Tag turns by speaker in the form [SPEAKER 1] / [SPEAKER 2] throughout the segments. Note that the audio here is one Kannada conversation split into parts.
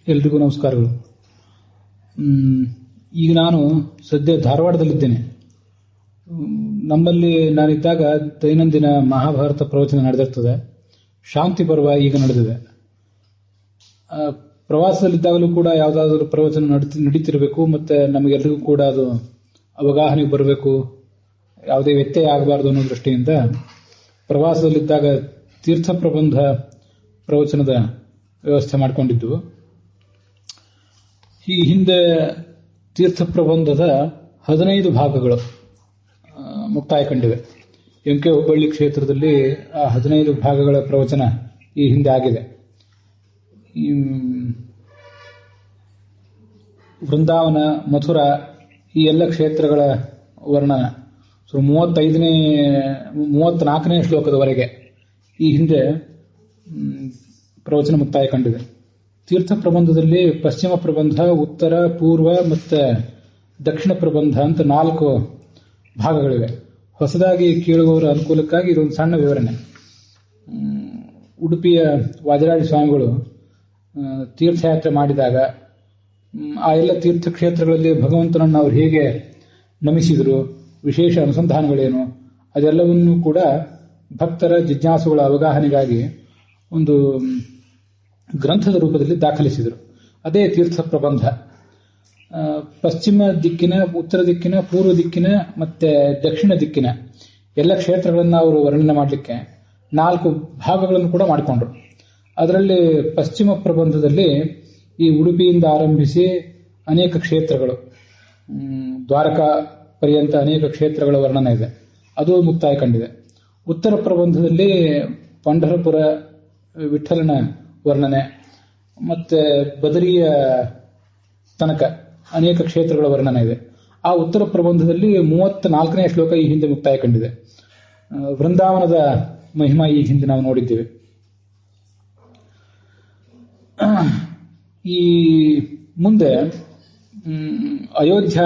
[SPEAKER 1] ಎಲ್ರಿಗೂ ನಮಸ್ಕಾರಗಳು. ಈಗ ನಾನು ಸದ್ಯ ಧಾರವಾಡದಲ್ಲಿದ್ದೇನೆ. ನಮ್ಮಲ್ಲಿ ನಾನಿದ್ದಾಗ ದೈನಂದಿನ ಮಹಾಭಾರತ ಪ್ರವಚನ ನಡೆದಿರ್ತದೆ. ಶಾಂತಿ ಪರ್ವ ಈಗ ನಡೆದಿದೆ. ಪ್ರವಾಸದಲ್ಲಿದ್ದಾಗಲೂ ಕೂಡ ಯಾವುದಾದ್ರೂ ಪ್ರವಚನ ನಡೀತಿರಬೇಕು, ಮತ್ತೆ ನಮಗೆಲ್ಲರಿಗೂ ಕೂಡ ಅದು ಅವಗಾಹನೆಗೆ ಬರಬೇಕು, ಯಾವುದೇ ವ್ಯತ್ಯಯ ಆಗಬಾರ್ದು ಅನ್ನೋ ದೃಷ್ಟಿಯಿಂದ ಪ್ರವಾಸದಲ್ಲಿದ್ದಾಗ ತೀರ್ಥ ಪ್ರಬಂಧ ಪ್ರವಚನದ ವ್ಯವಸ್ಥೆ ಮಾಡಿಕೊಂಡಿದ್ದು. ಈ ಹಿಂದೆ ತೀರ್ಥ ಪ್ರಬಂಧದ 15 ಭಾಗಗಳು ಮುಕ್ತಾಯ ಕಂಡಿವೆ. ಎಂಕೆ ಹುಬ್ಬಳ್ಳಿ ಕ್ಷೇತ್ರದಲ್ಲಿ ಆ 15 ಭಾಗಗಳ ಪ್ರವಚನ ಈ ಹಿಂದೆ ಆಗಿದೆ. ವೃಂದಾವನ, ಮಥುರಾ ಈ ಎಲ್ಲ ಕ್ಷೇತ್ರಗಳ ವರ್ಣನ 34ನೇ ಶ್ಲೋಕದವರೆಗೆ ಈ ಹಿಂದೆ ಪ್ರವಚನ ಮುಕ್ತಾಯ ಕಂಡಿದೆ. ತೀರ್ಥ ಪ್ರಬಂಧದಲ್ಲಿ ಪಶ್ಚಿಮ ಪ್ರಬಂಧ, ಉತ್ತರ, ಪೂರ್ವ ಮತ್ತು ದಕ್ಷಿಣ ಪ್ರಬಂಧ ಅಂತ 4 ಭಾಗಗಳಿವೆ. ಹೊಸದಾಗಿ ಕೇಳುವವರ ಅನುಕೂಲಕ್ಕಾಗಿ ಇದೊಂದು ಸಣ್ಣ ವಿವರಣೆ. ಉಡುಪಿಯ ವಾದಿರಾಜ ಸ್ವಾಮಿಗಳು ತೀರ್ಥಯಾತ್ರೆ ಮಾಡಿದಾಗ ಆ ಎಲ್ಲ ತೀರ್ಥಕ್ಷೇತ್ರಗಳಲ್ಲಿ ಭಗವಂತನನ್ನು ಅವರು ಹೇಗೆ ನಮಿಸಿದರು, ವಿಶೇಷ ಅನುಸಂಧಾನಗಳೇನು, ಅದೆಲ್ಲವನ್ನೂ ಕೂಡ ಭಕ್ತರ ಜಿಜ್ಞಾಸುಗಳ ಅವಗಾಹನೆಗಾಗಿ ಒಂದು ಗ್ರಂಥದ ರೂಪದಲ್ಲಿ ದಾಖಲಿಸಿದರು. ಅದೇ ತೀರ್ಥ ಪ್ರಬಂಧ. ಪಶ್ಚಿಮ ದಿಕ್ಕಿನ, ಉತ್ತರ ದಿಕ್ಕಿನ, ಪೂರ್ವ ದಿಕ್ಕಿನ ಮತ್ತೆ ದಕ್ಷಿಣ ದಿಕ್ಕಿನ ಎಲ್ಲ ಕ್ಷೇತ್ರಗಳನ್ನು ಅವರು ವರ್ಣನೆ ಮಾಡಲಿಕ್ಕೆ 4 ಭಾಗಗಳನ್ನು ಕೂಡ ಮಾಡಿಕೊಂಡ್ರು. ಅದರಲ್ಲಿ ಪಶ್ಚಿಮ ಪ್ರಬಂಧದಲ್ಲಿ ಈ ಉಡುಪಿಯಿಂದ ಆರಂಭಿಸಿ ಅನೇಕ ಕ್ಷೇತ್ರಗಳು, ದ್ವಾರಕಾ ಪರ್ಯಂತ ಅನೇಕ ಕ್ಷೇತ್ರಗಳ ವರ್ಣನೆ ಇದೆ, ಅದು ಮುಕ್ತಾಯ ಕಂಡಿದೆ. ಉತ್ತರ ಪ್ರಬಂಧದಲ್ಲಿ ಪಂಢರಪುರ, ವಿಠಲನ ವರ್ಣನೆ ಮತ್ತೆ ಬದರಿಯ ತನಕ ಅನೇಕ ಕ್ಷೇತ್ರಗಳ ವರ್ಣನೆ ಇದೆ. ಆ ಉತ್ತರ ಪ್ರಬಂಧದಲ್ಲಿ 34ನೇ ಶ್ಲೋಕ ಈ ಹಿಂದೆ ಮುಕ್ತಾಯ ಕಂಡಿದೆ. ವೃಂದಾವನದ ಮಹಿಮಾ ಈ ಹಿಂದೆ ನಾವು ನೋಡಿದ್ದೇವೆ. ಈ ಮುಂದೆ ಅಯೋಧ್ಯ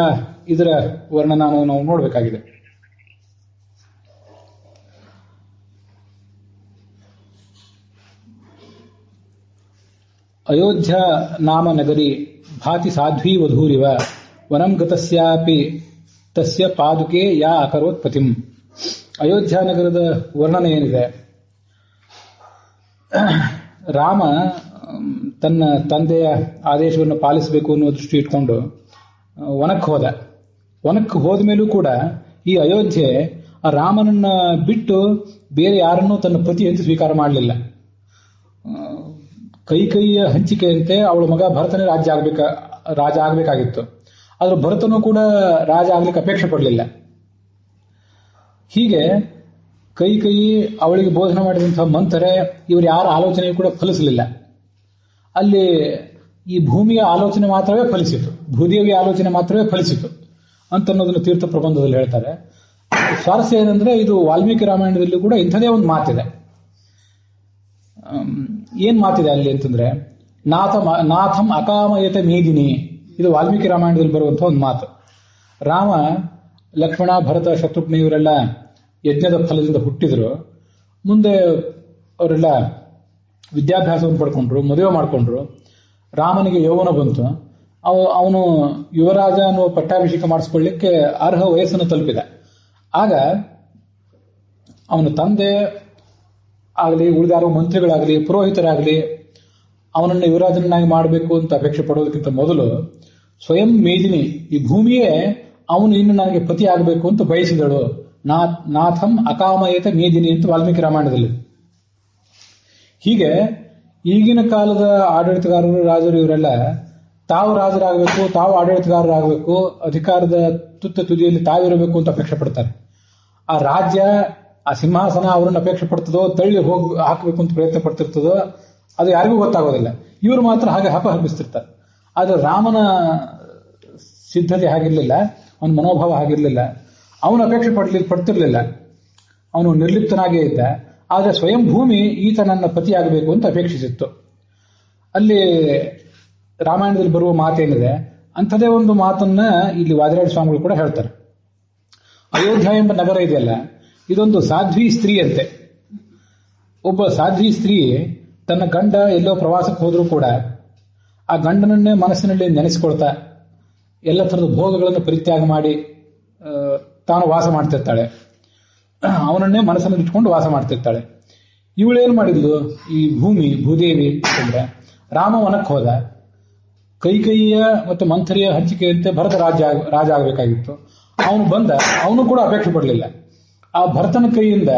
[SPEAKER 1] ಇದರ ವರ್ಣನ ನಾವು ನೋಡಬೇಕಾಗಿದೆ. ಅಯೋಧ್ಯ ನಾಮ ನಗರಿ ಭಾತಿ ಸಾಧ್ವಿ ವಧೂರಿವ ವನಂ ಗತಸ್ಯಾಪಿ ತಸ್ಯ ಪಾದುಕೆ ಯಾ ಅಕರೋತ್ ಪತಿಂ. ಅಯೋಧ್ಯ ನಗರದ ವರ್ಣನೆ ಏನಿದೆ, ರಾಮ ತನ್ನ ತಂದೆಯ ಆದೇಶವನ್ನು ಪಾಲಿಸಬೇಕು ಅನ್ನೋ ದೃಷ್ಟಿ ಇಟ್ಕೊಂಡು ವನಕ್ಕೆ ಹೋದ. ವನಕ್ಕೆ ಹೋದ ಮೇಲೂ ಕೂಡ ಈ ಅಯೋಧ್ಯೆ ಆ ರಾಮನನ್ನ ಬಿಟ್ಟು ಬೇರೆ ಯಾರನ್ನೂ ತನ್ನ ಪತಿ ಅಂತ ಸ್ವೀಕಾರ ಮಾಡಲಿಲ್ಲ. ಕೈಯ ಹಂಚಿಕೆಯಂತೆ ಅವಳ ಮಗ ಭರತನೇ ರಾಜ ಆಗಬೇಕಾಗಿತ್ತು. ಆದ್ರೆ ಭರತನೂ ಕೂಡ ರಾಜ ಆಗ್ಲಿಕ್ಕೆ ಅಪೇಕ್ಷೆ ಪಡಲಿಲ್ಲ. ಹೀಗೆ ಕೈ ಅವಳಿಗೆ ಬೋಧನೆ ಮಾಡಿದಂತಹ ಮಂಥರೆ ಇವರು ಯಾರ ಆಲೋಚನೆಯೂ ಕೂಡ ಫಲಿಸಲಿಲ್ಲ. ಅಲ್ಲಿ ಈ ಭೂಮಿಯ ಆಲೋಚನೆ ಮಾತ್ರವೇ ಫಲಿಸಿತು, ಭೂದೇವಿಯ ಆಲೋಚನೆ ಮಾತ್ರವೇ ಫಲಿಸಿತು ಅಂತ ಅನ್ನೋದನ್ನು ತೀರ್ಥ ಪ್ರಬಂಧದಲ್ಲಿ ಹೇಳ್ತಾರೆ. ಸ್ವಾರಸ್ಯ ಏನಂದ್ರೆ, ಇದು ವಾಲ್ಮೀಕಿ ರಾಮಾಯಣದಲ್ಲೂ ಕೂಡ ಇಂಥದೇ ಒಂದು ಮಾತಿದೆ. ಏನ್ ಮಾತಿದೆ ಅಲ್ಲಿ ಅಂತಂದ್ರೆ, ನಾಥಂ ಅಕಾಮಯತ ಮೇದಿನಿ, ಇದು ವಾಲ್ಮೀಕಿ ರಾಮಾಯಣದಲ್ಲಿ ಬರುವಂತಹ ಒಂದು ಮಾತು. ರಾಮ, ಲಕ್ಷ್ಮಣ, ಭರತ, ಶತ್ರುಘ್ನ ಇವರೆಲ್ಲ ಯಜ್ಞದ ಫಲದಿಂದ ಹುಟ್ಟಿದ್ರು. ಮುಂದೆ ಅವರೆಲ್ಲ ವಿದ್ಯಾಭ್ಯಾಸವನ್ನು ಪಡ್ಕೊಂಡ್ರು, ಮದುವೆ ಮಾಡಿಕೊಂಡ್ರು. ರಾಮನಿಗೆ ಯೌವನ ಬಂತು. ಅವನು ಯುವರಾಜ ಅನ್ನುವ ಪಟ್ಟಾಭಿಷೇಕ ಮಾಡಿಸ್ಕೊಳ್ಳಿಕ್ಕೆ ಅರ್ಹ ವಯಸ್ಸನ್ನು ತಲುಪಿದ. ಆಗ ಅವನ ತಂದೆ ಆಗಲಿ, ಉಳಿದಾರು ಮಂತ್ರಿಗಳಾಗಲಿ, ಪುರೋಹಿತರಾಗಲಿ ಅವನನ್ನು ಯುವರಾಜನನ್ನಾಗಿ ಮಾಡಬೇಕು ಅಂತ ಅಪೇಕ್ಷೆ ಪಡೋದಕ್ಕಿಂತ ಮೊದಲು ಸ್ವಯಂ ಮೇದಿನಿ, ಈ ಭೂಮಿಯೇ ಅವನು ಇನ್ನು ನನಗೆ ಪತಿ ಆಗಬೇಕು ಅಂತ ಬಯಸಿದಳು. ನಾಥಂ ಅಕಾಮಯತ ಮೇದಿನಿ ಅಂತ ವಾಲ್ಮೀಕಿ ರಾಮಾಯಣದಲ್ಲಿ. ಹೀಗೆ ಈಗಿನ ಕಾಲದ ಆಡಳಿತಗಾರರು, ರಾಜರು ಇವರೆಲ್ಲ ತಾವು ರಾಜರಾಗಬೇಕು, ತಾವು ಆಡಳಿತಗಾರರಾಗಬೇಕು, ಅಧಿಕಾರದ ತುದಿಯಲ್ಲಿ ತಾವಿರಬೇಕು ಅಂತ ಅಪೇಕ್ಷೆ ಪಡ್ತಾರೆ. ಆ ರಾಜ್ಯ, ಆ ಸಿಂಹಾಸನ ಅವರನ್ನು ಅಪೇಕ್ಷೆ ಪಡ್ತದೋ, ತಳ್ಳಿ ಹಾಕಬೇಕು ಅಂತ ಪ್ರಯತ್ನ ಪಡ್ತಿರ್ತದೋ ಅದು ಯಾರಿಗೂ ಗೊತ್ತಾಗೋದಿಲ್ಲ. ಇವರು ಮಾತ್ರ ಹಾಗೆ ಹಬ್ಬಿಸ್ತಿರ್ತಾರೆ. ಆದ್ರೆ ರಾಮನ ಸಿದ್ಧತೆ ಹಾಗಿರ್ಲಿಲ್ಲ, ಅವನ ಮನೋಭಾವ ಹಾಗಿರ್ಲಿಲ್ಲ. ಅವನು ಅಪೇಕ್ಷೆ ಪಡ್ತಿರ್ಲಿಲ್ಲ, ಅವನು ನಿರ್ಲಿಪ್ತನಾಗೇ ಇದ್ದ. ಆದರೆ ಸ್ವಯಂ ಭೂಮಿ ಈತ ನನ್ನ ಪತಿ ಆಗಬೇಕು ಅಂತ ಅಪೇಕ್ಷಿಸಿತ್ತು. ಅಲ್ಲಿ ರಾಮಾಯಣದಲ್ಲಿ ಬರುವ ಮಾತೇನಿದೆ, ಅಂಥದೇ ಒಂದು ಮಾತನ್ನ ಇಲ್ಲಿ ವಾದಿರಾಜ ಸ್ವಾಮಿಗಳು ಕೂಡ ಹೇಳ್ತಾರೆ. ಅಯೋಧ್ಯ ಎಂಬ ನಗರ ಇದೆಯಲ್ಲ, ಇದೊಂದು ಸಾಧ್ವಿ ಸ್ತ್ರೀ ಅಂತೆ. ಒಬ್ಬ ಸಾಧ್ವಿ ಸ್ತ್ರೀ ತನ್ನ ಗಂಡ ಎಲ್ಲೋ ಪ್ರವಾಸಕ್ಕೆ ಹೋದ್ರೂ ಕೂಡ ಆ ಗಂಡನನ್ನೇ ಮನಸ್ಸಿನಲ್ಲಿ ನೆನೆಸಿಕೊಳ್ತಾ ಎಲ್ಲ ಥರದ ಭೋಗಗಳನ್ನು ಪರಿತ್ಯಾಗ ಮಾಡಿ ತಾನು ವಾಸ ಮಾಡ್ತಿರ್ತಾಳೆ. ಅವನನ್ನೇ ಮನಸ್ಸನ್ನು ಇಟ್ಕೊಂಡು ವಾಸ ಮಾಡ್ತಿರ್ತಾಳೆ. ಇವಳೇನು ಮಾಡಿದ್ಲು, ಈ ಭೂದೇವಿ ಅಂದ್ರೆ ರಾಮ ವನಕ್ಕೆ ಹೋದ. ಕೈಕೇಯಿಯ ಮತ್ತು ಮಂಥರಿಯ ಹಂಚಿಕೆಯಂತೆ ಭರತ ರಾಜ ಆಗಬೇಕಾಗಿತ್ತು. ಅವನು ಬಂದ, ಅವನು ಕೂಡ ಅಪೇಕ್ಷೆ ಪಡಲಿಲ್ಲ. ಆ ಭರತನ ಕೈಯಿಂದ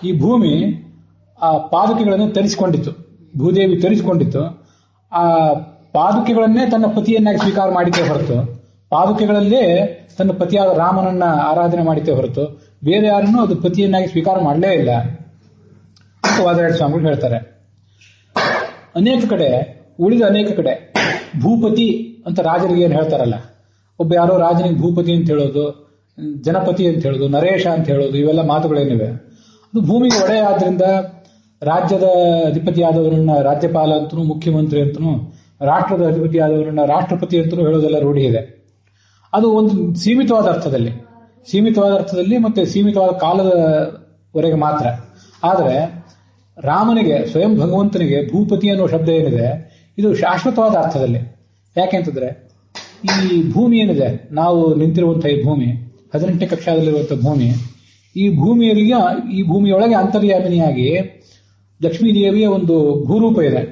[SPEAKER 1] ಈ ಭೂಮಿ ಆ ಪಾದುಕೆಗಳನ್ನು ತರಿಸಿಕೊಂಡಿತ್ತು, ಭೂದೇವಿ ತರಿಸಿಕೊಂಡಿತ್ತು. ಆ ಪಾದುಕೆಗಳನ್ನೇ ತನ್ನ ಪತಿಯನ್ನಾಗಿ ಸ್ವೀಕಾರ ಮಾಡಿದ್ದೇ ಹೊರತು, ಪಾದುಕೆಗಳಲ್ಲೇ ತನ್ನ ಪತಿಯಾದ ರಾಮನನ್ನ ಆರಾಧನೆ ಮಾಡಿದ್ದೇ ಹೊರತು ಬೇರೆ ಯಾರನ್ನೂ ಅದು ಪತಿಯನ್ನಾಗಿ ಸ್ವೀಕಾರ ಮಾಡಲೇ ಇಲ್ಲ ಅಂತ ವಾದಿರಾಜ ಸ್ವಾಮಿಗಳು ಹೇಳ್ತಾರೆ. ಅನೇಕ ಕಡೆ ಭೂಪತಿ ಅಂತ ರಾಜರಿಗೆ ಏನು ಹೇಳ್ತಾರಲ್ಲ, ಒಬ್ಬ ಯಾರೋ ರಾಜನಿಗೆ ಭೂಪತಿ ಅಂತ ಹೇಳೋದು, ಜನಪತಿ ಅಂತ ಹೇಳೋದು, ನರೇಶ ಅಂತ ಹೇಳೋದು, ಇವೆಲ್ಲ ಮಾತುಗಳೇನಿವೆ. ಅದು ಭೂಮಿಗೆ ಒಡೆಯ ಆದ್ರಿಂದ ರಾಜ್ಯದ ಅಧಿಪತಿಯಾದವರನ್ನ ರಾಜ್ಯಪಾಲ ಅಂತನೂ, ಮುಖ್ಯಮಂತ್ರಿ ಅಂತನೂ, ರಾಷ್ಟ್ರದ ಅಧಿಪತಿಯಾದವರನ್ನ ರಾಷ್ಟ್ರಪತಿ ಅಂತನೂ ಹೇಳೋದೆಲ್ಲ ರೂಢಿ ಇದೆ. ಅದು ಒಂದು ಸೀಮಿತವಾದ ಅರ್ಥದಲ್ಲಿ ಮತ್ತೆ ಸೀಮಿತವಾದ ಕಾಲದವರೆಗೆ ಮಾತ್ರ. ಆದರೆ ರಾಮನಿಗೆ, ಸ್ವಯಂ ಭಗವಂತನಿಗೆ ಭೂಪತಿ ಅನ್ನೋ ಶಬ್ದ ಏನಿದೆ, ಇದು ಶಾಶ್ವತವಾದ ಅರ್ಥದಲ್ಲಿ. ಯಾಕೆಂತಂದ್ರೆ ಈ ಭೂಮಿ ಏನಿದೆ, ನಾವು ನಿಂತಿರುವಂತಹ ಈ ಭೂಮಿ, 18ನೇ ಕಕ್ಷಾದಲ್ಲಿರುವಂತಹ ಭೂಮಿ, ಈ ಭೂಮಿಯೊಳಗೆ ಅಂತರ್ಯಾಮಿನಿಯಾಗಿ ಲಕ್ಷ್ಮೀದೇವಿಯ ಒಂದು ಭೂರೂಪ ಇದೆ.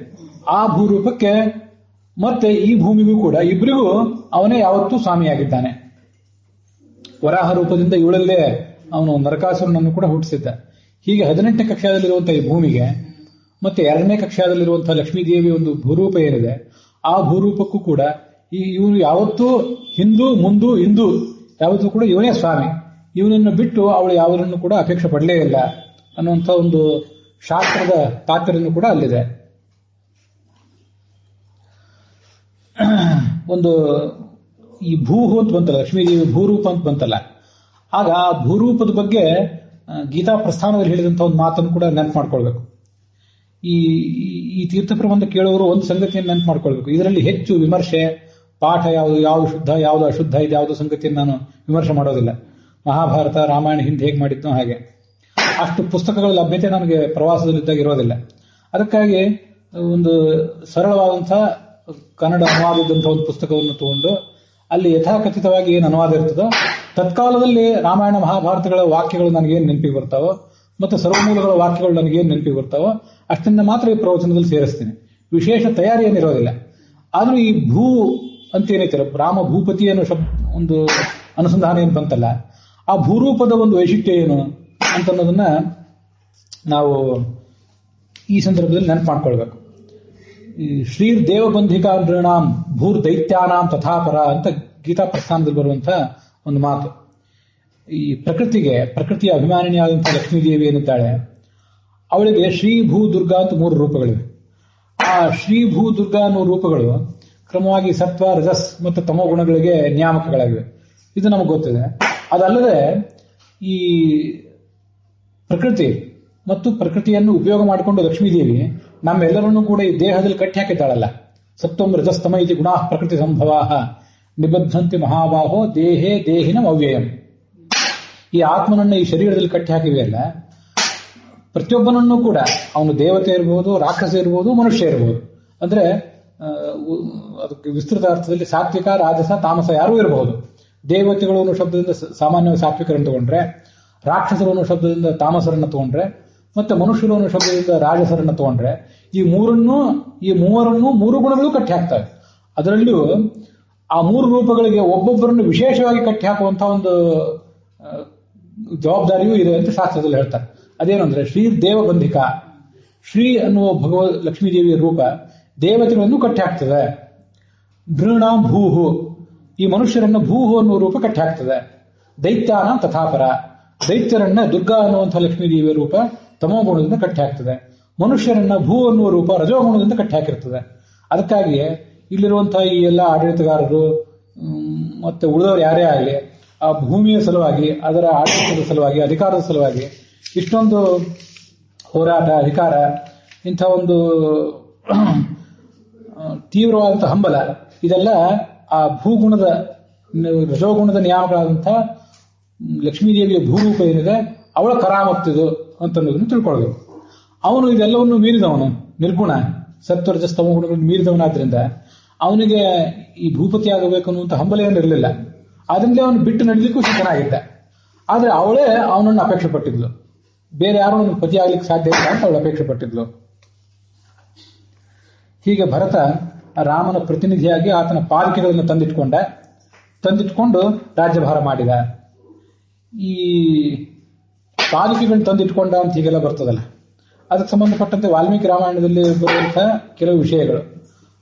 [SPEAKER 1] ಆ ಭೂರೂಪಕ್ಕೆ ಮತ್ತೆ ಈ ಭೂಮಿಗೂ ಕೂಡ ಇಬ್ಬರಿಗೂ ಅವನೇ ಯಾವತ್ತೂ ಸ್ವಾಮಿಯಾಗಿದ್ದಾನೆ. ವರಾಹ ರೂಪದಿಂದ ಇವಳಲ್ಲೇ ಅವನು ನರಕಾಸುರನನ್ನು ಕೂಡ ಹುಟ್ಟಿಸಿದ್ದ. ಹೀಗೆ 18ನೇ ಕಕ್ಷಾದಲ್ಲಿರುವಂತಹ ಈ ಭೂಮಿಗೆ ಮತ್ತೆ 2ನೇ ಕಕ್ಷಾದಲ್ಲಿರುವಂತಹ ಲಕ್ಷ್ಮೀದೇವಿಯ ಒಂದು ಭೂರೂಪ ಏನಿದೆ, ಆ ಭೂರೂಪಕ್ಕೂ ಕೂಡ ಇವನು ಯಾವತ್ತೂ ಹಿಂದೂ ಮುಂದು ಇಂದು ಯಾವತ್ತೂ ಕೂಡ ಇವನೇ ಸ್ವಾಮಿ. ಇವನನ್ನು ಬಿಟ್ಟು ಅವಳು ಯಾವರನ್ನು ಕೂಡ ಅಪೇಕ್ಷೆ ಪಡಲೇ ಇಲ್ಲ ಅನ್ನುವಂಥ ಒಂದು ಶಾಸ್ತ್ರದ ತಾತ್ಪರ್ಯನೂ ಕೂಡ ಅಲ್ಲಿದೆ. ಒಂದು ಈ ಭೂಹು ಅಂತ ಬಂತಲ್ಲ, ಲಕ್ಷ್ಮೀದೇವಿ ಭೂರೂಪ ಅಂತ ಬಂತಲ್ಲ, ಆಗ ಆ ಭೂರೂಪದ ಬಗ್ಗೆ ಗೀತಾ ಪ್ರಸ್ಥಾನದಲ್ಲಿ ಹೇಳಿದಂಥ ಒಂದು ಮಾತನ್ನು ಕೂಡ ನೆನಪು ಮಾಡ್ಕೊಳ್ಬೇಕು. ಈ ತೀರ್ಥ ಪ್ರಬಂಧ ಕೇಳುವವರು ಒಂದು ಸಂಗತಿಯನ್ನು ನೆನಪು ಮಾಡ್ಕೊಳ್ಬೇಕು. ಇದರಲ್ಲಿ ಹೆಚ್ಚು ವಿಮರ್ಶೆ, ಪಾಠ ಯಾವುದು ಶುದ್ಧ, ಯಾವುದು ಅಶುದ್ಧ, ಇದು ಯಾವುದು ಸಂಗತಿಯನ್ನು ನಾನು ವಿಮರ್ಶೆ ಮಾಡೋದಿಲ್ಲ. ಮಹಾಭಾರತ, ರಾಮಾಯಣ ಹಿಂದೆ ಹೇಗೆ ಮಾಡಿದ್ನೋ ಹಾಗೆ. ಅಷ್ಟು ಪುಸ್ತಕಗಳ ಲಭ್ಯತೆ ನನಗೆ ಪ್ರವಾಸದಲ್ಲಿದ್ದಾಗ ಇರೋದಿಲ್ಲ. ಅದಕ್ಕಾಗಿ ಒಂದು ಸರಳವಾದಂತಹ ಕನ್ನಡ ಅನುವಾದದಂಥ ಒಂದು ಪುಸ್ತಕವನ್ನು ತಗೊಂಡು ಅಲ್ಲಿ ಯಥಾಕಥಿತವಾಗಿ ಏನು ಅನುವಾದ ಇರ್ತದೋ ತತ್ಕಾಲದಲ್ಲಿ ರಾಮಾಯಣ ಮಹಾಭಾರತಗಳ ವಾಕ್ಯಗಳು ನನಗೇನು ನೆನಪಿಗೆ ಬರ್ತಾವೋ ಮತ್ತು ಸರ್ವಮೂಲಗಳ ವಾಕ್ಯಗಳು ನನಗೇನು ನೆನಪಿಗೆ ಬರ್ತಾವೋ ಅಷ್ಟನ್ನ ಮಾತ್ರ ಈ ಪ್ರವಚನದಲ್ಲಿ ಸೇರಿಸ್ತೀನಿ. ವಿಶೇಷ ತಯಾರಿ ಏನಿರೋದಿಲ್ಲ. ಆದ್ರೂ ಈ ಭೂ ಅಂತ ಏನೈತೆ, ರಾಮ ಭೂಪತಿ ಅನ್ನೋ ಒಂದು ಅನುಸಂಧಾನ ಏನು ಬಂತಲ್ಲ, ಆ ಭೂರೂಪದ ಒಂದು ವೈಶಿಷ್ಟ್ಯ ಏನು ಅಂತ ಅನ್ನೋದನ್ನ ನಾವು ಈ ಸಂದರ್ಭದಲ್ಲಿ ನೆನಪು ಮಾಡ್ಕೊಳ್ಬೇಕು. ಶ್ರೀರ್ ದೇವಬಂಧಿಕಾ ನೃಣಾಂ ಭೂರ್ ದೈತ್ಯಾನಾಂ ತಥಾಪರ ಅಂತ ಗೀತಾ ಪ್ರಸ್ಥಾನದಲ್ಲಿ ಬರುವಂತ ಒಂದು ಮಾತು. ಈ ಪ್ರಕೃತಿಯ ಅಭಿಮಾನಿನಿಯಾದಂತಹ ಲಕ್ಷ್ಮೀದೇವಿ ಏನಿದ್ದಾಳೆ, ಅವಳಿಗೆ ಶ್ರೀ ಭೂ ದುರ್ಗಾ ಅಂತ 3 ರೂಪಗಳಿವೆ. ಆ ಶ್ರೀ ಭೂ ದುರ್ಗಾ ಅನ್ನೋ ರೂಪಗಳು ಕ್ರಮವಾಗಿ ಸತ್ವ, ರಜಸ್ ಮತ್ತು ತಮೋ ಗುಣಗಳಿಗೆ ನಿಯಾಮಕಗಳಾಗಿವೆ. ಇದು ನಮಗೆ ಗೊತ್ತಿದೆ. ಅದಲ್ಲದೆ ಈ ಪ್ರಕೃತಿ ಮತ್ತು ಪ್ರಕೃತಿಯನ್ನು ಉಪಯೋಗ ಮಾಡಿಕೊಂಡು ಲಕ್ಷ್ಮೀದೇವಿ ನಮ್ಮೆಲ್ಲರನ್ನೂ ಕೂಡ ಈ ದೇಹದಲ್ಲಿ ಕಟ್ಟಿ ಹಾಕಿದ್ದಾಳಲ್ಲ. ಸತ್ವಂ ರಜಸ್ತಮ ಇತಿ ಗುಣಾ ಪ್ರಕೃತಿ ಸಂಭವಾ ನಿಬದ್ಧಂತಿ ಮಹಾಬಾಹೋ ದೇಹೇ ದೇಹಿನಂ ಅವ್ಯಯಂ. ಈ ಆತ್ಮನನ್ನ ಈ ಶರೀರದಲ್ಲಿ ಕಟ್ಟಿ ಹಾಕಿವೆಯಲ್ಲ, ಪ್ರತಿಯೊಬ್ಬನನ್ನೂ ಕೂಡ ಅವನು ದೇವತೆ ಇರಬಹುದು, ರಾಕ್ಷಸ ಇರಬಹುದು, ಮನುಷ್ಯ ಇರಬಹುದು. ಅಂದ್ರೆ ಅದಕ್ಕೆ ವಿಸ್ತೃತ ಅರ್ಥದಲ್ಲಿ ಸಾತ್ವಿಕ, ರಾಜಸ, ತಾಮಸ ಯಾರೂ ಇರಬಹುದು. ದೇವತೆಗಳು ಅನ್ನೋ ಶಬ್ದದಿಂದ ಸಾಮಾನ್ಯವಾಗಿ ಸಾತ್ವಿಕರನ್ನು ತಗೊಂಡ್ರೆ, ರಾಕ್ಷಸರು ಅನ್ನೋ ಶಬ್ದದಿಂದ ತಾಮಸರನ್ನ ತಗೊಂಡ್ರೆ, ಮತ್ತೆ ಮನುಷ್ಯರು ಅನ್ನೋ ಶಬ್ದದಿಂದ ರಾಜಸರನ್ನ ತಗೊಂಡ್ರೆ, ಈ ಮೂವರನ್ನು 3 ಗುಣಗಳು ಕಟ್ಟಿ ಹಾಕ್ತವೆ. ಅದರಲ್ಲಿಯೂ ಆ 3 ರೂಪಗಳಿಗೆ ಒಬ್ಬೊಬ್ಬರನ್ನು ವಿಶೇಷವಾಗಿ ಕಟ್ಟಿ ಹಾಕುವಂತಹ ಒಂದು ಜವಾಬ್ದಾರಿಯೂ ಇದೆ ಅಂತ ಶಾಸ್ತ್ರದಲ್ಲಿ ಹೇಳ್ತಾರೆ. ಅದೇನು ಅಂದ್ರೆ ಶ್ರೀ ದೇವಬಂಧಿಕಾ, ಶ್ರೀ ಅನ್ನುವ ಲಕ್ಷ್ಮೀದೇವಿಯ ರೂಪ ದೇವತೆಗಳನ್ನು ಕಟ್ಟಿ ಹಾಕ್ತದೆ. ನೃಣಾಂ ಭೂಹು, ಈ ಮನುಷ್ಯರನ್ನ ಭೂಹು ಅನ್ನುವ ರೂಪ ಕಟ್ಟಿ ಹಾಕ್ತದೆ. ದೈತ್ಯಾನ ತಥಾಪರ, ದೈತ್ಯರನ್ನ ದುರ್ಗಾ ಅನ್ನುವಂತಹ ಲಕ್ಷ್ಮೀದೇವಿಯ ರೂಪ ತಮೋಗುಣದಿಂದ ಕಟ್ಟಿ ಹಾಕ್ತದೆ. ಮನುಷ್ಯರನ್ನ ಭೂ ಅನ್ನುವ ರೂಪ ರಜೋಗುಣದಿಂದ ಕಟ್ಟಿ ಹಾಕಿರ್ತದೆ. ಅದಕ್ಕಾಗಿಯೇ ಇಲ್ಲಿರುವಂತಹ ಈ ಎಲ್ಲ ಆಡಳಿತಗಾರರು ಮತ್ತೆ ಉಳಿದವರು ಯಾರೇ ಆಗಲಿ ಆ ಭೂಮಿಯ ಸಲುವಾಗಿ, ಅದರ ಆಡಳಿತದ ಸಲುವಾಗಿ, ಅಧಿಕಾರದ ಸಲುವಾಗಿ ಇಷ್ಟೊಂದು ಹೋರಾಟ, ಅಧಿಕಾರ, ಇಂಥ ಒಂದು ತೀವ್ರವಾದಂತಹ ಹಂಬಲ, ಇದೆಲ್ಲ ಆ ಭೂಗುಣದ ರಜೋಗುಣದ ನಿಯಾಮಗಳಾದಂತಹ ಲಕ್ಷ್ಮೀದೇವಿಯ ಭೂರೂಪ ಏನಿದೆ ಅವಳ ಕರಾಮತ್ತಿದು ಅಂತನ್ನೋದನ್ನು ತಿಳ್ಕೊಳ್ಬೇಕು. ಅವನು ಇದೆಲ್ಲವನ್ನು ಮೀರಿದವನು, ನಿರ್ಗುಣ, ಸತ್ವರಜ ಸ್ತಮ ಗುಣಗಳನ್ನು ಮೀರಿದವನಾದ್ರಿಂದ ಅವನಿಗೆ ಈ ಭೂಪತಿ ಆಗಬೇಕು ಅನ್ನುವಂಥ ಹಂಬಲ ಏನಿರಲಿಲ್ಲ. ಆದ್ರಿಂದ ಅವನು ಬಿಟ್ಟು ನಡೀಲಿಕ್ಕೂ ಸಿದ್ಧನಾಗಿದ್ದ. ಆದ್ರೆ ಅವಳೇ ಅವನನ್ನು ಅಪೇಕ್ಷೆ ಪಟ್ಟಿದ್ಲು. ಬೇರೆ ಯಾರು ಅವನಿಗೆ ಪತಿ ಆಗ್ಲಿಕ್ಕೆ ಸಾಧ್ಯ ಇಲ್ಲ ಅಂತ ಅವಳು ಅಪೇಕ್ಷೆ ಪಟ್ಟಿದ್ಲು. ಹೀಗೆ ಭರತ ರಾಮನ ಪ್ರತಿನಿಧಿಯಾಗಿ ಆತನ ಪಾಲಿಕೆಗಳನ್ನು ತಂದಿಟ್ಕೊಂಡು ರಾಜ್ಯಭಾರ ಮಾಡಿದ. ಈ ಪಾಲಿಕೆಗಳನ್ನು ತಂದಿಟ್ಕೊಂಡ ಅಂತ ಹೀಗೆಲ್ಲ ಬರ್ತದಲ್ಲ, ಅದಕ್ಕೆ ಸಂಬಂಧಪಟ್ಟಂತೆ ವಾಲ್ಮೀಕಿ ರಾಮಾಯಣದಲ್ಲಿ ಬರುವಂತಹ ಕೆಲವು ವಿಷಯಗಳು,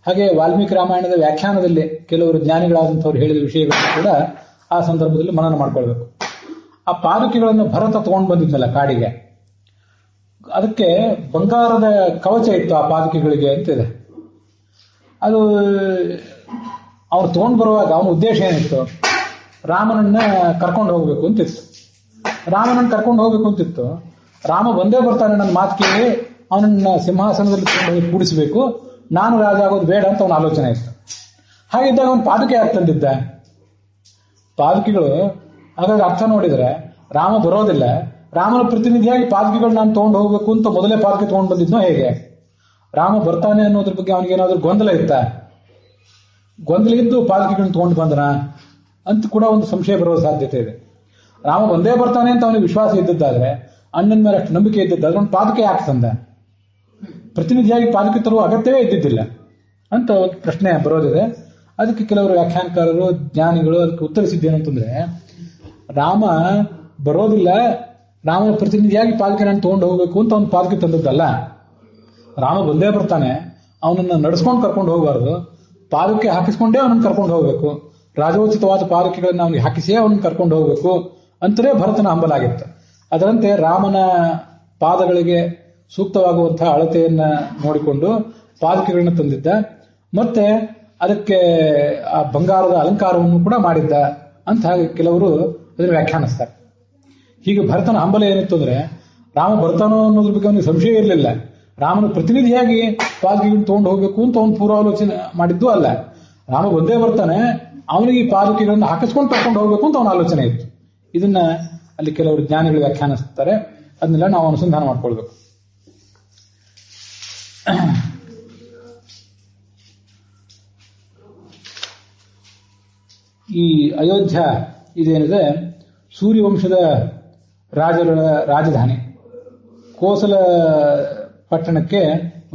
[SPEAKER 1] ಹಾಗೆ ವಾಲ್ಮೀಕಿ ರಾಮಾಯಣದ ವ್ಯಾಖ್ಯಾನದಲ್ಲಿ ಕೆಲವರು ಜ್ಞಾನಿಗಳಾದಂಥವ್ರು ಹೇಳಿದ ವಿಷಯಗಳನ್ನು ಕೂಡ ಆ ಸಂದರ್ಭದಲ್ಲಿ ಮನನ ಮಾಡ್ಕೊಳ್ಬೇಕು. ಆ ಪಾದುಕೆಗಳನ್ನು ಭರತ ತಗೊಂಡು ಬಂದಿದ್ನಲ್ಲ ಕಾಡಿಗೆ, ಅದಕ್ಕೆ ಬಂಗಾರದ ಕವಚ ಇತ್ತು ಆ ಪಾದುಕೆಗಳಿಗೆ ಅಂತಿದೆ. ಅದು ಅವ್ರು ತಗೊಂಡು ಬರುವಾಗ ಅವನ ಉದ್ದೇಶ ಏನಿತ್ತು, ರಾಮನನ್ನ ಕರ್ಕೊಂಡು ಹೋಗ್ಬೇಕು ಅಂತಿತ್ತು. ರಾಮ ಬಂದೇ ಬರ್ತಾನೆ, ನನ್ನ ಮಾತು ಕೇಳಿ ಅವನನ್ನ ಸಿಂಹಾಸನದಲ್ಲಿ ಕೂಡಿಸಬೇಕು, ನಾನು ರಾಜ ಆಗೋದು ಬೇಡ ಅಂತ ಅವನ ಆಲೋಚನೆ ಇತ್ತು. ಹಾಗಿದ್ದಾಗ ಅವನು ಪಾದುಕೆ ಯಾಕೆ ತಂದಿದ್ದ? ಪಾದುಕೆಗಳು ಹಾಗಾಗಿ ಅರ್ಥ ನೋಡಿದ್ರೆ ರಾಮ ಬರೋದಿಲ್ಲ, ರಾಮನ ಪ್ರತಿನಿಧಿಯಾಗಿ ಪಾದುಕೆಗಳು ನಾನು ತಗೊಂಡು ಹೋಗ್ಬೇಕು ಅಂತ ಮೊದಲೇ ಪಾದುಕೆ ತಗೊಂಡು ಬಂದಿದ್ನೋ ಹೇಗೆ? ರಾಮ ಬರ್ತಾನೆ ಅನ್ನೋದ್ರ ಬಗ್ಗೆ ಅವನಿಗೇನಾದ್ರೂ ಗೊಂದಲ ಇದ್ದು ಪಾದುಕೆಗಳನ್ನ ತಗೊಂಡು ಬಂದನ ಅಂತ ಕೂಡ ಒಂದು ಸಂಶಯ ಬರುವ ಸಾಧ್ಯತೆ ಇದೆ. ರಾಮ ಬಂದೇ ಬರ್ತಾನೆ ಅಂತ ಅವನಿಗೆ ವಿಶ್ವಾಸ ಇದ್ದದ್ದಾದ್ರೆ, ಅಣ್ಣನ ಮೇಲೆ ಅಷ್ಟು ನಂಬಿಕೆ ಇದ್ದದ್ದಾದ್ರೆ ಒಂದು ಪಾದುಕೆ ಯಾಕೆ ತಂದ? ಪ್ರತಿನಿಧಿಯಾಗಿ ಪಾದುಕೆ ತರುವ ಅಗತ್ಯವೇ ಇದ್ದಿದ್ದಿಲ್ಲ ಅಂತ ಒಂದು ಪ್ರಶ್ನೆ ಬರೋದಿದೆ. ಅದಕ್ಕೆ ಕೆಲವರು ವ್ಯಾಖ್ಯಾನಕಾರರು, ಜ್ಞಾನಿಗಳು ಅದಕ್ಕೆ ಉತ್ತರಿಸಿದ್ದೇನಂತಂದ್ರೆ, ರಾಮ ಬರೋದಿಲ್ಲ, ರಾಮನ ಪ್ರತಿನಿಧಿಯಾಗಿ ಪಾದುಕೆ ನಾನು ತಗೊಂಡು ಹೋಗ್ಬೇಕು ಅಂತ ಅವ್ನು ಪಾದುಕೆ ತಂದದ್ದಲ್ಲ. ರಾಮ ಬಂದೇ ಬರ್ತಾನೆ, ಅವನನ್ನ ನಡೆಸ್ಕೊಂಡು ಕರ್ಕೊಂಡು ಹೋಗಬಾರ್ದು, ಪಾದುಕೆ ಹಾಕಿಸ್ಕೊಂಡೇ ಅವನನ್ನು ಕರ್ಕೊಂಡು ಹೋಗ್ಬೇಕು, ರಾಜೋಚಿತವಾದ ಪಾದುಕೆಗಳನ್ನ ಅವನಿಗೆ ಹಾಕಿಸಿಯೇ ಅವನನ್ನು ಕರ್ಕೊಂಡು ಹೋಗ್ಬೇಕು ಅಂತಲೇ ಭರತನ ಹಂಬಲಾಗಿತ್ತು. ಅದರಂತೆ ರಾಮನ ಪಾದಗಳಿಗೆ ಸೂಕ್ತವಾಗುವಂತಹ ಅಳತೆಯನ್ನ ನೋಡಿಕೊಂಡು ಪಾದುಕೆಗಳನ್ನ ತಂದಿದ್ದ. ಮತ್ತೆ ಅದಕ್ಕೆ ಆ ಬಂಗಾರದ ಅಲಂಕಾರವನ್ನು ಕೂಡ ಮಾಡಿದ್ದ ಅಂತ ಹಾಗೆ ಕೆಲವರು ಅದನ್ನು ವ್ಯಾಖ್ಯಾನಿಸ್ತಾರೆ. ಹೀಗೆ ಭರತನ ಹಂಬಲ ಏನಿತ್ತು ಅಂದ್ರೆ, ರಾಮ ಬರ್ತಾನೋ ಅನ್ನೋದ್ರ ಬಗ್ಗೆ ಅವನಿಗೆ ಸಂಶಯ ಇರಲಿಲ್ಲ. ರಾಮನ ಪ್ರತಿನಿಧಿಯಾಗಿ ಪಾದುಕೆಗಳನ್ನು ತಗೊಂಡು ಹೋಗ್ಬೇಕು ಅಂತ ಅವನು ಪೂರ್ವಾಲೋಚನೆ ಮಾಡಿದ್ದು ಅಲ್ಲ. ರಾಮ ಬಂದೇ ಬರ್ತಾನೆ, ಅವನಿಗೆ ಈ ಪಾದುಕೆಗಳನ್ನು ಹಾಕಿಸ್ಕೊಂಡು ಕರ್ಕೊಂಡು ಹೋಗ್ಬೇಕು ಅಂತ ಅವನ ಆಲೋಚನೆ ಇತ್ತು. ಇದನ್ನ ಅಲ್ಲಿ ಕೆಲವರು ಜ್ಞಾನಿಗಳು ವ್ಯಾಖ್ಯಾನಿಸ್ತಾರೆ. ಅದನ್ನೆಲ್ಲ ನಾವು ಅನುಸಂಧಾನ ಮಾಡ್ಕೊಳ್ಬೇಕು. ಈ ಅಯೋಧ್ಯ ಇದೇನಿದೆ, ಸೂರ್ಯವಂಶದ ರಾಜರ ರಾಜಧಾನಿ. ಕೋಸಲ ಪಟ್ಟಣಕ್ಕೆ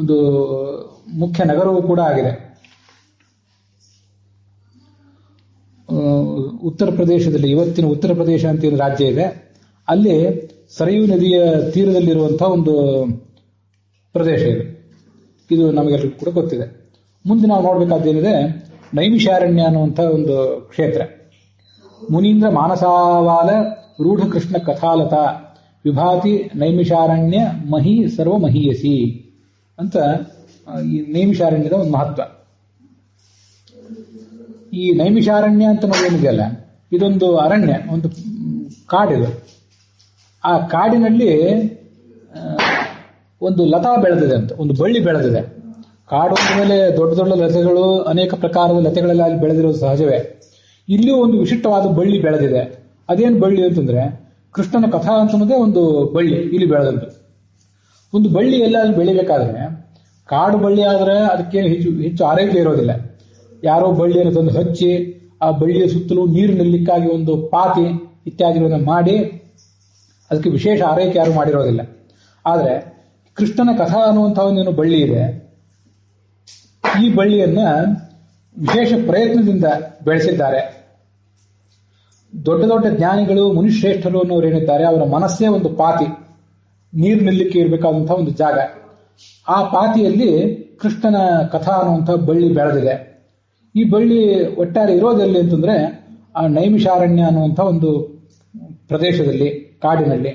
[SPEAKER 1] ಒಂದು ಮುಖ್ಯ ನಗರವೂ ಕೂಡ ಆಗಿದೆ. ಉತ್ತರ ಪ್ರದೇಶದಲ್ಲಿ, ಇವತ್ತಿನ ಉತ್ತರ ಪ್ರದೇಶ ಅಂತ ಏನು ರಾಜ್ಯ ಇದೆ, ಅಲ್ಲಿ ಸರಯೂ ನದಿಯ ತೀರದಲ್ಲಿರುವಂತಹ ಒಂದು ಪ್ರದೇಶ ಇದೆ. ಇದು ನಮಗೆಲ್ಲರಿಗೂ ಕೂಡ ಗೊತ್ತಿದೆ. ಮುಂದೆ ನಾವು ನೋಡಬೇಕಾದ್ದೇನಿದೆ, ನೈಮಿಷಾರಣ್ಯ ಅನ್ನುವಂಥ ಒಂದು ಕ್ಷೇತ್ರ. ಮುನೀಂದ್ರ ಮಾನಸಾವಾಲ ರೂಢ ಕೃಷ್ಣ ಕಥಾಲತ ವಿಭಾತಿ ನೈಮಿಷಾರಣ್ಯ ಮಹಿ ಸರ್ವ ಮಹೀಯಸಿ ಅಂತ ಈ ನೈಮಿಷಾರಣ್ಯದ ಒಂದು ಮಹತ್ವ. ಈ ನೈಮಿಷಾರಣ್ಯ ಅಂತ ನೋಡೋದಿದೆಯಲ್ಲ, ಇದೊಂದು ಅರಣ್ಯ, ಒಂದು ಕಾಡಿದು. ಆ ಕಾಡಿನಲ್ಲಿ ಒಂದು ಲತಾ ಬೆಳೆದಿದೆ ಅಂತ, ಒಂದು ಬಳ್ಳಿ ಬೆಳೆದಿದೆ. ಕಾಡು ಮೇಲೆ ದೊಡ್ಡ ದೊಡ್ಡ ಲತೆಗಳು, ಅನೇಕ ಪ್ರಕಾರದ ಲತೆಗಳೆಲ್ಲ ಅಲ್ಲಿ ಬೆಳೆದಿರೋದು ಸಹಜವೇ. ಇಲ್ಲಿಯೂ ಒಂದು ವಿಶಿಷ್ಟವಾದ ಬಳ್ಳಿ ಬೆಳೆದಿದೆ. ಅದೇನು ಬಳ್ಳಿ ಅಂತಂದ್ರೆ, ಕೃಷ್ಣನ ಕಥಾ ಅಂತನ್ನೋದೇ ಒಂದು ಬಳ್ಳಿ ಇಲ್ಲಿ ಬೆಳೆದದ್ದು. ಒಂದು ಬಳ್ಳಿ ಎಲ್ಲ ಅಲ್ಲಿ ಬೆಳಿಬೇಕಾದ್ರೆ, ಕಾಡು ಬಳ್ಳಿ ಆದ್ರೆ ಅದಕ್ಕೆ ಹೆಚ್ಚು ಆರೈಕೆ ಇರೋದಿಲ್ಲ. ಯಾರೋ ಬಳ್ಳಿಯನ್ನು ತಂದು ಹಚ್ಚಿ ಆ ಬಳ್ಳಿಯ ಸುತ್ತಲೂ ನೀರು ನಿಲ್ಲಕ್ಕಾಗಿ ಒಂದು ಪಾತಿ ಇತ್ಯಾದಿಗಳನ್ನು ಮಾಡಿ ಅದಕ್ಕೆ ವಿಶೇಷ ಆರೈಕೆ ಯಾರು ಮಾಡಿರೋದಿಲ್ಲ. ಆದರೆ ಕೃಷ್ಣನ ಕಥಾ ಅನ್ನುವಂತಹ ಒಂದು ಬಳ್ಳಿ ಇದೆ. ಈ ಬಳ್ಳಿಯನ್ನ ವಿಶೇಷ ಪ್ರಯತ್ನದಿಂದ ಬೆಳೆಸಿದ್ದಾರೆ. ದೊಡ್ಡ ದೊಡ್ಡ ಜ್ಞಾನಿಗಳು, ಮುನಿಶ್ರೇಷ್ಠರು ಅನ್ನೋರು ಏನಿದ್ದಾರೆ, ಅವರ ಮನಸ್ಸೇ ಒಂದು ಪಾತಿ, ನೀರು ನಿಲ್ಲಕ್ಕೆ ಇರಬೇಕಾದಂತಹ ಒಂದು ಜಾಗ. ಆ ಪಾತಿಯಲ್ಲಿ ಕೃಷ್ಣನ ಕಥಾ ಅನ್ನುವಂತಹ ಬಳ್ಳಿ ಬೆಳೆದಿದೆ. ಈ ಬಳ್ಳಿ ಒಟ್ಟಾರೆ ಇರೋದೆಲ್ಲಿ ಅಂತಂದ್ರೆ, ಆ ನೈಮಿಷಾರಣ್ಯ ಅನ್ನುವಂಥ ಒಂದು ಪ್ರದೇಶದಲ್ಲಿ, ಕಾಡಿನಲ್ಲಿ.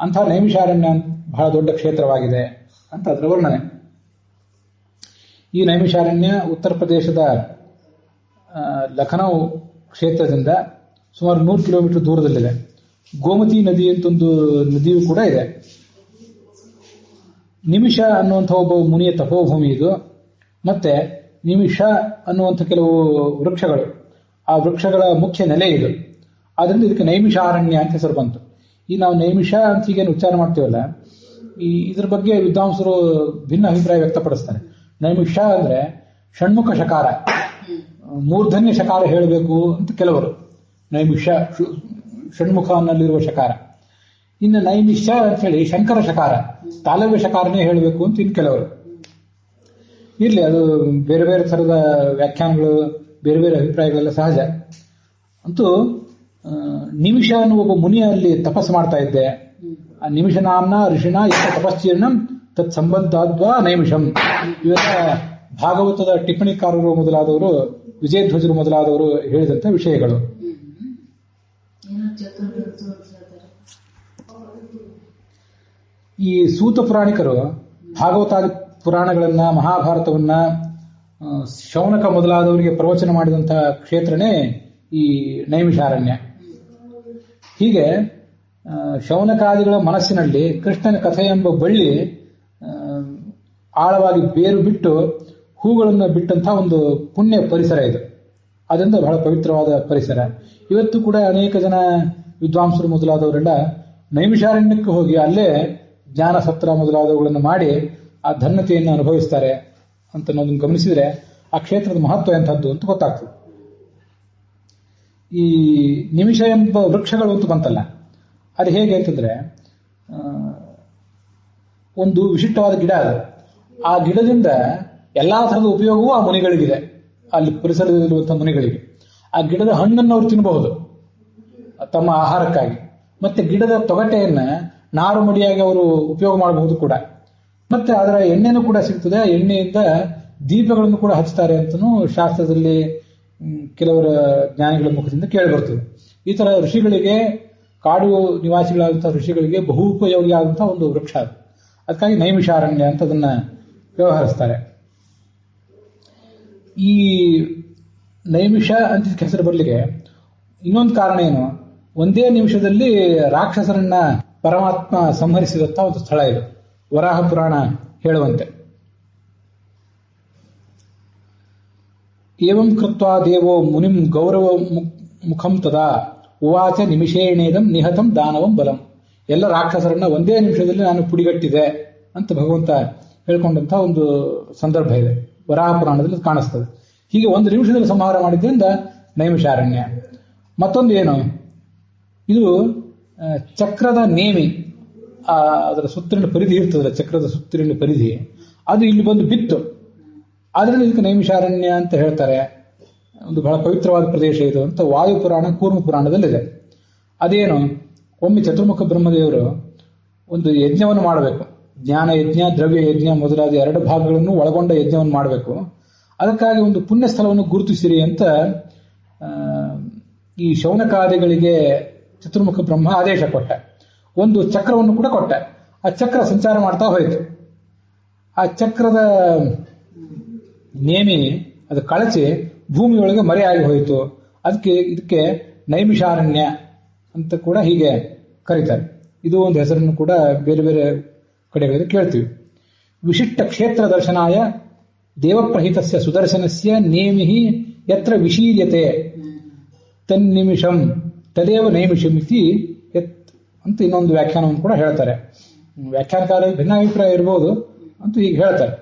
[SPEAKER 1] ಅಂಥ ನೈಮಿಷಾರಣ್ಯ ಬಹಳ ದೊಡ್ಡ ಕ್ಷೇತ್ರವಾಗಿದೆ ಅಂತ ಅದರ ವರ್ಣನೆ. ಈ ನೈಮಿಷಾರಣ್ಯ ಉತ್ತರ ಪ್ರದೇಶದ ಲಖನೌ ಕ್ಷೇತ್ರದಿಂದ ಸುಮಾರು 100 ಕಿಲೋಮೀಟರ್ ದೂರದಲ್ಲಿದೆ. ಗೋಮತಿ ನದಿ ಅಂತ ಒಂದು ನದಿಯೂ ಕೂಡ ಇದೆ. ನಿಮಿಷ ಅನ್ನುವಂಥ ಒಬ್ಬ ಮುನಿಯ ತಪೋಭೂಮಿ ಇದು. ಮತ್ತೆ ನಿಮಿಷ ಅನ್ನುವಂಥ ಕೆಲವು ವೃಕ್ಷಗಳು, ಆ ವೃಕ್ಷಗಳ ಮುಖ್ಯ ನೆಲೆ ಇದು. ಆದ್ರಿಂದ ಇದಕ್ಕೆ ನೈಮಿಷಾರಣ್ಯ ಅಂತ ಹೆಸರು ಬಂತು. ಈ ನಾವು ನೈಮಿಷ ಅಂತ ಹೀಗೇನು ಉಚ್ಚಾರ ಮಾಡ್ತೀವಲ್ಲ, ಇದ್ರ ಬಗ್ಗೆ ವಿದ್ವಾಂಸರು ಭಿನ್ನ ಅಭಿಪ್ರಾಯ ವ್ಯಕ್ತಪಡಿಸ್ತಾರೆ. ನೈಮಿಷ ಅಂದ್ರೆ ಷಣ್ಮುಖ ಶಕಾರ, ಮೂರ್ಧನ್ಯ ಶಕಾರ ಹೇಳಬೇಕು ಅಂತ ಕೆಲವರು. ನೈಮಿಷ ಷಣ್ಮುಖನಲ್ಲಿರುವ ಶಕಾರ. ಇನ್ನು ನೈಮಿಷ ಅಂತ ಹೇಳಿ ಶಂಕರ ಶಕಾರ, ತಾಲವ್ಯ ಶಕಾರನೇ ಹೇಳಬೇಕು ಅಂತ ಇನ್ನು ಕೆಲವರು. ಇರ್ಲಿ, ಅದು ಬೇರೆ ಬೇರೆ ತರದ ವ್ಯಾಖ್ಯಾನಗಳು, ಬೇರೆ ಬೇರೆ ಅಭಿಪ್ರಾಯಗಳೆಲ್ಲ ಸಹಜ. ಅಂತೂ ನಿಮಿಷ ಅನ್ನುವ ಒಬ್ಬ ಮುನಿಯಲ್ಲಿ ತಪಸ್ಸು ಮಾಡ್ತಾ ಇದ್ದೆ. ಆ ನಿಮಿಷ ನಾಮ್ನ ಋಷಿಣ ಇಷ್ಟ ತಪಶ್ಚೀರ್ಣಂ ತತ್ ಸಂಬಂಧಾದ್ವಾ ನೈಮಿಷಂ. ಇವೆಲ್ಲ ಭಾಗವತದ ಟಿಪ್ಪಣಿಕಾರರು ಮೊದಲಾದವರು, ವಿಜಯಧ್ವಜರು ಮೊದಲಾದವರು ಹೇಳಿದಂತ ವಿಷಯಗಳು. ಈ ಸೂತ ಪುರಾಣಿಕರು ಭಾಗವತಾದಿ ಪುರಾಣಗಳನ್ನ, ಮಹಾಭಾರತವನ್ನ, ಶೌನಕ ಮೊದಲಾದವರಿಗೆ ಪ್ರವಚನ ಮಾಡಿದಂತಹ ಕ್ಷೇತ್ರನೇ ಈ ನೈಮಿಷಾರಣ್ಯ. ಹೀಗೆ ಶೌನಕಾದಿಗಳ ಮನಸ್ಸಿನಲ್ಲಿ ಕೃಷ್ಣನ ಕಥೆ ಎಂಬ ಬಳ್ಳಿ ಆಳವಾಗಿ ಬೇರು ಬಿಟ್ಟು ಹೂಗಳನ್ನು ಬಿಟ್ಟಂತಹ ಒಂದು ಪುಣ್ಯ ಪರಿಸರ ಇದು. ಅದರಿಂದ ಬಹಳ ಪವಿತ್ರವಾದ ಪರಿಸರ. ಇವತ್ತು ಕೂಡ ಅನೇಕ ಜನ ವಿದ್ವಾಂಸರು ಮೊದಲಾದವರೆಲ್ಲ ನೈಮಿಷಾರಣ್ಯಕ್ಕೆ ಹೋಗಿ ಅಲ್ಲೇ ಜ್ಞಾನ ಸತ್ರ ಮೊದಲಾದವುಗಳನ್ನು ಮಾಡಿ ಆ ಧನ್ಯತೆಯನ್ನು ಅನುಭವಿಸ್ತಾರೆ ಅಂತ ನಾವು ಗಮನಿಸಿದ್ರೆ ಆ ಕ್ಷೇತ್ರದ ಮಹತ್ವ ಎಂಥದ್ದು ಅಂತ ಗೊತ್ತಾಗ್ತದೆ. ಈ ನಿಮಿಷ ಎಂಬ ವೃಕ್ಷಗಳು ಅಂತ ಬಂತಲ್ಲ, ಅದು ಹೇಗೆ ಅಂತಂದ್ರೆ ಒಂದು ವಿಶಿಷ್ಟವಾದ ಗಿಡ ಅದು. ಆ ಗಿಡದಿಂದ ಎಲ್ಲಾ ತರದ ಉಪಯೋಗವೂ ಆ ಮುನಿಗಳಿಗಿದೆ, ಅಲ್ಲಿ ಪರಿಸರದಲ್ಲಿರುವಂತಹ ಮುನಿಗಳಿಗೆ. ಆ ಗಿಡದ ಹಣ್ಣನ್ನು ಅವರು ತಿನ್ನಬಹುದು ತಮ್ಮ ಆಹಾರಕ್ಕಾಗಿ. ಮತ್ತೆ ಗಿಡದ ತೊಗಟೆಯನ್ನ ನಾರು ಮಡಿಯಾಗಿ ಅವರು ಉಪಯೋಗ ಮಾಡಬಹುದು ಕೂಡ. ಮತ್ತೆ ಅದರ ಎಣ್ಣೆನೂ ಕೂಡ ಸಿಗ್ತದೆ. ಎಣ್ಣೆಯಿಂದ ದೀಪಗಳನ್ನು ಕೂಡ ಹಚ್ತಾರೆ ಅಂತನೂ ಶಾಸ್ತ್ರದಲ್ಲಿ ಕೆಲವರ ಜ್ಞಾನಿಗಳ ಮುಖದಿಂದ ಕೇಳಿಬರ್ತದೆ. ಈ ತರ ಋಷಿಗಳಿಗೆ, ಕಾಡು ನಿವಾಸಿಗಳಾದಂತಹ ಋಷಿಗಳಿಗೆ ಬಹು ಉಪಯೋಗಿ ಆದಂತಹ ಒಂದು ವೃಕ್ಷ ಅದು. ಅದಕ್ಕಾಗಿ ನೈಮಿಷಾರಣ್ಯ ಅಂತ ಅದನ್ನ ವ್ಯವಹರಿಸ್ತಾರೆ. ಈ ನೈಮಿಷ ಅಂತ ಹೆಸರು ಬರಲಿಕ್ಕೆ ಇನ್ನೊಂದು ಕಾರಣ ಏನು, ಒಂದೇ ನಿಮಿಷದಲ್ಲಿ ರಾಕ್ಷಸರನ್ನ ಪರಮಾತ್ಮ ಸಂಹರಿಸಿದಂತ ಒಂದು ಸ್ಥಳ ಇದು. ವರಾಹ ಪುರಾಣ ಹೇಳುವಂತೆ ಏವಂ ಕೃತ್ವಾ ದೇವೋ ಮುನಿಂ ಗೌರವ ಮುಖಂ ತದಾ ಉವಾಚ ನಿಮಿಷೇಣೇದಂ ನಿಹತಂ ದಾನವಂ ಬಲಂ. ಎಲ್ಲ ರಾಕ್ಷಸರನ್ನ ಒಂದೇ ನಿಮಿಷದಲ್ಲಿ ನಾನು ಪುಡಿಗಟ್ಟಿದೆ ಅಂತ ಭಗವಂತ ಹೇಳ್ಕೊಂಡಂತಹ ಒಂದು ಸಂದರ್ಭ ಇದೆ, ವರಾಹ ಪುರಾಣದಲ್ಲಿ ಕಾಣಿಸ್ತದೆ. ಹೀಗೆ ಒಂದು ನಿಮಿಷದಲ್ಲಿ ಸಂಹಾರ ಮಾಡಿದ್ರಿಂದ ನೈಮಿಷಾರಣ್ಯ. ಮತ್ತೊಂದು ಏನು, ಇದು ಚಕ್ರದ ನೇಮಿ, ಅದರ ಸುತ್ತಲಿನ ಪರಿಧಿ ಇರ್ತದಲ್ಲ, ಚಕ್ರದ ಸುತ್ತಲಿನ ಪರಿಧಿ, ಅದು ಇಲ್ಲಿ ಬಂದು ಬಿತ್ತು. ಆದ್ರಿಂದ ಇದಕ್ಕೆ ನೈಮಿಷಾರಣ್ಯ ಅಂತ ಹೇಳ್ತಾರೆ. ಒಂದು ಬಹಳ ಪವಿತ್ರವಾದ ಪ್ರದೇಶ ಇದು ಅಂತ ವಾಯುಪುರಾಣ, ಕೂರ್ಮ ಪುರಾಣದಲ್ಲಿದೆ. ಅದೇನು, ಒಮ್ಮೆ ಚತುರ್ಮುಖ ಬ್ರಹ್ಮದೇವರು ಒಂದು ಯಜ್ಞವನ್ನು ಮಾಡಬೇಕು. ಜ್ಞಾನ ಯಜ್ಞ, ದ್ರವ್ಯ ಯಜ್ಞ ಮೊದಲಾದ 2 ಭಾಗಗಳನ್ನು ಒಳಗೊಂಡ ಯಜ್ಞವನ್ನು ಮಾಡಬೇಕು. ಅದಕ್ಕಾಗಿ ಒಂದು ಪುಣ್ಯ ಸ್ಥಳವನ್ನು ಗುರುತಿಸಿರಿ ಅಂತ ಈ ಶೌನಕಾದಿಗಳಿಗೆ ಚತುರ್ಮುಖ ಬ್ರಹ್ಮ ಆದೇಶ ಕೊಟ್ಟ. ಒಂದು ಚಕ್ರವನ್ನು ಕೂಡ ಕೊಟ್ಟ. ಆ ಚಕ್ರ ಸಂಚಾರ ಮಾಡ್ತಾ ಹೋಯಿತು. ಆ ಚಕ್ರದ ನೇಮಿ ಅದು ಕಳಚಿ ಭೂಮಿಯೊಳಗೆ ಮರೆಯಾಗಿ ಹೋಯಿತು. ಇದಕ್ಕೆ ನೈಮಿಷಾರಣ್ಯ ಅಂತ ಕೂಡ ಹೀಗೆ ಕರೀತಾರೆ. ಇದು ಒಂದು ಹೆಸರನ್ನು ಕೂಡ ಬೇರೆ ಬೇರೆ ಕಡೆಗಳಲ್ಲಿ ಕೇಳ್ತೀವಿ. ವಿಶಿಷ್ಟ ಕ್ಷೇತ್ರ ದರ್ಶನಾಯ ದೇವಪ್ರಹಿತಸ್ಯ ಸುದರ್ಶನಸ್ಯ ನೇಮಿಹಿ ಯತ್ರ ವಿಶೀರ್ಯತೆ ತನ್ನಿಮಿಷಂ ತದೇವ ನೈಮಿಷಂ ಇತಿ ಅಂತ ಇನ್ನೊಂದು ವ್ಯಾಖ್ಯಾನವನ್ನು ಕೂಡ ಹೇಳ್ತಾರೆ. ವ್ಯಾಖ್ಯಾನಕಾರರಿಗೆ ಭಿನ್ನಾಭಿಪ್ರಾಯ ಇರಬಹುದು ಅಂತ ಈಗ ಹೇಳ್ತಾರೆ.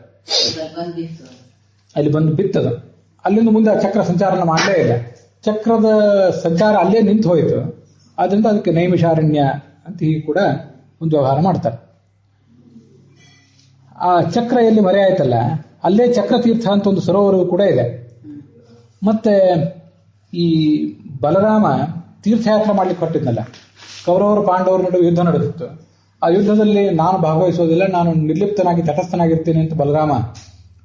[SPEAKER 1] ಅಲ್ಲಿ ಬಂದು ಬಿತ್ತದ, ಅಲ್ಲಿಂದ ಮುಂದೆ ಆ ಚಕ್ರ ಸಂಚಾರನ ಮಾಡಲೇ ಇಲ್ಲ. ಚಕ್ರದ ಸಂಚಾರ ಅಲ್ಲೇ ನಿಂತು ಹೋಯಿತು. ಆದ್ರಿಂದ ಅದಕ್ಕೆ ನೈಮಿಷಾರಣ್ಯ ಅಂತ ಹೀಗೆ ಕೂಡ ಒಂದು ವ್ಯವಹಾರ ಮಾಡ್ತಾರೆ. ಆ ಚಕ್ರ ಎಲ್ಲಿ ಮರೆ ಆಯ್ತಲ್ಲ, ಅಲ್ಲೇ ಚಕ್ರತೀರ್ಥ ಅಂತ ಒಂದು ಸರೋವರವು ಕೂಡ ಇದೆ. ಮತ್ತೆ ಈ ಬಲರಾಮ ತೀರ್ಥಯಾತ್ರೆ ಮಾಡ್ಲಿಕ್ಕೆ ಹೊರಟಿದ್ನಲ್ಲ, ಕೌರವರು ಪಾಂಡವರ ನಡುವೆ ಯುದ್ಧ ನಡೆದಿತ್ತು. ಆ ಯುದ್ಧದಲ್ಲಿ ನಾನು ಭಾಗವಹಿಸೋದಿಲ್ಲ, ನಾನು ನಿರ್ಲಿಪ್ತನಾಗಿ ತಟಸ್ಥನಾಗಿರ್ತೀನಿ ಅಂತ ಬಲರಾಮ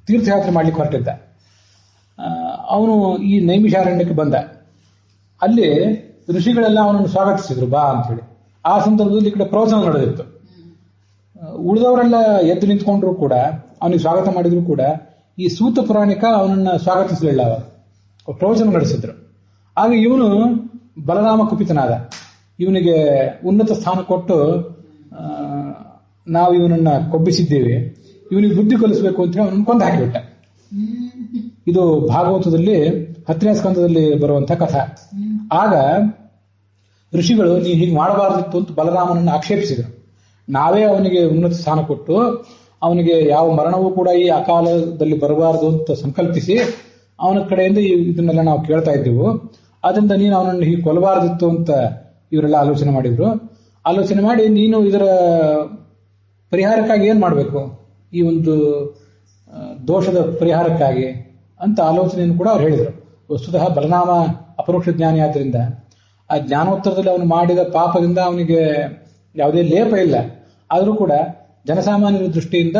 [SPEAKER 1] ತೀರ್ಥಯಾತ್ರೆ ಮಾಡ್ಲಿಕ್ಕೆ ಹೊರಟಿದ್ದ. ಅವನು ಈ ನೈಮಿಷಾರಣ್ಯಕ್ಕೆ ಬಂದ. ಅಲ್ಲಿ ಋಷಿಗಳೆಲ್ಲ ಅವನನ್ನು ಸ್ವಾಗತಿಸಿದ್ರು, ಬಾ ಅಂತ ಹೇಳಿ. ಆ ಸಂದರ್ಭದಲ್ಲಿ ಈ ಕಡೆ ಪ್ರವಚನ ನಡೆದಿತ್ತು. ಉಳಿದವರೆಲ್ಲ ಎದ್ದು ನಿಂತ್ಕೊಂಡ್ರು ಕೂಡ, ಅವನಿಗೆ ಸ್ವಾಗತ ಮಾಡಿದ್ರು ಕೂಡ ಈ ಸೂತ ಪುರಾಣಿಕ ಅವನನ್ನ ಸ್ವಾಗತಿಸಲಿಲ್ಲ. ಅವರು ಪ್ರವಚನ ನಡೆಸಿದ್ರು. ಆಗ ಇವನು ಬಲರಾಮ ಕುಪಿತನಾದ. ಇವನಿಗೆ ಉನ್ನತ ಸ್ಥಾನ ಕೊಟ್ಟು ನಾವು ಇವನನ್ನ ಕೊಬ್ಬಿಸಿದ್ದೇವೆ, ಇವನಿಗೆ ಬುದ್ಧಿ ಕಲಿಸಬೇಕು ಅಂತ ಹೇಳಿ ಅವನನ್ನು ಕೊಂದು ಹಾಕಿಬಿಟ್ಟ. ಇದು ಭಾಗವತದಲ್ಲಿ 10ನೇ ಸ್ಕಂದದಲ್ಲಿ ಬರುವಂತಹ ಕಥೆ. ಆಗ ಋಷಿಗಳು ನೀವು ಹೀಗೆ ಮಾಡಬಾರದಿತ್ತು ಅಂತ ಬಲರಾಮನನ್ನು ಆಕ್ಷೇಪಿಸಿದರು. ನಾವೇ ಅವನಿಗೆ ಉನ್ನತ ಸ್ಥಾನ ಕೊಟ್ಟು ಅವನಿಗೆ ಯಾವ ಮರಣವೂ ಕೂಡ ಈ ಅಕಾಲದಲ್ಲಿ ಬರಬಾರದು ಅಂತ ಸಂಕಲ್ಪಿಸಿ ಅವನ ಕಡೆಯಿಂದ ಇದನ್ನೆಲ್ಲ ನಾವು ಕೇಳ್ತಾ ಇದ್ದೆವು. ಅದರಿಂದ ನೀನು ಅವನನ್ನು ಹೀಗೆ ಕೊಲ್ಲಬಾರದಿತ್ತು ಅಂತ ಇವರೆಲ್ಲ ಆಲೋಚನೆ ಮಾಡಿದ್ರು. ಆಲೋಚನೆ ಮಾಡಿ ನೀನು ಇದರ ಪರಿಹಾರಕ್ಕಾಗಿ ಏನ್ ಮಾಡಬೇಕು, ಈ ಒಂದು ದೋಷದ ಪರಿಹಾರಕ್ಕಾಗಿ ಅಂತ ಆಲೋಚನೆಯನ್ನು ಕೂಡ ಅವ್ರು ಹೇಳಿದರು. ವಸ್ತುತಃ ಬಲರಾಮ ಅಪರೋಕ್ಷ ಜ್ಞಾನಿ ಆದ್ದರಿಂದ ಆ ಜ್ಞಾನೋತ್ತರದಲ್ಲಿ ಅವನು ಮಾಡಿದ ಪಾಪದಿಂದ ಅವನಿಗೆ ಯಾವುದೇ ಲೇಪ ಇಲ್ಲ. ಆದರೂ ಕೂಡ ಜನಸಾಮಾನ್ಯರ ದೃಷ್ಟಿಯಿಂದ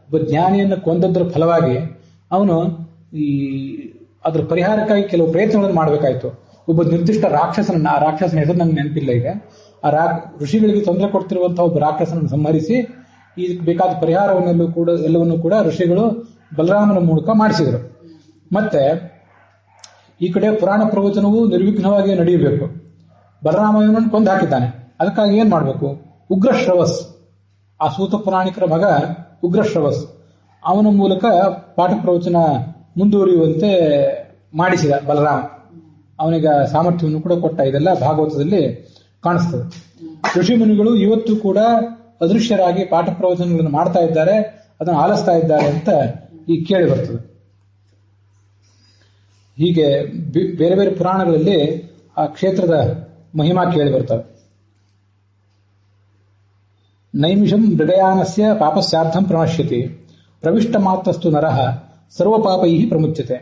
[SPEAKER 1] ಒಬ್ಬ ಜ್ಞಾನಿಯನ್ನು ಕೊಂದದ್ರ ಫಲವಾಗಿ ಅವನು ಅದರ ಪರಿಹಾರಕ್ಕಾಗಿ ಕೆಲವು ಪ್ರಯತ್ನಗಳನ್ನು ಮಾಡಬೇಕಾಯ್ತು. ಒಬ್ಬ ನಿರ್ದಿಷ್ಟ ರಾಕ್ಷಸನನ್ನ, ಆ ರಾಕ್ಷಸನ ಹೆಸರು ನನಗೆ ನೆನಪಿಲ್ಲ ಈಗ, ಆ ಋಷಿಗಳಿಗೆ ತೊಂದರೆ ಕೊಡ್ತಿರುವಂತಹ ಒಬ್ಬ ರಾಕ್ಷಸನನ್ನು ಸಂಹರಿಸಿ ಇದಕ್ಕೆ ಬೇಕಾದ ಎಲ್ಲವನ್ನೂ ಕೂಡ ಋಷಿಗಳು ಬಲರಾಮನ ಮೂಲಕ ಮಾಡಿಸಿದರು. ಮತ್ತೆ ಈ ಕಡೆ ಪುರಾಣ ಪ್ರವಚನವು ನಿರ್ವಿಘ್ನವಾಗಿ ನಡೆಯಬೇಕು. ಬಲರಾಮ ಇವನನ್ನು ಕೊಂದು ಹಾಕಿದ್ದಾನೆ. ಅದಕ್ಕಾಗಿ ಏನ್ ಮಾಡಬೇಕು, ಉಗ್ರಶ್ರವಸ್, ಆ ಸೂತ ಪುರಾಣಿಕರ ಮಗ ಉಗ್ರಶ್ರವಸ್, ಅವನ ಮೂಲಕ ಪಾಠ ಪ್ರವಚನ ಮುಂದುವರಿಯುವಂತೆ ಮಾಡಿಸಿದ ಬಲರಾಮ. ಅವನಿಗೆ ಸಾಮರ್ಥ್ಯವನ್ನು ಕೂಡ ಕೊಟ್ಟ. ಇದೆಲ್ಲ ಭಾಗವತದಲ್ಲಿ ಕಾಣಿಸ್ತದೆ. ಋಷಿ ಮುನಿಗಳು ಇವತ್ತು ಕೂಡ ಅದೃಶ್ಯರಾಗಿ ಪಾಠ ಪ್ರವಚನಗಳನ್ನು ಮಾಡ್ತಾ ಇದ್ದಾರೆ, ಅದನ್ನು ಆಲಿಸ್ತಾ ಇದ್ದಾರೆ ಅಂತ ಈಗ ಕೇಳಿ ಬರ್ತದೆ. ಹೀಗೆ ಬೇರೆ ಬೇರೆ ಪುರಾಣಗಳಲ್ಲಿ ಆ ಕ್ಷೇತ್ರದ ಮಹಿಮಾ ಕೇಳಿ ಬರ್ತವೆ. ನೈಮಿಷಂ ಹೃದಯಾನಸ್ಯ ಪಾಪಸ್ಯಾರ್ಥಂ ಪ್ರಣಶ್ಯತಿ ಪ್ರವಿಷ್ಟ ಮಾತ್ರಸ್ತು ನರಃ ಸರ್ವ ಪಾಪೈ ಪ್ರಮುಚ್ಯತೆ.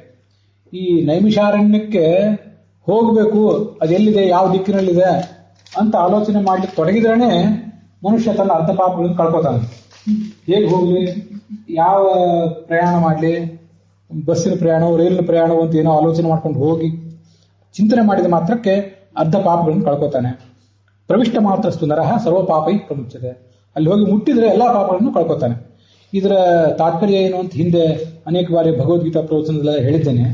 [SPEAKER 1] ಈ ನೈಮಿಷಾರಣ್ಯಕ್ಕೆ ಹೋಗಬೇಕು, ಅದೆಲ್ಲಿದೆ, ಯಾವ ದಿಕ್ಕಿನಲ್ಲಿದೆ ಅಂತ ಆಲೋಚನೆ ಮಾಡ್ಲಿಕ್ಕೆ ತೊಡಗಿದ್ರೇನೆ ಮನುಷ್ಯ ತನ್ನ ಅರ್ಧ ಪಾಪಗಳನ್ನು ಕಳ್ಕೊತಾನೆ. ಹೇಗೆ ಹೋಗ್ಲಿ, ಯಾವ ಪ್ರಯಾಣ ಮಾಡಲಿ, ಬಸ್ಸಿನ ಪ್ರಯಾಣ, ರೈಲಿನ ಪ್ರಯಾಣ ಅಂತ ಏನೋ ಆಲೋಚನೆ ಮಾಡ್ಕೊಂಡು ಹೋಗಿ ಚಿಂತನೆ ಮಾಡಿದ ಮಾತ್ರಕ್ಕೆ ಅರ್ಧ ಪಾಪಗಳನ್ನು ಕಳ್ಕೊತಾನೆ. ಪ್ರವಿಷ್ಟ ಮಾತ್ರಸ್ತು ನರಃ ಸರ್ವ ಪಾಪೈ ಪ್ರಮುಚ್ಯತೆ. ಅಲ್ಲಿ ಹೋಗಿ ಮುಟ್ಟಿದ್ರೆ ಎಲ್ಲಾ ಪಾಪಗಳನ್ನು ಕಳ್ಕೊತಾನೆ. ಇದರ ತಾತ್ಪರ್ಯ ಏನು ಅಂತ ಹಿಂದೆ ಅನೇಕ ಬಾರಿ ಭಗವದ್ಗೀತಾ ಪ್ರವಚನದಲ್ಲಿ ಹೇಳಿದ್ದೇನೆ.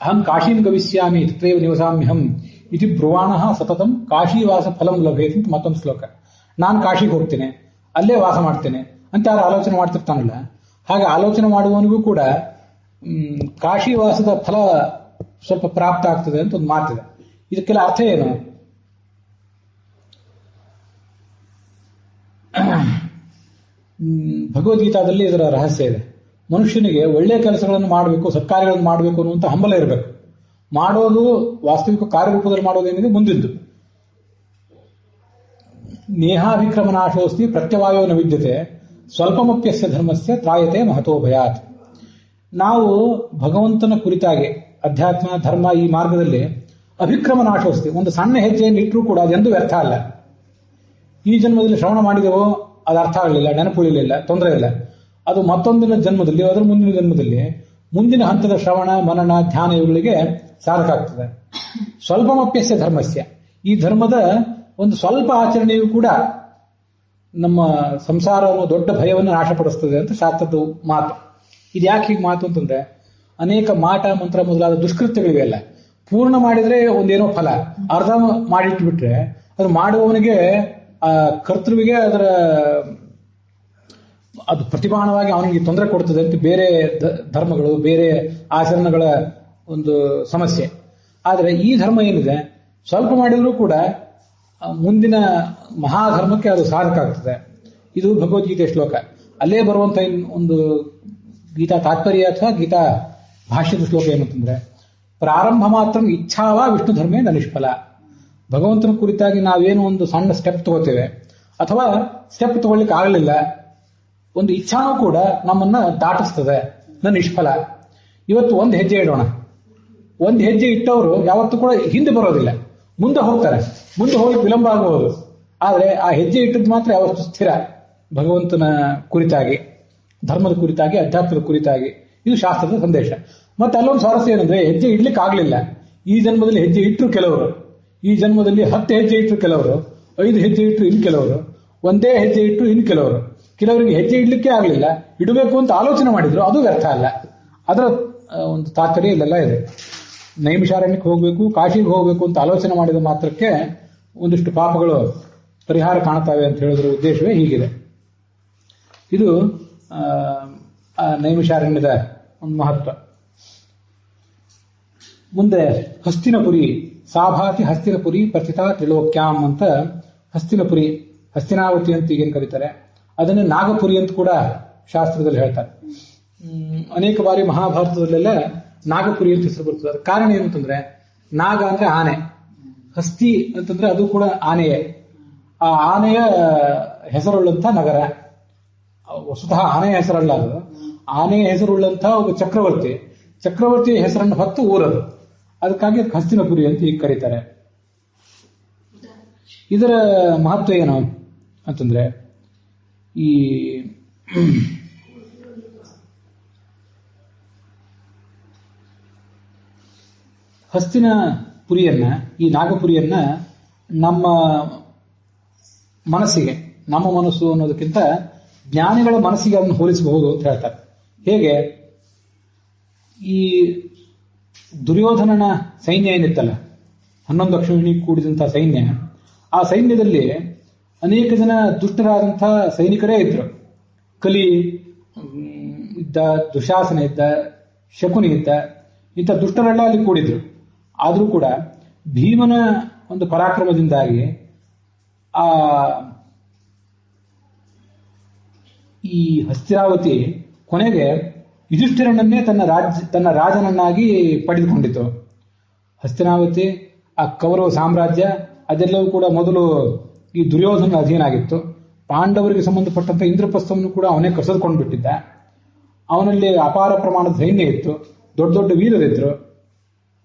[SPEAKER 1] ಅಹಂ ಕಾಶೀಂ ಗವಿಷ್ಯಾಮಿ ತತ್ರೈವ ನಿವಸಾಮ್ಯಹಂ ಇತಿ ಬ್ರುವಾಣ ಸತತಂ ಕಾಶೀವಾಸ ಫಲಂ ಲಭೇತ್ ಅಂತ ಮತ್ತೊಂದು ಶ್ಲೋಕ. ನಾನು ಕಾಶಿಗೆ ಹೋಗ್ತೇನೆ, ಅಲ್ಲೇ ವಾಸ ಮಾಡ್ತೇನೆ ಅಂತ ಯಾರು ಆಲೋಚನೆ ಮಾಡ್ತಿರ್ತಾನಲ್ಲ, ಹಾಗೆ ಆಲೋಚನೆ ಮಾಡುವವನಿಗೂ ಕೂಡ ಕಾಶಿವಾಸದ ಫಲ ಸ್ವಲ್ಪ ಪ್ರಾಪ್ತ ಆಗ್ತದೆ ಅಂತ ಒಂದು ಮಾತಿದೆ. ಇದಕ್ಕೆಲ್ಲ ಅರ್ಥ ಏನು? ಭಗವದ್ಗೀತಾದಲ್ಲಿ ಇದರ ರಹಸ್ಯ ಇದೆ. ಮನುಷ್ಯನಿಗೆ ಒಳ್ಳೆಯ ಕೆಲಸಗಳನ್ನು ಮಾಡಬೇಕು, ಸತ್ಕಾರ್ಯಗಳನ್ನು ಮಾಡಬೇಕು ಅನ್ನುವಂಥ ಹಂಬಲ ಇರಬೇಕು. ಮಾಡೋದು ವಾಸ್ತವಿಕ ಕಾರ್ಯರೂಪದಲ್ಲಿ ಮಾಡೋದೇನಿದೆ ಮುಂದಿದ್ದು. ನೇಹಾಭಿಕ್ರಮನಾಶೋಸ್ತಿ ಪ್ರತ್ಯವಾಯೋ ನ ವಿದ್ಯತೆ ಸ್ವಲ್ಪಮಪ್ಯಸ್ಯ ಧರ್ಮಸ್ಯ ತ್ರಾಯತೆ ಮಹತೋ ಭಯಾತ್. ನಾವು ಭಗವಂತನ ಕುರಿತಾಗಿ ಅಧ್ಯಾತ್ಮ ಧರ್ಮ ಈ ಮಾರ್ಗದಲ್ಲಿ ಅಭಿಕ್ರಮನಾಶೋಸ್ತಿ, ಒಂದು ಸಣ್ಣ ಹೆಜ್ಜೆಯನ್ನು ಇಟ್ಟರೂ ಕೂಡ ಅದೆಂದು ವ್ಯರ್ಥ ಅಲ್ಲ. ಈ ಜನ್ಮದಲ್ಲಿ ಶ್ರವಣ ಮಾಡಿದೆವೋ ಅದು ಅರ್ಥ ಆಗಲಿಲ್ಲ, ನೆನಪುಳಿಲಿಲ್ಲ, ತೊಂದರೆ ಇಲ್ಲ. ಅದು ಮತ್ತೊಂದಿನ ಜನ್ಮದಲ್ಲಿ, ಅದರ ಮುಂದಿನ ಜನ್ಮದಲ್ಲಿ ಮುಂದಿನ ಹಂತದ ಶ್ರವಣ ಮನನ ಧ್ಯಾನ ಇವುಗಳಿಗೆ ಸಾಧಕ ಆಗ್ತದೆ. ಸ್ವಲ್ಪಮಪ್ಯಸ್ಯ ಧರ್ಮಸ್ಯ, ಈ ಧರ್ಮದ ಒಂದು ಸ್ವಲ್ಪ ಆಚರಣೆಯೂ ಕೂಡ ನಮ್ಮ ಸಂಸಾರ ಅನ್ನೋ ದೊಡ್ಡ ಭಯವನ್ನು ನಾಶಪಡಿಸ್ತದೆ ಅಂತ ಶಾಸ್ತ್ರದ ಮಾತು. ಇದು ಯಾಕೆ ಹೀಗೆ ಮಾತು ಅಂತಂದ್ರೆ, ಅನೇಕ ಮಾಟ ಮಂತ್ರ ಮೊದಲಾದ ದುಷ್ಕೃತ್ಯಗಳಿವೆಯಲ್ಲ, ಪೂರ್ಣ ಮಾಡಿದ್ರೆ ಒಂದೇನೋ ಫಲ, ಅರ್ಧ ಮಾಡಿಟ್ಬಿಟ್ರೆ ಅದು ಮಾಡುವವನಿಗೆ, ಕರ್ತೃವಿಗೆ ಅದು ಪ್ರತಿಮಾನವಾಗಿ ಅವನಿಗೆ ತೊಂದರೆ ಕೊಡ್ತದೆ ಅಂತ ಬೇರೆ ಧರ್ಮಗಳು, ಬೇರೆ ಆಚರಣೆಗಳ ಒಂದು ಸಮಸ್ಯೆ. ಆದರೆ ಈ ಧರ್ಮ ಏನಿದೆ, ಸ್ವಲ್ಪ ಮಾಡಿದ್ರೂ ಕೂಡ ಮುಂದಿನ ಮಹಾಧರ್ಮಕ್ಕೆ ಅದು ಸಾಧಕ ಆಗ್ತದೆ. ಇದು ಭಗವದ್ಗೀತೆ ಶ್ಲೋಕ. ಅಲ್ಲೇ ಬರುವಂತ ಒಂದು ಗೀತಾ ತಾತ್ಪರ್ಯ ಅಥವಾ ಗೀತಾ ಭಾಷ್ಯದ ಶ್ಲೋಕ ಏನಂತಂದ್ರೆ, ಪ್ರಾರಂಭ ಮಾತ್ರ ಇಚ್ಛಾವ ವಿಷ್ಣು ಧರ್ಮೇ ನ ನಿಷ್ಫಲ. ಭಗವಂತನ ಕುರಿತಾಗಿ ನಾವೇನು ಒಂದು ಸಣ್ಣ ಸ್ಟೆಪ್ ತಗೋತೇವೆ, ಅಥವಾ ಸ್ಟೆಪ್ ತಗೊಳ್ಳಿಕ್ಕೆ ಆಗಲಿಲ್ಲ, ಒಂದು ಇಚ್ಛಾನೂ ಕೂಡ ನಮ್ಮನ್ನ ದಾಟಿಸ್ತದೆ, ನನ್ನ ನಿಷ್ಫಲ. ಇವತ್ತು ಒಂದು ಹೆಜ್ಜೆ ಇಡೋಣ. ಒಂದು ಹೆಜ್ಜೆ ಇಟ್ಟವರು ಯಾವತ್ತೂ ಕೂಡ ಹಿಂದೆ ಬರೋದಿಲ್ಲ, ಮುಂದೆ ಹೋಗ್ತಾರೆ. ಮುಂದೆ ಹೋಗಿ ವಿಳಂಬ ಆಗಬಹುದು, ಆದರೆ ಆ ಹೆಜ್ಜೆ ಇಟ್ಟದ್ದು ಮಾತ್ರ ಯಾವತ್ತೂ ಸ್ಥಿರ. ಭಗವಂತನ ಕುರಿತಾಗಿ, ಧರ್ಮದ ಕುರಿತಾಗಿ, ಅಧ್ಯಾತ್ಮದ ಕುರಿತಾಗಿ ಇದು ಶಾಸ್ತ್ರದ ಸಂದೇಶ. ಮತ್ತೆ ಅಲ್ಲೊಂದು ಸ್ವಾರಸ್ಯ ಏನಂದ್ರೆ, ಹೆಜ್ಜೆ ಇಡ್ಲಿಕ್ಕೆ ಆಗ್ಲಿಲ್ಲ, ಈ ಜನ್ಮದಲ್ಲಿ ಹೆಜ್ಜೆ ಇಟ್ಟರು ಕೆಲವರು, ಈ ಜನ್ಮದಲ್ಲಿ 10 ಹೆಜ್ಜೆ ಇಟ್ಟರು ಕೆಲವರು, 5 ಹೆಜ್ಜೆ ಇಟ್ಟರು ಇನ್ನು ಕೆಲವರು, ಒಂದೇ ಹೆಜ್ಜೆ ಇಟ್ಟರು ಇನ್ನು ಕೆಲವರಿಗೆ ಹೆಜ್ಜೆ ಇಡ್ಲಿಕ್ಕೆ ಆಗಲಿಲ್ಲ, ಇಡಬೇಕು ಅಂತ ಆಲೋಚನೆ ಮಾಡಿದ್ರು, ಅದು ವ್ಯರ್ಥ ಅಲ್ಲ. ಅದರ ಒಂದು ತಾತ್ಪರ್ಯ ಇಲ್ಲೆಲ್ಲ ಇದೆ. ನೈಮಿಷಾರಣ್ಯಕ್ಕೆ ಹೋಗಬೇಕು, ಕಾಶಿಗೆ ಹೋಗಬೇಕು ಅಂತ ಆಲೋಚನೆ ಮಾಡಿದ ಮಾತ್ರಕ್ಕೆ ಒಂದಿಷ್ಟು ಪಾಪಗಳು ಪರಿಹಾರ ಕಾಣ್ತವೆ ಅಂತ ಹೇಳಿದ್ರ ಉದ್ದೇಶವೇ ಹೀಗಿದೆ. ಇದು ನೈಮಿಷಾರಣ್ಯದ ಒಂದು ಮಹತ್ವ. ಮುಂದೆ ಹಸ್ತಿನಪುರಿ, ಸಾಭಾತಿ ಹಸ್ತಿನಪುರಿ ಪ್ರಥಿತಾ ತ್ರಿಲೋಕ್ಯಾಂ ಅಂತ ಹಸ್ತಿನಪುರಿ, ಹಸ್ತಿನಾವತಿ ಅಂತ ಈಗೇನು ಕರೀತಾರೆ, ಅದನ್ನೇ ನಾಗಪುರಿ ಅಂತ ಕೂಡ ಶಾಸ್ತ್ರದಲ್ಲಿ ಹೇಳ್ತಾರೆ. ಅನೇಕ ಬಾರಿ ಮಹಾಭಾರತದಲ್ಲೆಲ್ಲ ನಾಗಪುರಿ ಅಂತ ಹೆಸರು ಬರ್ತದೆ. ಅದಕ್ಕೆ ಕಾರಣ ಏನು ಅಂತಂದ್ರೆ, ನಾಗ ಅಂದ್ರೆ ಆನೆ, ಹಸ್ತಿ ಅಂತಂದ್ರೆ ಅದು ಕೂಡ ಆನೆಯೇ. ಆ ಆನೆಯ ಹೆಸರುಳ್ಳಂಥ ನಗರ, ವಸ್ತುತಃ ಆನೆಯ ಹೆಸರಲ್ಲ ಅದು, ಆನೆಯ ಹೆಸರುಳ್ಳಂಥ ಒಬ್ಬ ಚಕ್ರವರ್ತಿಯ ಹೆಸರನ್ನು ಹೊತ್ತು ಊರದು. ಅದಕ್ಕಾಗಿ ಹಸ್ತಿನಪುರಿ ಅಂತ ಈಗ ಕರೀತಾರೆ. ಇದರ ಮಹತ್ವ ಏನು ಅಂತಂದ್ರೆ, ಈ ಹಸ್ತಿನ ಪುರಿಯನ್ನ, ಈ ನಾಗಪುರಿಯನ್ನ ನಮ್ಮ ಮನಸ್ಸಿಗೆ, ನಮ್ಮ ಮನಸ್ಸು ಅನ್ನೋದಕ್ಕಿಂತ ಜ್ಞಾನಿಗಳ ಮನಸ್ಸಿಗೆ ಅದನ್ನು ಹೋಲಿಸಬಹುದು ಅಂತ ಹೇಳ್ತಾರೆ. ಹೇಗೆ? ಈ ದುರ್ಯೋಧನನ ಸೈನ್ಯ ಏನಿತ್ತಲ್ಲ, 11 ಅಕ್ಷೋಹಿಣಿ ಕೂಡಿದಂತಹ ಸೈನ್ಯ, ಆ ಸೈನ್ಯದಲ್ಲಿ ಅನೇಕ ಜನ ದುಷ್ಟರಾದಂತಹ ಸೈನಿಕರೇ ಇದ್ರು. ಕಲಿ ಇದ್ದ, ದುಶಾಸನ ಇದ್ದ, ಶಕುನಿ ಇದ್ದ, ಇಂಥ ದುಷ್ಟರೆಲ್ಲ ಅಲ್ಲಿ ಕೂಡಿದ್ರು. ಆದರೂ ಕೂಡ ಭೀಮನ ಒಂದು ಪರಾಕ್ರಮದಿಂದಾಗಿ ಈ ಹಸ್ತಿನಾವತಿ ಕೊನೆಗೆ ಯುಧಿಷ್ಠಿರನನ್ನೇ ತನ್ನ ರಾಜನನ್ನಾಗಿ ಪಡೆದುಕೊಂಡಿತು. ಹಸ್ತಿನಾವತಿ, ಆ ಕೌರವ ಸಾಮ್ರಾಜ್ಯ, ಅದೆಲ್ಲವೂ ಕೂಡ ಮೊದಲು ಈ ದುರ್ಯೋಧನ ಅಧೀನ ಆಗಿತ್ತು. ಪಾಂಡವರಿಗೆ ಸಂಬಂಧಪಟ್ಟಂತ ಇಂದ್ರಪ್ರಸ್ಥವನ್ನು ಕೂಡ ಅವನೇ ಕಸಿದುಕೊಂಡು ಬಿಟ್ಟಿದ್ದ. ಅವನಲ್ಲಿ ಅಪಾರ ಪ್ರಮಾಣದ ಸೈನ್ಯ ಇತ್ತು, ದೊಡ್ಡ ದೊಡ್ಡ ವೀರರಿದ್ರು.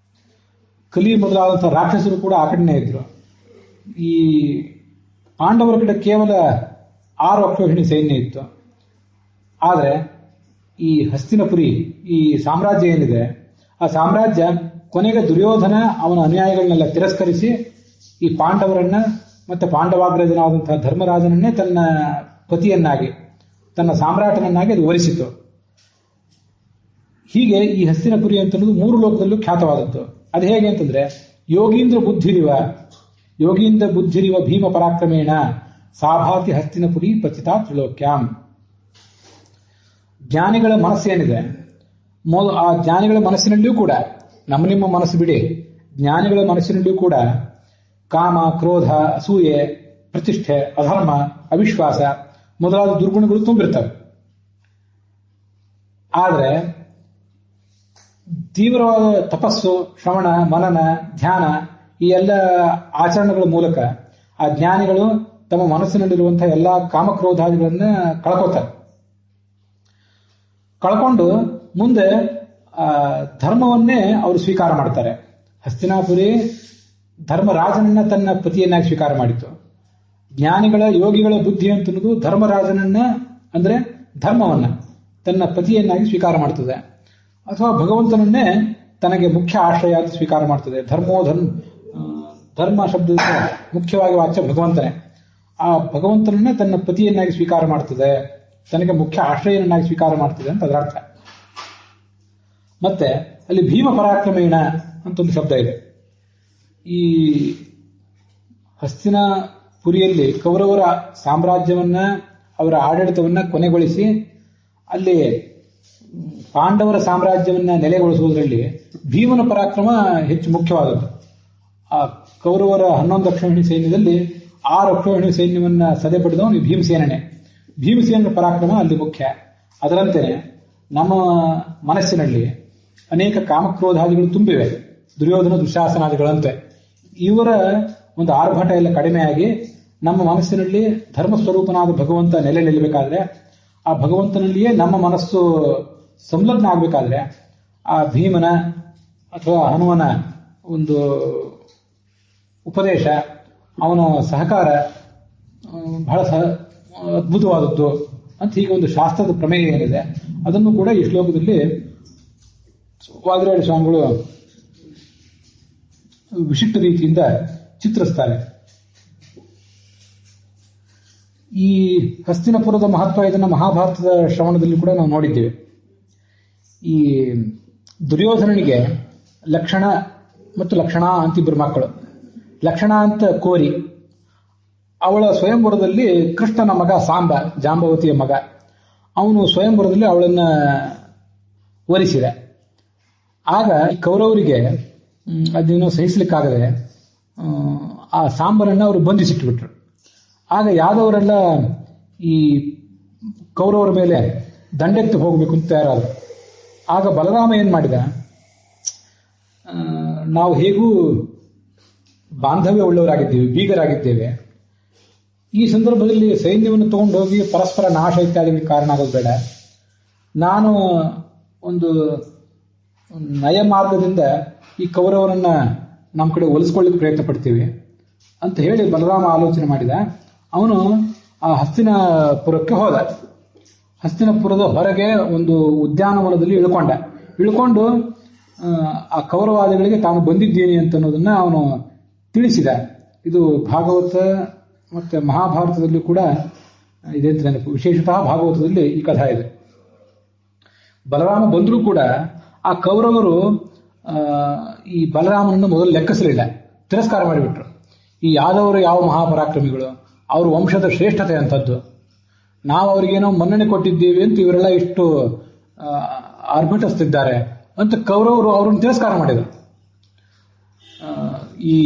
[SPEAKER 1] ಕಲಿ ಮೊದಲಾದಂತಹ ರಾಕ್ಷಸರು ಕೂಡ ಆ ಕಡೆನೇ ಇದ್ರು. ಈ ಪಾಂಡವರ ಕಡೆ ಕೇವಲ 6 ಅಕ್ಷೋಹಿಣಿ ಸೈನ್ಯ ಇತ್ತು. ಆದರೆ ಈ ಹಸ್ತಿನಪುರಿ, ಈ ಸಾಮ್ರಾಜ್ಯ ಏನಿದೆ, ಆ ಸಾಮ್ರಾಜ್ಯ ಕೊನೆಗೆ ದುರ್ಯೋಧನ ಅವನ ಅನುಯಾಯಿಗಳನ್ನೆಲ್ಲ ತಿರಸ್ಕರಿಸಿ ಈ ಪಾಂಡವರನ್ನ ಮತ್ತೆ ಪಾಂಡವಾಗ್ರಜನಾದಂತಹ ಧರ್ಮರಾಜನನ್ನೇ ತನ್ನ ಪತಿಯನ್ನಾಗಿ, ತನ್ನ ಸಾಮ್ರಾಟನನ್ನಾಗಿ ಅದು ವರಿಸಿತು. ಹೀಗೆ ಈ ಹಸ್ತಿನಪುರಿ ಅಂತನ್ನೋದು 3 ಲೋಕದಲ್ಲೂ ಖ್ಯಾತವಾದದ್ದು. ಅದು ಹೇಗೆ ಅಂತಂದ್ರೆ, ಯೋಗೀಂದ್ರ ಬುದ್ಧಿರಿವ ಭೀಮ ಪರಾಕ್ರಮೇಣ ಸಾಭಾತಿ ಹಸ್ತಿನಪುರಿ ಪತಿತಾ ತ್ರಿಲೋಕ್ಯಾಂ. ಜ್ಞಾನಿಗಳ ಮನಸ್ಸೇನಿದೆ, ಆ ಜ್ಞಾನಿಗಳ ಮನಸ್ಸಿನಲ್ಲಿಯೂ ಕೂಡ, ನಿಮ್ಮ ಮನಸ್ಸು ಬಿಡಿ, ಜ್ಞಾನಿಗಳ ಮನಸ್ಸಿನಲ್ಲಿಯೂ ಕೂಡ ಕಾಮ, ಕ್ರೋಧ, ಅಸೂಯೆ, ಪ್ರತಿಷ್ಠೆ, ಅಧರ್ಮ, ಅವಿಶ್ವಾಸ ಮೊದಲಾದ ದುರ್ಗುಣಗಳು ತುಂಬಿರ್ತವೆ. ಆದರೆ ತೀವ್ರವಾದ ತಪಸ್ಸು, ಶ್ರವಣ, ಮನನ, ಧ್ಯಾನ ಈ ಎಲ್ಲ ಆಚರಣೆಗಳ ಮೂಲಕ ಆ ಜ್ಞಾನಿಗಳು ತಮ್ಮ ಮನಸ್ಸಿನಲ್ಲಿರುವಂತಹ ಎಲ್ಲ ಕಾಮಕ್ರೋಧಾದಿಗಳನ್ನ ಕಳ್ಕೊಂಡು ಮುಂದೆ ಧರ್ಮವನ್ನೇ ಅವರು ಸ್ವೀಕಾರ ಮಾಡ್ತಾರೆ. ಹಸ್ತಿನಾಪುರಿ ಧರ್ಮರಾಜನನ್ನ ತನ್ನ ಪತಿಯನ್ನಾಗಿ ಸ್ವೀಕಾರ ಮಾಡಿತು. ಜ್ಞಾನಿಗಳ, ಯೋಗಿಗಳ ಬುದ್ಧಿ ಅಂತನ್ನೋದು ಧರ್ಮರಾಜನನ್ನ, ಅಂದ್ರೆ ಧರ್ಮವನ್ನ ತನ್ನ ಪತಿಯನ್ನಾಗಿ ಸ್ವೀಕಾರ ಮಾಡ್ತದೆ, ಅಥವಾ ಭಗವಂತನನ್ನೇ ತನಗೆ ಮುಖ್ಯ ಆಶ್ರಯ ಅಂತ ಸ್ವೀಕಾರ ಮಾಡ್ತದೆ. ಧರ್ಮ ಶಬ್ದದ ಮುಖ್ಯವಾಗಿ ವಾಚ್ಯ ಭಗವಂತನೇ. ಆ ಭಗವಂತನನ್ನೇ ತನ್ನ ಪತಿಯನ್ನಾಗಿ ಸ್ವೀಕಾರ ಮಾಡ್ತದೆ, ತನಗೆ ಮುಖ್ಯ ಆಶ್ರಯನನ್ನಾಗಿ ಸ್ವೀಕಾರ ಮಾಡ್ತದೆ ಅಂತ ಅದರ ಅರ್ಥ. ಮತ್ತೆ ಅಲ್ಲಿ ಭೀಮ ಪರಾಕ್ರಮೇಣ ಅಂತ ಒಂದು ಶಬ್ದ ಇದೆ. ಈ ಹಸ್ತಿನಪುರಿಯಲ್ಲಿ ಕೌರವರ ಸಾಮ್ರಾಜ್ಯವನ್ನ, ಅವರ ಆಡಳಿತವನ್ನ ಕೊನೆಗೊಳಿಸಿ ಅಲ್ಲಿ ಪಾಂಡವರ ಸಾಮ್ರಾಜ್ಯವನ್ನ ನೆಲೆಗೊಳಿಸುವುದರಲ್ಲಿ ಭೀಮನ ಪರಾಕ್ರಮ ಹೆಚ್ಚು ಮುಖ್ಯವಾದದ್ದು. ಆ ಕೌರವರ 11 ಅಕ್ಷೋಹಿಣಿ ಸೈನ್ಯದಲ್ಲಿ 6 ಅಕ್ಷೋಹಿಣಿ ಸೈನ್ಯವನ್ನ ಸದೆ ಪಡೆದವನು ಭೀಮಸೇನನ ಪರಾಕ್ರಮ ಅಲ್ಲಿ ಮುಖ್ಯ. ಅದರಂತೆಯೇ ನಮ್ಮ ಮನಸ್ಸಿನಲ್ಲಿ ಅನೇಕ ಕಾಮಕ್ರೋಧಾದಿಗಳು ತುಂಬಿವೆ, ದುರ್ಯೋಧನ ದುಶಾಸನಾದಿಗಳಂತೆ. ಇವರ ಒಂದು ಆರ್ಭಟ ಎಲ್ಲ ಕಡಿಮೆಯಾಗಿ ನಮ್ಮ ಮನಸ್ಸಿನಲ್ಲಿ ಧರ್ಮಸ್ವರೂಪನಾದ ಭಗವಂತ ನೆಲೆ ನಿಲ್ಲಬೇಕಾದ್ರೆ, ಆ ಭಗವಂತನಲ್ಲಿಯೇ ನಮ್ಮ ಮನಸ್ಸು ಸಂಲಗ್ನ ಆಗಬೇಕಾದ್ರೆ ಆ ಭೀಮನ ಅಥವಾ ಹನುಮನ ಒಂದು ಉಪದೇಶ, ಅವನ ಸಹಕಾರ ಬಹಳ ಅದ್ಭುತವಾದದ್ದು ಅಂತ ಹೀಗೆ ಒಂದು ಶಾಸ್ತ್ರದ ಪ್ರಮೇಯ ಏನಿದೆ ಅದನ್ನು ಕೂಡ ಈ ಶ್ಲೋಕದಲ್ಲಿ ವಾದಿರಾಜ ಸ್ವಾಮಿಗಳು ವಿಶಿಷ್ಟ ರೀತಿಯಿಂದ ಚಿತ್ರಿಸ್ತಾರೆ. ಈ ಹಸ್ತಿನಪುರದ ಮಹತ್ವ ಇದನ್ನು ಮಹಾಭಾರತದ ಶ್ರವಣದಲ್ಲಿ ಕೂಡ ನಾವು ನೋಡಿದ್ದೇವೆ. ಈ ದುರ್ಯೋಧನನಿಗೆ ಲಕ್ಷಣ ಮತ್ತು ಲಕ್ಷಣಾ ಅಂತ ಇಬ್ಬರು ಮಕ್ಕಳು. ಲಕ್ಷಣ ಅಂತ ಕೋರಿ, ಅವಳ ಸ್ವಯಂವರದಲ್ಲಿ ಕೃಷ್ಣನ ಮಗ ಸಾಂಬ, ಜಾಂಬವತಿಯ ಮಗ, ಅವನು ಸ್ವಯಂವರದಲ್ಲಿ ಅವಳನ್ನ ವರಿಸಿದ. ಆಗ ಕೌರವರಿಗೆ ಅದೇನೋ ಸಹಿಸಲಿಕ್ಕಾಗದೆ ಆ ಸಾಂಬನನ್ನ ಅವರು ಬಂಧಿಸಿಟ್ಬಿಟ್ರು. ಆಗ ಯಾದವರೆಲ್ಲ ಈ ಕೌರವರ ಮೇಲೆ ದಂಡೆತ್ತಿ ಹೋಗಬೇಕು ಅಂತ ತಯಾರಾದರು. ಆಗ ಬಲರಾಮ ಏನ್ ಮಾಡಿದ, ನಾವು ಹೇಗೂ ಬಾಂಧವ್ಯ ಉಳ್ಳವರಾಗಿದ್ದೇವೆ, ಬೀಗರಾಗಿದ್ದೇವೆ, ಈ ಸಂದರ್ಭದಲ್ಲಿ ಸೈನ್ಯವನ್ನು ತಗೊಂಡು ಹೋಗಿ ಪರಸ್ಪರ ನಾಶ ಇತ್ಯಾದಿಗಳಿಗೆ ಕಾರಣ ಆಗೋದು ಬೇಡ, ನಾನು ಒಂದು ನಯ ಮಾರ್ಗದಿಂದ ಈ ಕೌರವರನ್ನ ನಮ್ಮ ಕಡೆ ಒಲಿಸ್ಕೊಳ್ಳಿಕ್ಕೆ ಪ್ರಯತ್ನ ಪಡ್ತೀವಿ ಅಂತ ಹೇಳಿ ಬಲರಾಮ ಆಲೋಚನೆ ಮಾಡಿದ. ಅವನು ಆ ಹಸ್ತಿನಪುರಕ್ಕೆ ಹೋದ. ಹಸ್ತಿನಪುರದ ಹೊರಗೆ ಒಂದು ಉದ್ಯಾನವನದಲ್ಲಿ ಇಳ್ಕೊಂಡು ಆ ಕೌರವಾದಿಗಳಿಗೆ ತಾನು ಬಂದಿದ್ದೀನಿ ಅಂತ ಅನ್ನೋದನ್ನ ಅವನು ತಿಳಿಸಿದ. ಇದು ಭಾಗವತ ಮತ್ತೆ ಮಹಾಭಾರತದಲ್ಲಿ ಕೂಡ ಇದೆ ಅಂತ ನೆನಪು. ವಿಶೇಷತಃ ಭಾಗವತದಲ್ಲಿ ಈ ಕಥಾ ಇದೆ. ಬಲರಾಮ ಬಂದರೂ ಕೂಡ ಆ ಕೌರವರು ಈ ಬಲರಾಮನನ್ನು ಮೊದಲು ಲೆಕ್ಕಿಸಲಿಲ್ಲ, ತಿರಸ್ಕಾರ ಮಾಡಿಬಿಟ್ರು. ಈ ಯಾದವರು ಯಾವ ಮಹಾಪರಾಕ್ರಮಿಗಳು, ಅವ್ರ ವಂಶದ ಶ್ರೇಷ್ಠತೆ ಅಂತದ್ದು, ನಾವು ಅವ್ರಿಗೇನೋ ಮನ್ನಣೆ ಕೊಟ್ಟಿದ್ದೀವಿ ಅಂತ ಇವರೆಲ್ಲ ಇಷ್ಟು ಆರ್ಭಟಿಸ್ತಿದ್ದಾರೆ ಅಂತ ಕೌರವರು ಅವ್ರನ್ನ ತಿರಸ್ಕಾರ ಮಾಡಿದರು. ಈ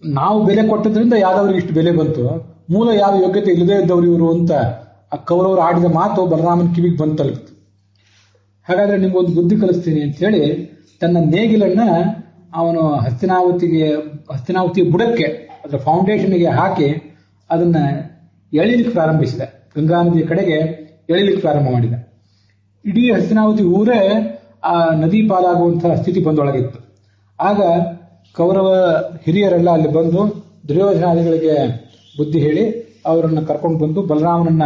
[SPEAKER 1] ನಾವು ಬೆಲೆ ಕೊಟ್ಟದ್ರಿಂದ ಯಾದವರಿಗೆ ಇಷ್ಟು ಬೆಲೆ ಬಂತು, ಮೂಲ ಯಾವ ಯೋಗ್ಯತೆ ಇಲ್ಲದೇ ಇದ್ದವರು ಇವರು ಅಂತ ಆ ಕೌರವರು ಆಡಿದ ಮಾತು ಬಲರಾಮನ ಕಿವಿಗೆ ಬಂದು ತಲುಪಿತು. ಹಾಗಾದ್ರೆ ನಿಮ್ಗೊಂದು ಬುದ್ಧಿ ಕಲಿಸ್ತೀನಿ ಅಂತ ಹೇಳಿ ತನ್ನ ನೇಗಿಲನ್ನ ಅವನು ಹಸ್ತಿನಾವತಿ ಬುಡಕ್ಕೆ, ಅದರ ಫೌಂಡೇಶನ್ಗೆ ಹಾಕಿ ಅದನ್ನ ಎಳಿಲಿಕ್ಕೆ ಪ್ರಾರಂಭಿಸಿದ. ಗಂಗಾ ನದಿಯ ಕಡೆಗೆ ಎಳಿಲಿಕ್ಕೆ ಪ್ರಾರಂಭ ಮಾಡಿದ. ಇಡೀ ಹಸ್ತಿನಾವತಿ ಊರೇ ಆ ನದಿ ಪಾಲಾಗುವಂತಹ ಸ್ಥಿತಿ ಬಂದೊಳಗಿತ್ತು. ಆಗ ಕೌರವ ಹಿರಿಯರೆಲ್ಲ ಅಲ್ಲಿ ಬಂದು ದುರ್ಯೋಧನಾದಿಗಳಿಗೆ ಬುದ್ಧಿ ಹೇಳಿ ಅವರನ್ನು ಕರ್ಕೊಂಡು ಬಂದು ಬಲರಾಮನನ್ನ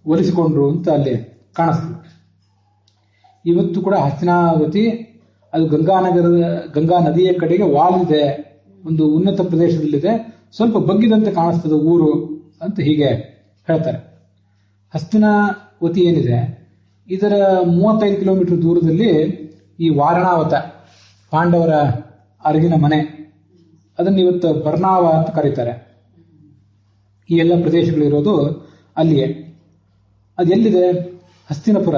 [SPEAKER 1] ಒಲಿಸಿಕೊಂಡ್ರು ಅಂತ ಅಲ್ಲಿ ಕಾಣಿಸ್ತದೆ. ಇವತ್ತು ಕೂಡ ಹಸ್ತಿನಾವತಿ ಅದು ಗಂಗಾ ನದಿಯ ಕಡೆಗೆ ವಾಲಿದೆ, ಒಂದು ಉನ್ನತ ಪ್ರದೇಶದಲ್ಲಿದೆ, ಸ್ವಲ್ಪ ಬಗ್ಗಿದಂತೆ ಕಾಣಿಸ್ತದೆ ಊರು ಅಂತ ಹೀಗೆ ಹೇಳ್ತಾರೆ. ಹಸ್ತಿನಾವತಿ ಏನಿದೆ ಇದರ 35 ಕಿಲೋಮೀಟರ್ ದೂರದಲ್ಲಿ ಈ ವಾರಣಾವತ, ಪಾಂಡವರ ಅರಗಿನ ಮನೆ, ಅದನ್ನು ಇವತ್ತು ಬರ್ನಾವ ಅಂತ ಕರೀತಾರೆ. ಈ ಎಲ್ಲ ಪ್ರದೇಶಗಳಿರೋದು ಅಲ್ಲಿಯೇ. ಅದೆಲ್ಲಿದೆ? ಹಸ್ತಿನಪುರ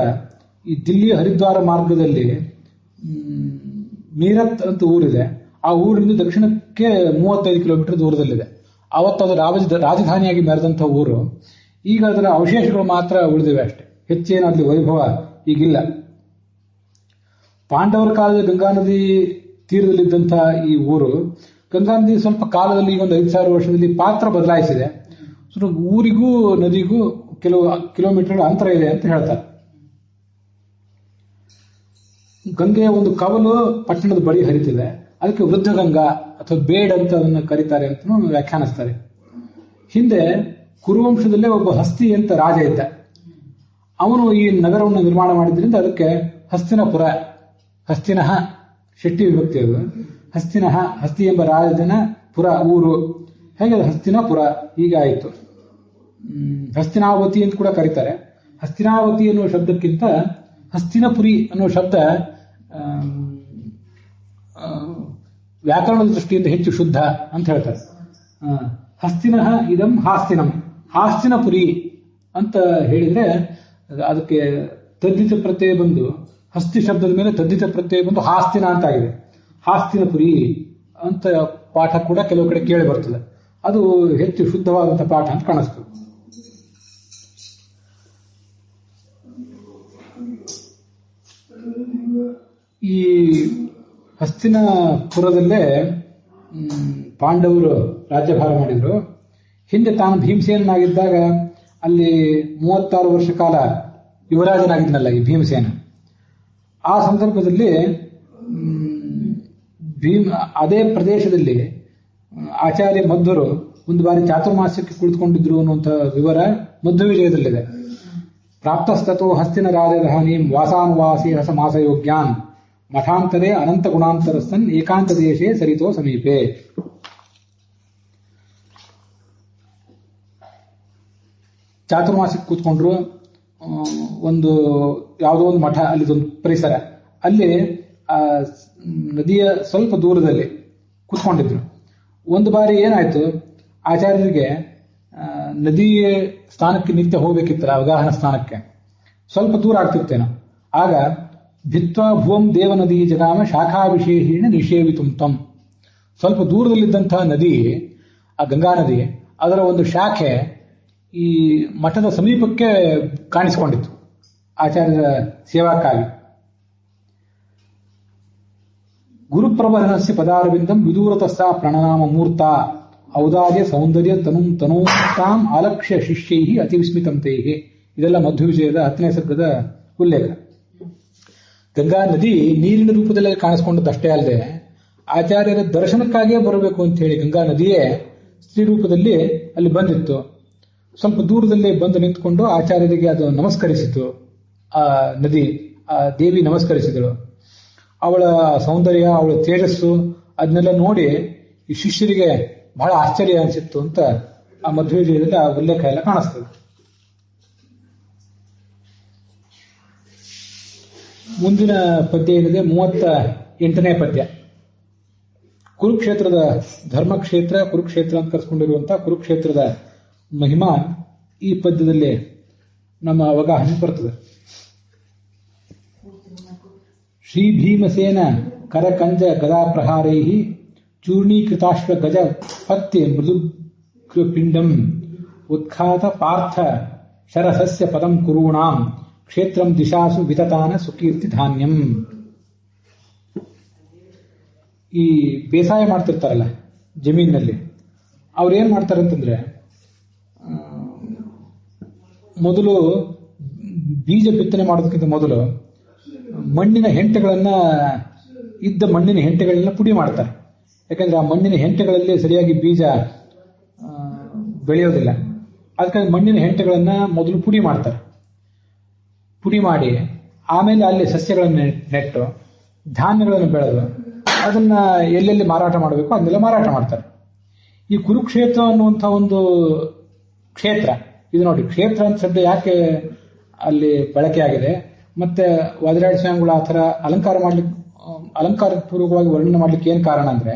[SPEAKER 1] ಈ ದಿಲ್ಲಿ ಹರಿದ್ವಾರ ಮಾರ್ಗದಲ್ಲಿ ಮೀರತ್ ಅಂತ ಊರಿದೆ. ಆ ಊರಿನಿಂದ ದಕ್ಷಿಣಕ್ಕೆ 35 ಕಿಲೋಮೀಟರ್ ದೂರದಲ್ಲಿದೆ. ಅವತ್ತು ಅದು ರಾಜಧಾನಿಯಾಗಿ ಮೆರೆದಂತಹ ಊರು. ಈಗ ಅದರ ಅವಶೇಷಗಳು ಮಾತ್ರ ಉಳಿದಿವೆ ಅಷ್ಟೇ, ಹೆಚ್ಚೇನು ಅಲ್ಲಿ ವೈಭವ ಈಗಿಲ್ಲ. ಪಾಂಡವರ ಕಾಲದ ಗಂಗಾ ನದಿ ತೀರದಲ್ಲಿದ್ದಂತಹ ಈ ಊರು ಗಂಗಾ ನದಿ ಸ್ವಲ್ಪ ಕಾಲದಲ್ಲಿ ಈಗ ಒಂದು 5,000 ವರ್ಷದಲ್ಲಿ ಪಾತ್ರ ಬದಲಾಯಿಸಿದೆ. ಊರಿಗೂ ನದಿಗೂ ಕೆಲವು ಕಿಲೋಮೀಟರ್ ಅಂತರ ಇದೆ ಅಂತ ಹೇಳ್ತಾರೆ. ಗಂಗೆಯ ಒಂದು ಕವಲು ಪಟ್ಟಣದ ಬಳಿ ಹರಿತಿದೆ, ಅದಕ್ಕೆ ವೃದ್ಧ ಗಂಗಾ ಅಥವಾ ಬೇಡ್ ಅಂತ ಅದನ್ನು ಕರೀತಾರೆ ಅಂತ ವ್ಯಾಖ್ಯಾನಿಸ್ತಾರೆ. ಹಿಂದೆ ಕುರುವಂಶದಲ್ಲೇ ಒಬ್ಬ ಹಸ್ತಿ ಅಂತ ರಾಜ ಇದ್ದ. ಅವನು ಈ ನಗರವನ್ನು ನಿರ್ಮಾಣ ಮಾಡಿದ್ರಿಂದ ಅದಕ್ಕೆ ಹಸ್ತಿನಪುರ, ಹಸ್ತಿನಃ ಶೆಟ್ಟಿ ವಿಭಕ್ತಿ ಅದು, ಹಸ್ತಿನಃ ಹಸ್ತಿ ಎಂಬ ರಾಜನ ಪುರ ಊರು, ಹೇಗೆ ಹಸ್ತಿನಪುರ ಹೀಗಾಯಿತು. ಹಸ್ತಿನಾವತಿ ಅಂತ ಕೂಡ ಕರೀತಾರೆ. ಹಸ್ತಿನಾವತಿ ಅನ್ನುವ ಶಬ್ದಕ್ಕಿಂತ ಹಸ್ತಿನಪುರಿ ಅನ್ನುವ ಶಬ್ದ ವ್ಯಾಕರಣದ ದೃಷ್ಟಿಯಿಂದ ಹೆಚ್ಚು ಶುದ್ಧ ಅಂತ ಹೇಳ್ತಾರೆ. ಹಸ್ತಿನಃ ಇದಂ ಹಾಸ್ತಿನಂ, ಹಾಸ್ತಿನಪುರಿ ಅಂತ ಹೇಳಿದ್ರೆ ಅದಕ್ಕೆ ತದ್ದಿತ ಪ್ರತ್ಯಯ ಬಂದು, ಹಸ್ತಿ ಶಬ್ದದ ಮೇಲೆ ತದ್ದಿತ ಪ್ರತ್ಯಯ ಬಂದು ಹಾಸ್ತಿನ ಅಂತ ಆಗಿದೆ. ಹಾಸ್ತಿನಪುರಿ ಅಂತ ಪಾಠ ಕೂಡ ಕೆಲವು ಕಡೆ ಕೇಳಿ ಬರ್ತದೆ. ಅದು ಹೆಚ್ಚು ಶುದ್ಧವಾದಂತಹ ಪಾಠ ಅಂತ ಕಾಣಿಸ್ತದೆ. ಈ ಹಸ್ತಿನಪುರದಲ್ಲೇ ಪಾಂಡವರು ರಾಜ್ಯಭಾರ ಮಾಡಿದ್ರು. ಹಿಂದೆ ತಾನು ಭೀಮಸೇನಾಗಿದ್ದಾಗ ಅಲ್ಲಿ 36 ವರ್ಷ ಕಾಲ ಯುವರಾಜನಾಗಿದ್ನಲ್ಲ ಈ ಭೀಮಸೇನ. ಆ ಸಂದರ್ಭದಲ್ಲಿ ಅದೇ ಪ್ರದೇಶದಲ್ಲಿ ಆಚಾರ್ಯ ಮಧ್ವರು ಒಂದು ಬಾರಿ ಚಾತುರ್ಮಾಸ್ಯಕ್ಕೆ ಕುಳಿತುಕೊಂಡಿದ್ರು ಅನ್ನುವಂಥ ವಿವರ ಮಧ್ವವಿಜಯದಲ್ಲಿದೆ. ಪ್ರಾಪ್ತಸ್ತೋ ಹಸ್ತಿನ ರಾಜಧಾನೀಂ ವಾಸಾನುವಾಸಿ ರಸಮಾಸಯೋಗ್ಯಾನ್ ಮಠಾಂತರೇ ಅನಂತ ಗುಣಾಂತರಸ್ಥನ್ ಏಕಾಂತ ದೇಶೇ ಸರಿತೋ ಸಮೀಪೆ. ಚಾತುರ್ಮಾಸಕ್ಕೆ ಕೂತ್ಕೊಂಡ್ರು. ಒಂದು ಯಾವುದೋ ಒಂದು ಮಠ, ಅಲ್ಲಿದೊಂದು ಪರಿಸರ, ಅಲ್ಲಿ ನದಿಯ ಸ್ವಲ್ಪ ದೂರದಲ್ಲಿ ಕೂತ್ಕೊಂಡಿದ್ರು. ಒಂದು ಬಾರಿ ಏನಾಯ್ತು, ಆಚಾರ್ಯರಿಗೆ ನದಿಯ ಸ್ಥಾನಕ್ಕೆ ನಿತ್ಯ ಹೋಗ್ಬೇಕಿತ್ತಲ್ಲ, ಅವಗಾಹನ ಸ್ಥಾನಕ್ಕೆ ಸ್ವಲ್ಪ ದೂರ ಆಗ್ತಿತ್ತೇನೋ. ಆಗ ಭಿತ್ವಾ ಭುವಂ ದೇವ ನದಿ ಜಗಾಮ ಶಾಖಾಭಿಷೇಹೀಣ ನಿಷೇವಿತುಂ ತಂ, ಸ್ವಲ್ಪ ದೂರದಲ್ಲಿದ್ದಂತಹ ನದಿ, ಆ ಗಂಗಾ ನದಿ, ಅದರ ಒಂದು ಶಾಖೆ ಈ ಮಠದ ಸಮೀಪಕ್ಕೆ ಕಾಣಿಸಿಕೊಂಡಿತ್ತು ಆಚಾರ್ಯರ ಸೇವಾಕ್ಕಾಗಿ. ಗುರುಪ್ರಬಲನಸ್ಯ ಪದಾರವಿಂದಂ ವಿದೂರತಸ್ಸಾ ಪ್ರಣನಾಮ ಮೂರ್ತ ಔದಾರ್ಯ ಸೌಂದರ್ಯ ತನೂತಾಂ ಆಲಕ್ಷ್ಯ ಶಿಷ್ಯೈ ಅತಿ ವಿಸ್ಮಿತಂತೈಹಿ. ಇದೆಲ್ಲ ಮಧ್ವವಿಜಯದ 10ನೇ ಸರ್ಗದ ಉಲ್ಲೇಖ. ಗಂಗಾ ನದಿ ನೀರಿನ ರೂಪದಲ್ಲಿ ಕಾಣಿಸಿಕೊಂಡದ್ದಷ್ಟೇ ಅಲ್ಲದೆ ಆಚಾರ್ಯರ ದರ್ಶನಕ್ಕಾಗಿಯೇ ಬರಬೇಕು ಅಂತ ಹೇಳಿ ಗಂಗಾ ನದಿಯೇ ಸ್ತ್ರೀ ರೂಪದಲ್ಲಿ ಅಲ್ಲಿ ಬಂದಿತ್ತು. ಸ್ವಲ್ಪ ದೂರದಲ್ಲಿ ಬಂದು ನಿಂತುಕೊಂಡು ಆಚಾರ್ಯರಿಗೆ ಅದು ನಮಸ್ಕರಿಸಿತು. ಆ ನದಿ, ಆ ದೇವಿ ನಮಸ್ಕರಿಸಿದಳು. ಅವಳ ಸೌಂದರ್ಯ, ಅವಳ ತೇಜಸ್ಸು ಅದನ್ನೆಲ್ಲ ನೋಡಿ ಈ ಶಿಷ್ಯರಿಗೆ ಬಹಳ ಆಶ್ಚರ್ಯ ಅನಿಸಿತ್ತು ಅಂತ ಆ ಮಧ್ವವಿಜಯದಲ್ಲಿ ಆ ಉಲ್ಲೇಖ ಎಲ್ಲ ಕಾಣಿಸ್ತದೆ. ಮುಂದಿನ ಪದ್ಯ ಏನಿದೆ 38ನೇ ಪದ್ಯ. ಕುರುಕ್ಷೇತ್ರದ ಧರ್ಮಕ್ಷೇತ್ರ, ಕುರುಕ್ಷೇತ್ರ ಅಂತ ಕರೆಸ್ಕೊಂಡಿರುವಂತಹ ಕುರುಕ್ಷೇತ್ರದ ಮಹಿಮಾ ಈ ಪದ್ಯದಲ್ಲಿ ನಮ್ಮ ಅವಗಾಹನೆ ಬರ್ತದೆ. ಶ್ರೀ ಭೀಮಸೇನ ಕರಕಂಜ ಗದಾ ಪ್ರಹಾರೈ ಚೂರ್ಣೀಕೃತಾಶ್ವ ಗಜ ಪತ್ಯ ಮೃದು ಪಿಂಡಂ ಉತ್ಖಾತ ಪಾರ್ಥ ಶರಸಸ್ಯ ಪದಂ ಕುರುಣಾಂ ಕ್ಷೇತ್ರಂ ದಿಶಾಸು ವಿತತಾನ ಸುಕೀರ್ತಿ ಧಾನ್ಯಂ. ಈ ಬೇಸಾಯ ಮಾಡ್ತಿರ್ತಾರಲ್ಲ ಜಮೀನಿನಲ್ಲಿ, ಅವ್ರೇನ್ ಮಾಡ್ತಾರೆ ಅಂತಂದ್ರೆ, ಮೊದಲು ಬೀಜ ಬಿತ್ತನೆ ಮಾಡೋದಕ್ಕಿಂತ ಮೊದಲು ಮಣ್ಣಿನ ಹೆಂಟೆಗಳನ್ನ ಪುಡಿ ಮಾಡ್ತಾರೆ. ಯಾಕಂದ್ರೆ ಆ ಮಣ್ಣಿನ ಹೆಂಟೆಗಳಲ್ಲಿ ಸರಿಯಾಗಿ ಬೀಜ ಬೆಳೆಯೋದಿಲ್ಲ. ಅದಕ್ಕಾಗಿ ಮಣ್ಣಿನ ಹೆಂಟೆಗಳನ್ನ ಮೊದಲು ಪುಡಿ ಮಾಡ್ತಾರೆ. ಪುಡಿ ಮಾಡಿ ಆಮೇಲೆ ಅಲ್ಲಿ ಸಸ್ಯಗಳನ್ನು ನೆಟ್ಟು ಧಾನ್ಯಗಳನ್ನು ಬೆಳೆದು ಅದನ್ನ ಎಲ್ಲೆಲ್ಲಿ ಮಾರಾಟ ಮಾಡಬೇಕು ಅದನ್ನೆಲ್ಲ ಮಾರಾಟ ಮಾಡ್ತಾರೆ. ಈ ಕುರುಕ್ಷೇತ್ರ ಅನ್ನುವಂಥ ಒಂದು ಕ್ಷೇತ್ರ, ಇದು ನೋಡಿ ಕ್ಷೇತ್ರ ಅಂತ ಶಬ್ದ ಯಾಕೆ ಅಲ್ಲಿ ಬಳಕೆ ಆಗಿದೆ, ಮತ್ತೆ ವಜ್ರಾಡಿ ಸ್ವಾಮಿಗಳು ಆ ಥರ ಅಲಂಕಾರ ಪೂರ್ವಕವಾಗಿ ವರ್ಣನೆ ಮಾಡ್ಲಿಕ್ಕೆ ಏನ್ ಕಾರಣ ಅಂದ್ರೆ,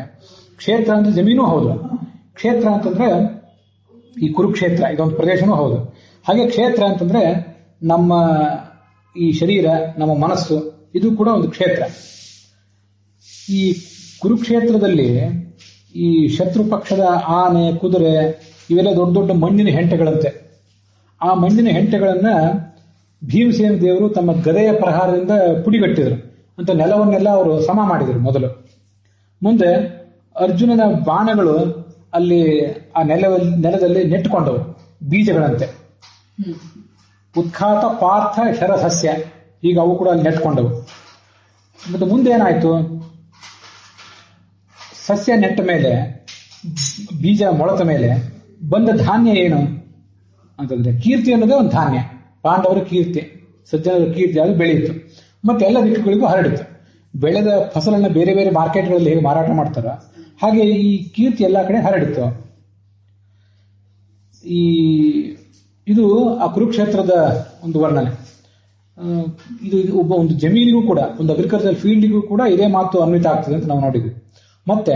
[SPEAKER 1] ಕ್ಷೇತ್ರ ಅಂದ್ರೆ ಜಮೀನು ಹೌದು, ಕ್ಷೇತ್ರ ಅಂತಂದ್ರೆ ಈ ಕುರುಕ್ಷೇತ್ರ ಇದೊಂದು ಪ್ರದೇಶನೂ ಹೌದು. ಹಾಗೆ ಕ್ಷೇತ್ರ ಅಂತಂದ್ರೆ ನಮ್ಮ ಈ ಶರೀರ, ನಮ್ಮ ಮನಸ್ಸು, ಇದು ಕೂಡ ಒಂದು ಕ್ಷೇತ್ರ. ಈ ಕುರುಕ್ಷೇತ್ರದಲ್ಲಿ ಈ ಶತ್ರು ಪಕ್ಷದ ಆನೆ, ಕುದುರೆ ಇವೆಲ್ಲ ದೊಡ್ಡ ದೊಡ್ಡ ಮಣ್ಣಿನ ಹೆಂಟೆಗಳಂತೆ. ಆ ಮಣ್ಣಿನ ಹೆಂಟೆಗಳನ್ನ ಭೀಮಸೇನ ದೇವರು ತಮ್ಮ ಗದೆಯ ಪ್ರಹಾರದಿಂದ ಪುಡಿಗಟ್ಟಿದ್ರು ಅಂತ ನೆಲವನ್ನೆಲ್ಲ ಅವರು ಸಮ ಮಾಡಿದರು ಮೊದಲು. ಮುಂದೆ ಅರ್ಜುನನ ಬಾಣಗಳು ಅಲ್ಲಿ ಆ ನೆಲದಲ್ಲಿ ನೆಟ್ಟುಕೊಂಡವು ಬೀಜಗಳಂತೆ. ಉತ್ಖಾತ ಪಾರ್ಥ ಶರಸಸ್ಯ, ಈಗ ಅವು ಕೂಡ ಅಲ್ಲಿ ನೆಟ್ಕೊಂಡವು. ಮತ್ತು ಮುಂದೆ ಏನಾಯ್ತು, ಸಸ್ಯ ನೆಟ್ಟ ಮೇಲೆ, ಬೀಜ ಮೊಳತ ಮೇಲೆ ಬಂದ ಧಾನ್ಯ ಏನು ಅಂತಂದ್ರೆ ಕೀರ್ತಿ ಅನ್ನೋದೇ ಒಂದು ಧಾನ್ಯ. ಪಾಂಡವರ ಕೀರ್ತಿ, ಸಜ್ಜನರ ಕೀರ್ತಿ ಅದು ಬೆಳೆಯಿತು, ಮತ್ತೆ ಎಲ್ಲ ದಿಕ್ಕುಗಳಿಗೂ ಹರಡಿತು. ಬೆಳೆದ ಫಸಲನ್ನ ಬೇರೆ ಬೇರೆ ಮಾರ್ಕೆಟ್ಗಳಲ್ಲಿ ಹೇಗೆ ಮಾರಾಟ ಮಾಡ್ತಾರ ಹಾಗೆ ಈ ಕೀರ್ತಿ ಎಲ್ಲ ಕಡೆ ಹರಡಿತು. ಇದು ಆ ಕುರುಕ್ಷೇತ್ರದ ಒಂದು ವರ್ಣನೆ. ಇದು ಒಬ್ಬ ಒಂದು ಜಮೀನಿಗೂ ಕೂಡ, ಒಂದು ಅಗ್ರಿಕಲ್ಚರ್ ಫೀಲ್ಡಿಗೂ ಕೂಡ ಇದೇ ಮಾತು ಅನ್ವಿತ ಆಗ್ತದೆ ಅಂತ ನಾವು ನೋಡಿದ್ವಿ. ಮತ್ತೆ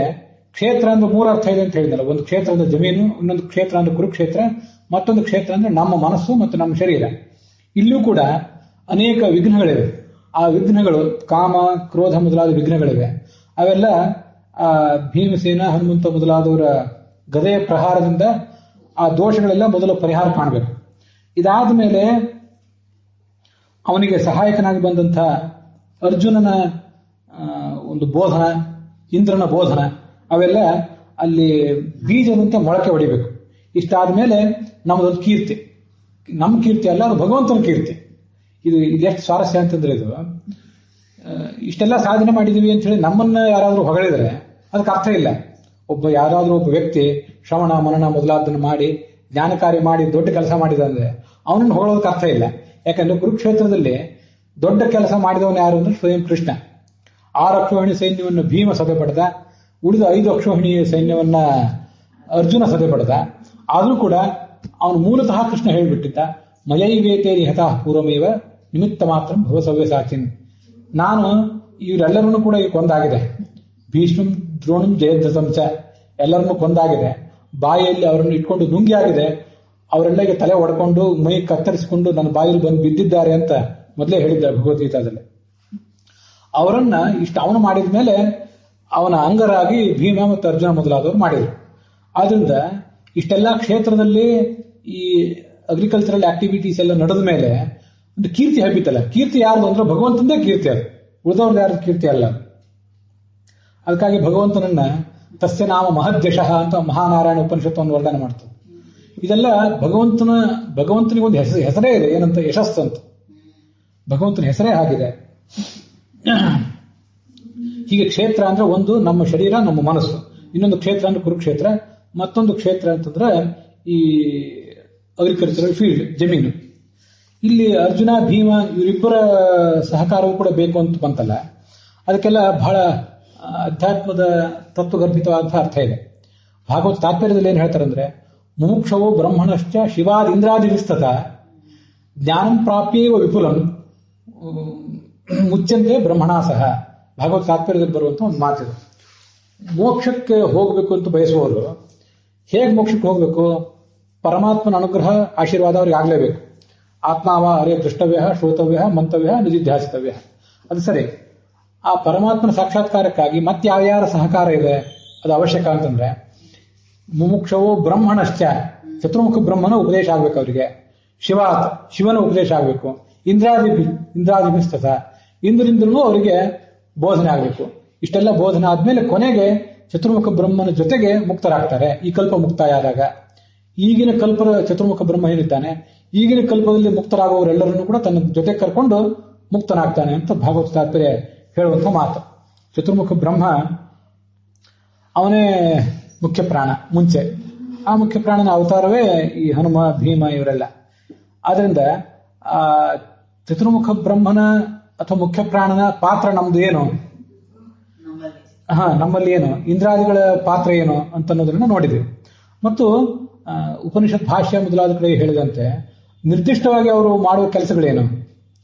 [SPEAKER 1] ಕ್ಷೇತ್ರ ಅಂದ್ರೆ 3 ಅರ್ಥ ಇದೆ ಅಂತ ಹೇಳಿದ್ನಲ್ಲ, ಒಂದು ಕ್ಷೇತ್ರ ಅಂದ್ರೆ ಜಮೀನು, ಇನ್ನೊಂದು ಕ್ಷೇತ್ರ ಅಂದ್ರೆ ಕುರುಕ್ಷೇತ್ರ, ಮತ್ತೊಂದು ಕ್ಷೇತ್ರ ಅಂದ್ರೆ ನಮ್ಮ ಮನಸ್ಸು ಮತ್ತು ನಮ್ಮ ಶರೀರ. ಇಲ್ಲೂ ಕೂಡ ಅನೇಕ ವಿಘ್ನಗಳಿವೆ. ಆ ವಿಘ್ನಗಳು ಕಾಮ, ಕ್ರೋಧ ಮೊದಲಾದ ವಿಘ್ನಗಳಿವೆ. ಅವೆಲ್ಲ ಭೀಮಸೇನ, ಹನುಮಂತ ಮೊದಲಾದವರ ಗದೆಯ ಪ್ರಹಾರದಿಂದ ಆ ದೋಷಗಳೆಲ್ಲ ಮೊದಲು ಪರಿಹಾರ ಕಾಣಬೇಕು. ಇದಾದ ಮೇಲೆ ಅವನಿಗೆ ಸಹಾಯಕನಾಗಿ ಬಂದಂಥ ಅರ್ಜುನನ ಒಂದು ಬೋಧನ, ಇಂದ್ರನ ಬೋಧನ, ಅವೆಲ್ಲ ಅಲ್ಲಿ ಬೀಜದಂತೆ ಮೊಳಕೆ ಹೊಡಿಬೇಕು. ಇಷ್ಟಾದ ಮೇಲೆ ನಮ್ಮದೊಂದು ಕೀರ್ತಿ, ನಮ್ಮ ಕೀರ್ತಿ ಅಲ್ಲ, ಅದು ಭಗವಂತನ ಕೀರ್ತಿ. ಇದು ಎಷ್ಟು ಸ್ವಾರಸ್ಯ ಅಂತಂದ್ರೆ, ಇದು ಇಷ್ಟೆಲ್ಲ ಸಾಧನೆ ಮಾಡಿದೀವಿ ಅಂತ ಹೇಳಿ ನಮ್ಮನ್ನ ಯಾರಾದ್ರೂ ಹೊಗಳಿದ್ರೆ ಅದಕ್ಕೆ ಅರ್ಥ ಇಲ್ಲ. ಯಾರಾದ್ರೂ ಒಬ್ಬ ವ್ಯಕ್ತಿ ಶ್ರವಣ ಮನನ ಮೊದಲಾದನ್ನು ಮಾಡಿ ಜ್ಞಾನ ಕಾರ್ಯ ಮಾಡಿ ದೊಡ್ಡ ಕೆಲಸ ಮಾಡಿದ ಅಂದ್ರೆ ಅವನನ್ನು ಹೊಗಳೋದಕ್ಕೆ ಅರ್ಥ ಇಲ್ಲ. ಯಾಕಂದ್ರೆ ಕುರುಕ್ಷೇತ್ರದಲ್ಲಿ ದೊಡ್ಡ ಕೆಲಸ ಮಾಡಿದವನು ಯಾರು ಅಂದ್ರೆ ಸ್ವಯಂ ಕೃಷ್ಣ. 6 ಅಕ್ಷೋಹಿಣಿ ಸೈನ್ಯವನ್ನು ಭೀಮ ಸಭೆ ಪಡೆದ, ಉಳಿದ 5 ಅಕ್ಷೋಹಿಣಿ ಸೈನ್ಯವನ್ನ ಅರ್ಜುನ ಸಭೆ ಪಡೆದ. ಆದ್ರೂ ಕೂಡ ಅವನು ಮೂಲತಃ ಕೃಷ್ಣ ಹೇಳಿಬಿಟ್ಟಿದ್ದ, ಮಯೈವೇತೇರಿ ಹತಃ ಪೂರ್ವಮೇವ ನಿಮಿತ್ತ ಮಾತ್ರ ಭವಸವ್ಯ ಸಾಚಿನ್. ನಾನು ಇವರೆಲ್ಲರನ್ನೂ ಕೂಡ ಈಗ ಕೊಂದಾಗಿದೆ, ಭೀಷ್ಮ ದ್ರೋಣಂ ಜಯದ್ರಥಂಚ ಎಲ್ಲರನ್ನೂ ಕೊಂದಾಗಿದೆ, ಬಾಯಿಯಲ್ಲಿ ಅವರನ್ನು ಇಟ್ಕೊಂಡು ನುಂಗಿ ಆಗಿದೆ, ಅವರೆಲ್ಲಗೆ ತಲೆ ಒಡ್ಕೊಂಡು ಮೈ ಕತ್ತರಿಸಿಕೊಂಡು ನನ್ನ ಬಾಯಲ್ಲಿ ಬಂದು ಬಿದ್ದಿದ್ದಾರೆ ಅಂತ ಮೊದಲೇ ಹೇಳಿದ್ದ ಭಗವದ್ಗೀತಾದಲ್ಲಿ. ಅವರನ್ನ ಅವನು ಮಾಡಿದ ಮೇಲೆ ಅವನ ಅಂಗರಾಗಿ ಭೀಮ ಮತ್ತು ಅರ್ಜುನ ಮೊದಲಾದವರು ಮಾಡಿದರು. ಆದ್ರಿಂದ ಇಷ್ಟೆಲ್ಲ ಕ್ಷೇತ್ರದಲ್ಲಿ ಈ ಅಗ್ರಿಕಲ್ಚರಲ್ ಆಕ್ಟಿವಿಟೀಸ್ ಎಲ್ಲ ನಡೆದ ಮೇಲೆ ಒಂದು ಕೀರ್ತಿ ಹಬ್ಬಿತಲ್ಲ. ಕೀರ್ತಿ ಯಾರ್ದು ಅಂದ್ರೆ ಭಗವಂತಂದೇ ಕೀರ್ತಿ, ಅದು ಉಳಿದವ್ರದ್ದು ಯಾರ್ದು ಕೀರ್ತಿ ಅಲ್ಲ. ಅದಕ್ಕಾಗಿ ಭಗವಂತನನ್ನ ತಸ್ಯ ನಾಮ ಮಹದ್ಯಶಃ ಅಂತ ಮಹಾನಾರಾಯಣ ಉಪನಿಷತ್ತವನ್ನು ವರ್ಣನೆ ಮಾಡ್ತದೆ. ಇದೆಲ್ಲ ಭಗವಂತನಿಗೆ ಒಂದು ಹೆಸರೇ ಇದೆ, ಏನಂತ ಯಶಸ್ಸು ಅಂತ. ಭಗವಂತನ ಹೆಸರೇ ಆಗಿದೆ. ಹೀಗೆ ಕ್ಷೇತ್ರ ಅಂದ್ರೆ ಒಂದು ನಮ್ಮ ಶರೀರ, ನಮ್ಮ ಮನಸ್ಸು. ಇನ್ನೊಂದು ಕ್ಷೇತ್ರ ಅಂದ್ರೆ ಕುರುಕ್ಷೇತ್ರ, ಮತ್ತೊಂದು ಕ್ಷೇತ್ರ ಅಂತಂದ್ರೆ ಈ ಅಗ್ರಿಕಲ್ಚರಲ್ ಫೀಲ್ಡ್, ಜಮೀನು. ಇಲ್ಲಿ ಅರ್ಜುನ ಭೀಮ ಇವರಿಬ್ಬರ ಸಹಕಾರವೂ ಕೂಡ ಬೇಕು ಅಂತ ಬಂತಲ್ಲ, ಅದಕ್ಕೆಲ್ಲ ಬಹಳ ಅಧ್ಯಾತ್ಮದ ತತ್ವಗರ್ಭಿತವಾದ ಅರ್ಥ ಇದೆ. ಭಾಗವತ ತಾತ್ಪರ್ಯದಲ್ಲಿ ಏನ್ ಹೇಳ್ತಾರೆ ಅಂದ್ರೆ, ಮುಮುಕ್ಷವೋ ಬ್ರಹ್ಮಣಶ್ಚ ಶಿವಾದ್ ಇಂದ್ರಾದಿವಿಸ್ತತ ಜ್ಞಾನಂ ಪ್ರಾಪ್ಯೇವ ವಿಪುಲಂ ಮುಚ್ಚಂತೆ ಬ್ರಹ್ಮಣಾ ಸಹ. ಭಾಗವತ ತಾತ್ಪರ್ಯದಲ್ಲಿ ಬರುವಂತ ಒಂದು ಮಾತಿದೆ. ಮೋಕ್ಷಕ್ಕೆ ಹೋಗಬೇಕು ಅಂತ ಬಯಸುವವರು ಹೇಗೆ ಮೋಕ್ಷಕ್ಕೆ ಹೋಗಬೇಕು? ಪರಮಾತ್ಮನ ಅನುಗ್ರಹ ಆಶೀರ್ವಾದ ಅವ್ರಿಗೆ ಆಗ್ಲೇಬೇಕು. ಆತ್ಮಾವ ಅರೇ ದೃಷ್ಟವ್ಯ ಶ್ರೋತವ್ಯ ಮಂತವ್ಯ ನಿಧಿಧ್ಯಾಸಿತವ್ಯ. ಅದು ಸರಿ. ಆ ಪರಮಾತ್ಮನ ಸಾಕ್ಷಾತ್ಕಾರಕ್ಕಾಗಿ ಮತ್ತೆ ಯಾವ್ಯಾರ ಸಹಕಾರ ಇದೆ ಅದು ಅವಶ್ಯಕ ಅಂತಂದ್ರೆ, ಮುಮುಕ್ಷವೋ ಬ್ರಹ್ಮಣಶ್ಚ ಚತುರ್ಮುಖ ಬ್ರಹ್ಮನ ಉಪದೇಶ ಆಗ್ಬೇಕು ಅವರಿಗೆ. ಶಿವಾತ್ ಶಿವನ ಉಪದೇಶ ಆಗ್ಬೇಕು. ಇಂದ್ರಾದಿಭಿಸ್ತತ ಇಂದ್ರಿಂದ್ರೂ ಅವರಿಗೆ ಬೋಧನೆ ಆಗ್ಬೇಕು. ಇಷ್ಟೆಲ್ಲ ಬೋಧನೆ ಆದ್ಮೇಲೆ ಕೊನೆಗೆ ಚತುರ್ಮುಖ ಬ್ರಹ್ಮನ ಜೊತೆಗೆ ಮುಕ್ತರಾಗ್ತಾರೆ. ಈ ಕಲ್ಪ ಮುಕ್ತಾಯಾದಾಗ ಈಗಿನ ಕಲ್ಪದ ಚತುರ್ಮುಖ ಬ್ರಹ್ಮ ಏನಿದ್ದಾನೆ, ಈಗಿನ ಕಲ್ಪದಲ್ಲಿ ಮುಕ್ತರಾಗುವವರೆಲ್ಲರನ್ನು ಕೂಡ ತನ್ನ ಜೊತೆ ಕರ್ಕೊಂಡು ಮುಕ್ತನಾಗ್ತಾನೆ ಅಂತ ಭಾಗವತ ತಾತ್ಪರ್ಯ ಹೇಳುವಂತ ಮಾತು. ಚತುರ್ಮುಖ ಬ್ರಹ್ಮ ಅವನೇ ಮುಖ್ಯ ಪ್ರಾಣ ಮುಂಚೆ. ಆ ಮುಖ್ಯ ಪ್ರಾಣನ ಅವತಾರವೇ ಈ ಹನುಮ ಭೀಮ ಇವರೆಲ್ಲ. ಆದ್ರಿಂದ ಆ ಚತುರ್ಮುಖ ಬ್ರಹ್ಮನ ಅಥವಾ ಮುಖ್ಯ ಪ್ರಾಣನ ಪಾತ್ರ ನಮ್ದು ಏನು, ನಮ್ಮಲ್ಲಿ ಏನು, ಇಂದ್ರಾದಿಗಳ ಪಾತ್ರ ಏನು ಅಂತ ಅನ್ನೋದನ್ನ ನೋಡಿದ್ವಿ. ಮತ್ತು ಉಪನಿಷತ್ ಭಾಷ್ಯ ಮೊದಲಾದ ಕಡೆ ಹೇಳಿದಂತೆ ನಿರ್ದಿಷ್ಟವಾಗಿ ಅವರು ಮಾಡುವ ಕೆಲಸಗಳೇನು?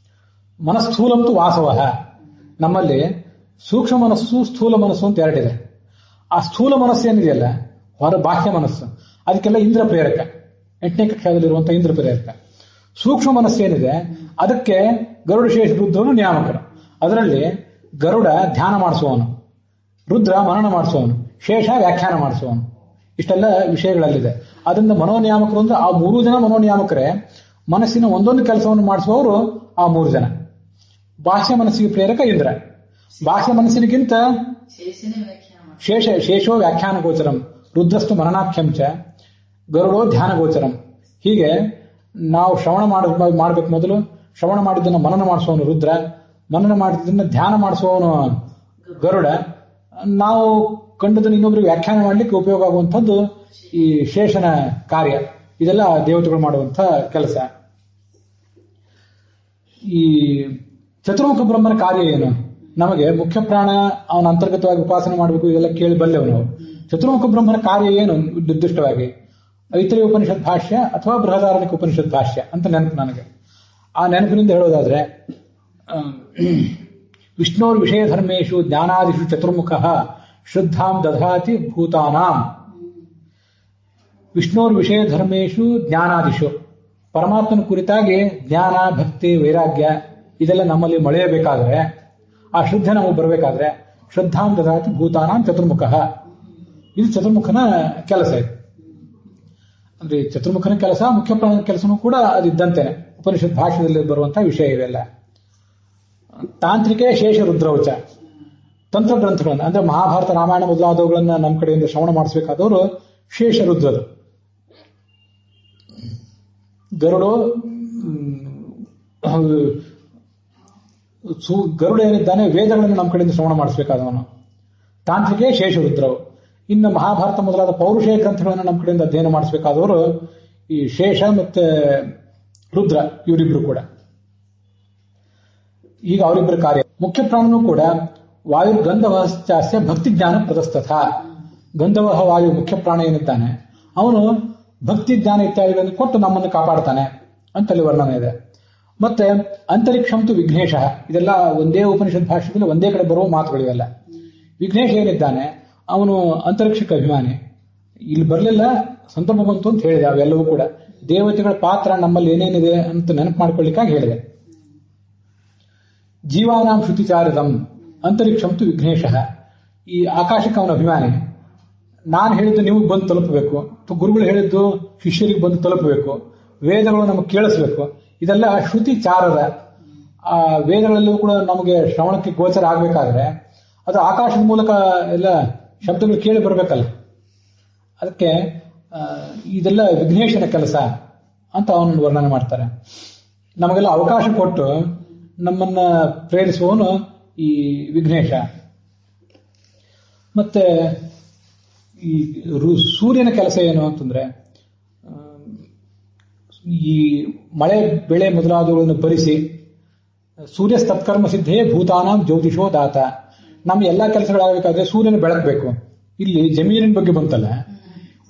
[SPEAKER 1] ಮನಸ್ಥೂಲಂತು ವಾಸವ. ನಮ್ಮಲ್ಲಿ ಸೂಕ್ಷ್ಮ ಮನಸ್ಸು, ಸ್ಥೂಲ ಮನಸ್ಸು ಅಂತ ಎರಡಿದೆ. ಆ ಸ್ಥೂಲ ಮನಸ್ಸು ಏನಿದೆಯಲ್ಲ, ಹೊರ ಬಾಹ್ಯ ಮನಸ್ಸು, ಅದಕ್ಕೆಲ್ಲ ಇಂದ್ರ ಪ್ರೇರಕ, 8ನೇ ಕಕ್ಷಾದಲ್ಲಿರುವಂತಹ ಇಂದ್ರ ಪ್ರೇರಕ. ಸೂಕ್ಷ್ಮ ಮನಸ್ಸು ಏನಿದೆ ಅದಕ್ಕೆ ಗರುಡ ಶೇಷ ರುದ್ರನು ನಿಯಾಮಕರು. ಅದರಲ್ಲಿ ಗರುಡ ಧ್ಯಾನ ಮಾಡಿಸುವವನು, ರುದ್ರ ಮನನ ಮಾಡಿಸುವವನು, ಶೇಷ ವ್ಯಾಖ್ಯಾನ ಮಾಡಿಸುವವನು. ಇಷ್ಟೆಲ್ಲ ವಿಷಯಗಳಲ್ಲಿದೆ. ಅದರಿಂದ ಮನೋನಿಯಾಮಕರು ಅಂದ್ರೆ ಆ 3 ಜನ ಮನೋನಿಯಾಮಕರೇ. ಮನಸ್ಸಿನ ಒಂದೊಂದು ಕೆಲಸವನ್ನು ಮಾಡಿಸುವವರು ಆ 3 ಜನ. ಬಾಹ್ಯ ಮನಸ್ಸಿಗೆ ಪ್ರೇರಕ ಇಂದ್ರ. ಬಾಹ್ಯ ಮನಸ್ಸಿನಗಿಂತ ಶೇಷೋ ವ್ಯಾಖ್ಯಾನ ಗೋಚರಂ, ರುದ್ರಸ್ತು ಮನನಾಖ್ಯಂಚ, ಗರುಡೋ ಧ್ಯಾನ ಗೋಚರಂ. ಹೀಗೆ ನಾವು ಶ್ರವಣ ಮಾಡಬೇಕು. ಮೊದಲು ಶ್ರವಣ ಮಾಡಿದ್ದನ್ನು ಮನನ ಮಾಡಿಸುವವನು ರುದ್ರ, ಮನನ ಮಾಡಿದ್ದನ್ನು ಧ್ಯಾನ ಮಾಡಿಸುವವನು ಗರುಡ. ನಾವು ಕಂಡದನ್ನು ಇನ್ನೊಬ್ಬರಿಗೆ ವ್ಯಾಖ್ಯಾನ ಮಾಡಲಿಕ್ಕೆ ಉಪಯೋಗ ಆಗುವಂಥದ್ದು ಈ ಶೇಷನ ಕಾರ್ಯ. ಇದೆಲ್ಲ ದೇವತೆಗಳು ಮಾಡುವಂಥ ಕೆಲಸ. ಈ ಚತುರ್ಮುಖ ಬ್ರಹ್ಮನ ಕಾರ್ಯ ಏನು? ನಮಗೆ ಮುಖ್ಯ ಪ್ರಾಣ ಅವನ ಅಂತರ್ಗತವಾಗಿ ಉಪಾಸನೆ ಮಾಡಬೇಕು, ಇದೆಲ್ಲ ಕೇಳಿ ಬಲ್ಲೆವು ನಾವು. ಚತುರ್ಮುಖ ಬ್ರಹ್ಮನ ಕಾರ್ಯ ಏನು ನಿರ್ದಿಷ್ಟವಾಗಿ? ಐತರೇಯ ಉಪನಿಷತ್ ಭಾಷ್ಯ ಅಥವಾ ಬೃಹದಾರಣ್ಯಕ ಉಪನಿಷತ್ ಭಾಷ್ಯ ಅಂತ ನೆನಪು ನನಗೆ. ಆ ನೆನಪಿನಿಂದ ಹೇಳೋದಾದ್ರೆ, ವಿಷ್ಣೋರ್ ವಿಷಯ ಧರ್ಮೇಶು ಜ್ಞಾನಾದಿಷು ಚತುರ್ಮುಖ ಶ್ರದ್ಧಾಂ ದಧಾತಿ ಭೂತಾನಾಂ. ವಿಷ್ಣೋರ್ ವಿಷಯ ಧರ್ಮೇಶು ಜ್ಞಾನಾದಿಷು, ಪರಮಾತ್ಮನ ಕುರಿತಾಗಿ ಜ್ಞಾನ, ಭಕ್ತಿ, ವೈರಾಗ್ಯ ಇದೆಲ್ಲ ನಮ್ಮಲ್ಲಿ ಮೊಳೆಯಬೇಕಾದ್ರೆ, ಆ ಶ್ರದ್ಧೆ ನಮಗೆ ಬರಬೇಕಾದ್ರೆ, ಶ್ರದ್ಧಾಂ ದಧಾತಿ ಭೂತಾನಾಂ ಚತುರ್ಮುಖ. ಇದು ಚತುರ್ಮುಖನ ಕೆಲಸ. ಇದು ಅಂದ್ರೆ ಚತುರ್ಮುಖನ ಕೆಲಸ, ಮುಖ್ಯ ಪ್ರಾಣನ ಕೆಲಸನೂ ಕೂಡ ಅದಿದ್ದಂತೇನೆ. ಉಪನಿಷತ್ ಭಾಷೆಯಲ್ಲಿ ಬರುವಂತಹ ವಿಷಯ ಇವೆಲ್ಲ. ತಾಂತ್ರಿಕೆ ಶೇಷ ರುದ್ರೌಚ. ತಂತ್ರಗ್ರಂಥಗಳನ್ನ ಅಂದ್ರೆ ಮಹಾಭಾರತ, ರಾಮಾಯಣ ಮೊದಲಾದವುಗಳನ್ನ ನಮ್ಮ ಕಡೆಯಿಂದ ಶ್ರವಣ ಮಾಡಿಸಬೇಕಾದವರು ಶೇಷ ರುದ್ರರು. ಗರುಡ ಏನಿದ್ದಾನೆ ವೇದಗಳನ್ನು ನಮ್ಮ ಕಡೆಯಿಂದ ಶ್ರವಣ ಮಾಡಿಸಬೇಕಾದವನು. ತಾಂತ್ರಿಕೆ ಶೇಷ ರುದ್ರವು. ಇನ್ನು ಮಹಾಭಾರತ ಮೊದಲಾದ ಪೌರುಷೇಯ ಗ್ರಂಥಗಳನ್ನು ನಮ್ಮ ಕಡೆಯಿಂದ ಅಧ್ಯಯನ ಮಾಡಿಸಬೇಕಾದವರು ಈ ಶೇಷ ಮತ್ತೆ ರುದ್ರ, ಇವರಿಬ್ರು ಕೂಡ. ಈಗ ಅವರಿಬ್ಬರ ಕಾರ್ಯ. ಮುಖ್ಯ ಪ್ರಾಣನೂ ಕೂಡ ವಾಯು ಗಂಧವಶ್ಚಾಸ್ಯ ಭಕ್ತಿ ಜ್ಞಾನ ಪ್ರದಸ್ತಥ. ಗಂಧವಹ ವಾಯು ಮುಖ್ಯ ಪ್ರಾಣ ಏನಿದ್ದಾನೆ ಅವನು ಭಕ್ತಿ ಜ್ಞಾನ ಇತ್ಯಾದಿಗಳನ್ನು ಕೊಟ್ಟು ನಮ್ಮನ್ನು ಕಾಪಾಡ್ತಾನೆ ಅಂತಲ್ಲಿ ವರ್ಣನೆ ಇದೆ. ಮತ್ತೆ ಅಂತರಿಕ್ಷಂತು ವಿಘ್ನೇಶ. ಇದೆಲ್ಲ ಒಂದೇ ಉಪನಿಷತ್ ಭಾಷೆಯಲ್ಲಿ ಒಂದೇ ಕಡೆ ಬರುವ ಮಾತುಗಳಿವೆಲ್ಲ. ವಿಘ್ನೇಶ ಏನಿದ್ದಾನೆ ಅವನು ಅಂತರಿಕ್ಷಕ್ಕೆ ಅಭಿಮಾನಿ. ಇಲ್ಲಿ ಬರಲಿಲ್ಲ, ಸಂದರ್ಭ ಬಂತು ಅಂತ ಹೇಳಿದೆ. ಅವೆಲ್ಲವೂ ಕೂಡ ದೇವತೆಗಳ ಪಾತ್ರ ನಮ್ಮಲ್ಲಿ ಏನೇನಿದೆ ಅಂತ ನೆನಪು ಮಾಡ್ಕೊಳ್ಳಿಕ್ಕಾಗಿ ಹೇಳಿದೆ. ಜೀವಾನಾಂ ಶ್ರುತಿಚಾರದಂ ಅಂತರಿಕ್ಷಂತು ವಿಘ್ನೇಶ. ಈ ಆಕಾಶಕ್ಕೆ ಅವನ ಅಭಿಮಾನಿ, ನಾನು ಹೇಳಿದ್ದು ನಿಮಗೆ ಬಂದು ತಲುಪಬೇಕು, ಗುರುಗಳು ಹೇಳಿದ್ದು ಶಿಷ್ಯರಿಗೆ ಬಂದು ತಲುಪಬೇಕು, ವೇದಗಳು ನಮಗೆ ಕೇಳಿಸ್ಬೇಕು. ಇದೆಲ್ಲ ಶ್ರುತಿ ಚಾರದ. ಆ ವೇದಗಳಲ್ಲೂ ಕೂಡ ನಮಗೆ ಶ್ರವಣಕ್ಕೆ ಗೋಚರ ಆಗ್ಬೇಕಾದ್ರೆ ಅದು ಆಕಾಶದ ಮೂಲಕ ಎಲ್ಲ ಶಬ್ದಗಳು ಕೇಳಿ ಬರಬೇಕಲ್ಲ. ಅದಕ್ಕೆ ಇದೆಲ್ಲ ವಿಘ್ನೇಶನ ಕೆಲಸ ಅಂತ ಅವನನ್ನು ವರ್ಣನೆ ಮಾಡ್ತಾರೆ. ನಮಗೆಲ್ಲ ಅವಕಾಶ ಕೊಟ್ಟು ನಮ್ಮನ್ನ ಪ್ರೇರಿಸುವವನು ಈ ವಿಘ್ನೇಶ. ಮತ್ತೆ ಈ ಸೂರ್ಯನ ಕೆಲಸ ಏನು ಅಂತಂದ್ರೆ, ಈ ಮಳೆ ಬೆಳೆ ಮೊದಲಾದವುಗಳನ್ನು ಭರಿಸಿ ಸೂರ್ಯ ತತ್ಕರ್ಮ ಸಿದ್ಧೇ ಭೂತಾನಾಂ ಜ್ಯೋತಿಷೋ ದಾತ. ನಮ್ಮ ಎಲ್ಲಾ ಕೆಲಸಗಳಾಗಬೇಕಾದ್ರೆ ಸೂರ್ಯನ ಬೆಳಕಬೇಕು. ಇಲ್ಲಿ ಜಮೀನಿನ ಬಗ್ಗೆ ಬಂತಲ್ಲ,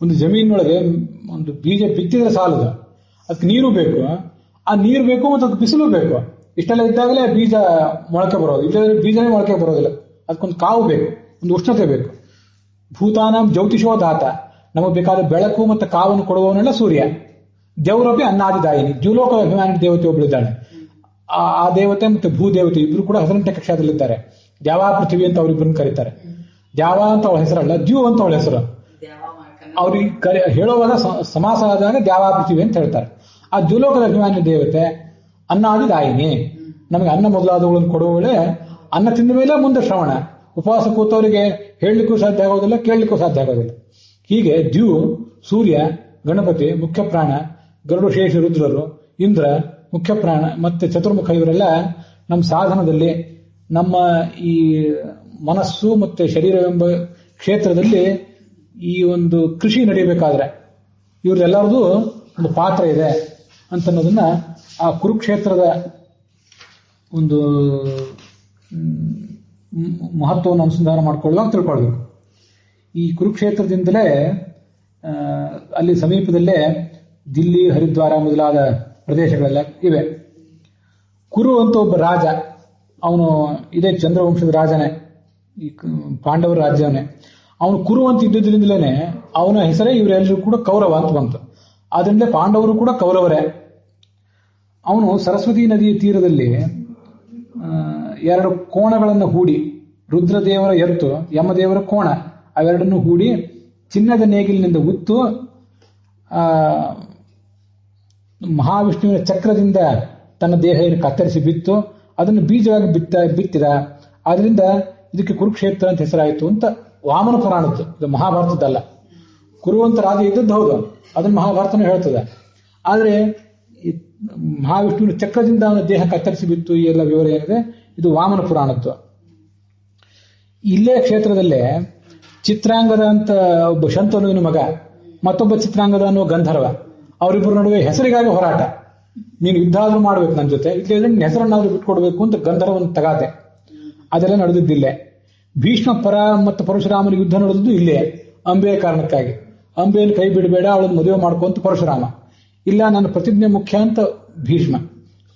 [SPEAKER 1] ಒಂದು ಜಮೀನಿನೊಳಗೆ ಒಂದು ಬೀಜ ಬಿತ್ತಿದ್ರೆ ಸಾಲದು, ಅದಕ್ಕೆ ನೀರು ಬೇಕು, ಆ ನೀರು ಬೇಕು ಮತ್ತು ಅದಕ್ಕೆ ಬಿಸಿಲು ಬೇಕು. ಇಷ್ಟೆಲ್ಲ ಇದ್ದಾಗಲೇ ಬೀಜ ಮೊಳಕೆ ಬರೋದು, ಇಲ್ಲದ್ರೆ ಬೀಜನೇ ಮೊಳಕೆ ಬರೋದಿಲ್ಲ. ಅದಕ್ಕೊಂದು ಕಾವು ಬೇಕು, ಒಂದು ಉಷ್ಣತೆ ಬೇಕು. ಭೂತಾನಾಂ ಜ್ಯೋತಿಷೋ ದಾತ, ನಮಗೆ ಬೇಕಾದ ಬೆಳಕು ಮತ್ತು ಕಾವನ್ನು ಕೊಡುವವನೆಲ್ಲ ಸೂರ್ಯ. ದೇವರೊಬ್ಬೆ ಅನ್ನಾದಿದಾಯಿನಿ, ದ್ಯುಲೋಕ ಅಭಿಮಾನಿ ದೇವತೆ ಒಬ್ಬಳಿದ್ದಾಳೆ. ಆ ದೇವತೆ ಮತ್ತು ಭೂದೇವತೆ ಇಬ್ರು ಕೂಡ 18ನೇ ಕಕ್ಷಾದಲ್ಲಿದ್ದಾರೆ. ದ್ಯಾವಾ ಪೃಥ್ವಿ ಅಂತ ಅವರಿಬ್ಬರನ್ನ ಕರೀತಾರೆ. ದ್ಯಾವ ಅಂತ ಅವಳ ಹೆಸರಲ್ಲ, ದ್ಯು ಅಂತ ಅವಳ ಹೆಸರು. ಅವ್ರಿಗೆ ಹೇಳುವಾಗ ಸಮಾಸ ಆದಾಗ ದ್ಯಾವಾ ಪೃಥ್ವಿ ಅಂತ ಹೇಳ್ತಾರೆ. ಆ ದ್ಯುಲೋಕದ ಅಭಿಮಾನಿ ದೇವತೆ ಅನ್ನಾದಿದಾಯಿನಿ, ನಮಗೆ ಅನ್ನ ಮೊದಲಾದವುಗಳನ್ನು ಕೊಡುವವಳೆ. ಅನ್ನ ತಿಂದ ಮೇಲೆ ಮುಂದೆ ಶ್ರವಣ. ಉಪವಾಸ ಕೂತವರಿಗೆ ಹೇಳಲಿಕ್ಕೂ ಸಾಧ್ಯ ಆಗೋದಿಲ್ಲ, ಕೇಳಲಿಕ್ಕೂ ಸಾಧ್ಯ ಆಗೋದಿಲ್ಲ. ಹೀಗೆ ದ್ಯು, ಸೂರ್ಯ, ಗಣಪತಿ ಮುಖ್ಯ ಪ್ರಾಣ, ಗರುಡು ಶೇಷ ರುದ್ರರು, ಇಂದ್ರ ಮುಖ್ಯ ಪ್ರಾಣ, ಮತ್ತೆ ಚತುರ್ಮುಖ ಇವರೆಲ್ಲ ನಮ್ಮ ಸಾಧನದಲ್ಲಿ, ನಮ್ಮ ಈ ಮನಸ್ಸು ಮತ್ತೆ ಶರೀರವೆಂಬ ಕ್ಷೇತ್ರದಲ್ಲಿ ಈ ಒಂದು ಕೃಷಿ ನಡೆಯಬೇಕಾದ್ರೆ ಇವ್ರದೆಲ್ಲರದು ಒಂದು ಪಾತ್ರ ಇದೆ ಅಂತನ್ನೋದನ್ನ ಆ ಕುರುಕ್ಷೇತ್ರದ ಒಂದು ಮಹತ್ವವನ್ನು ಅನುಸಂಧಾನ ಮಾಡಿಕೊಳ್ಳುವಾಗ ತಿಳ್ಕೊಳ್ಬೇಕು. ಈ ಕುರುಕ್ಷೇತ್ರದಿಂದಲೇ ಅಲ್ಲಿ ಸಮೀಪದಲ್ಲೇ ದಿಲ್ಲಿ, ಹರಿದ್ವಾರ ಮೊದಲಾದ ಪ್ರದೇಶಗಳೆಲ್ಲ ಇವೆ. ಕುರು ಅಂತ ಒಬ್ಬ ರಾಜ, ಅವನು ಇದೇ ಚಂದ್ರವಂಶದ ರಾಜನೇ, ಈ ಪಾಂಡವರ ರಾಜ್ಯವನೇ. ಅವನು ಕುರು ಅಂತ ಇದ್ದುದರಿಂದಲೇ ಅವನ ಹೆಸರೇ ಇವರೆಲ್ಲರೂ ಕೂಡ ಕೌರವ ಅಂತ ಬಂತು. ಆದ್ರಿಂದ ಪಾಂಡವರು ಕೂಡ ಕೌರವರೇ. ಅವನು ಸರಸ್ವತಿ ನದಿಯ ತೀರದಲ್ಲಿ 2 ಕೋಣಗಳನ್ನು ಹೂಡಿ, ರುದ್ರದೇವರ ಎತ್ತು, ಯಮದೇವರ ಕೋಣ, ಅವೆರಡನ್ನು ಹೂಡಿ ಚಿನ್ನದ ನೇಗಿಲಿನಿಂದ ಉತ್ತು ಮಹಾವಿಷ್ಣುವಿನ ಚಕ್ರದಿಂದ ತನ್ನ ದೇಹವನ್ನು ಕತ್ತರಿಸಿ ಬಿತ್ತು, ಅದನ್ನು ಬೀಜವಾಗಿ ಬಿತ್ತಿದ. ಆದ್ರಿಂದ ಇದಕ್ಕೆ ಕುರುಕ್ಷೇತ್ರ ಅಂತ ಹೆಸರಾಯಿತು ಅಂತ ವಾಮನ ಪುರಾಣದ್ದು, ಇದು ಮಹಾಭಾರತದ್ದಲ್ಲ. ಕುರುವಂತ ರಾಜ ಇದ್ದದ್ದು ಹೌದು, ಅದನ್ನು ಮಹಾಭಾರತನೂ ಹೇಳ್ತದೆ. ಆದರೆ ಮಹಾವಿಷ್ಣುವಿನ ಚಕ್ರದಿಂದ ಅವನ ದೇಹ ಕತ್ತರಿಸಿ ಬಿತ್ತು, ಈ ಎಲ್ಲ ವಿವರ ಏನಿದೆ ಇದು ವಾಮನ ಪುರಾಣದ್ದು. ಇಲ್ಲೇ ಕ್ಷೇತ್ರದಲ್ಲೇ ಚಿತ್ರಾಂಗದ ಅಂತ ಒಬ್ಬ ಶಂತನುವಿನ ಮಗ, ಮತ್ತೊಬ್ಬ ಚಿತ್ರಾಂಗದ ಅನ್ನೋ ಗಂಧರ್ವ, ಅವರಿಬ್ಬರ ನಡುವೆ ಹೆಸರಿಗಾಗಿ ಹೋರಾಟ. ನೀನು ಯುದ್ಧ ಆದ್ರೂ ಮಾಡ್ಬೇಕು ನನ್ನ ಜೊತೆ, ಇಲ್ಲೇ ನಿನ್ನ ಹೆಸರನ್ನಾದ್ರೂ ಬಿಟ್ಕೊಡ್ಬೇಕು ಅಂತ ಗಂಧರ್ವನ ತಗಾತೆ. ಅದೆಲ್ಲ ನಡೆದಿದ್ದಿಲ್ಲೇ. ಭೀಷ್ಮ ಪರ ಮತ್ತು ಪರಶುರಾಮನ ಯುದ್ಧ ನಡೆದಿದ್ದು ಇಲ್ಲೇ, ಅಂಬೆಯ ಕಾರಣಕ್ಕಾಗಿ. ಅಂಬೆಯನ್ನು ಕೈ ಬಿಡಬೇಡ, ಅವಳನ್ನು ಮದುವೆ ಮಾಡ್ಕೊಂತ ಪರಶುರಾಮ. ಇಲ್ಲ, ನನ್ನ ಪ್ರತಿಜ್ಞೆ ಮುಖ್ಯ ಅಂತ ಭೀಷ್ಮ.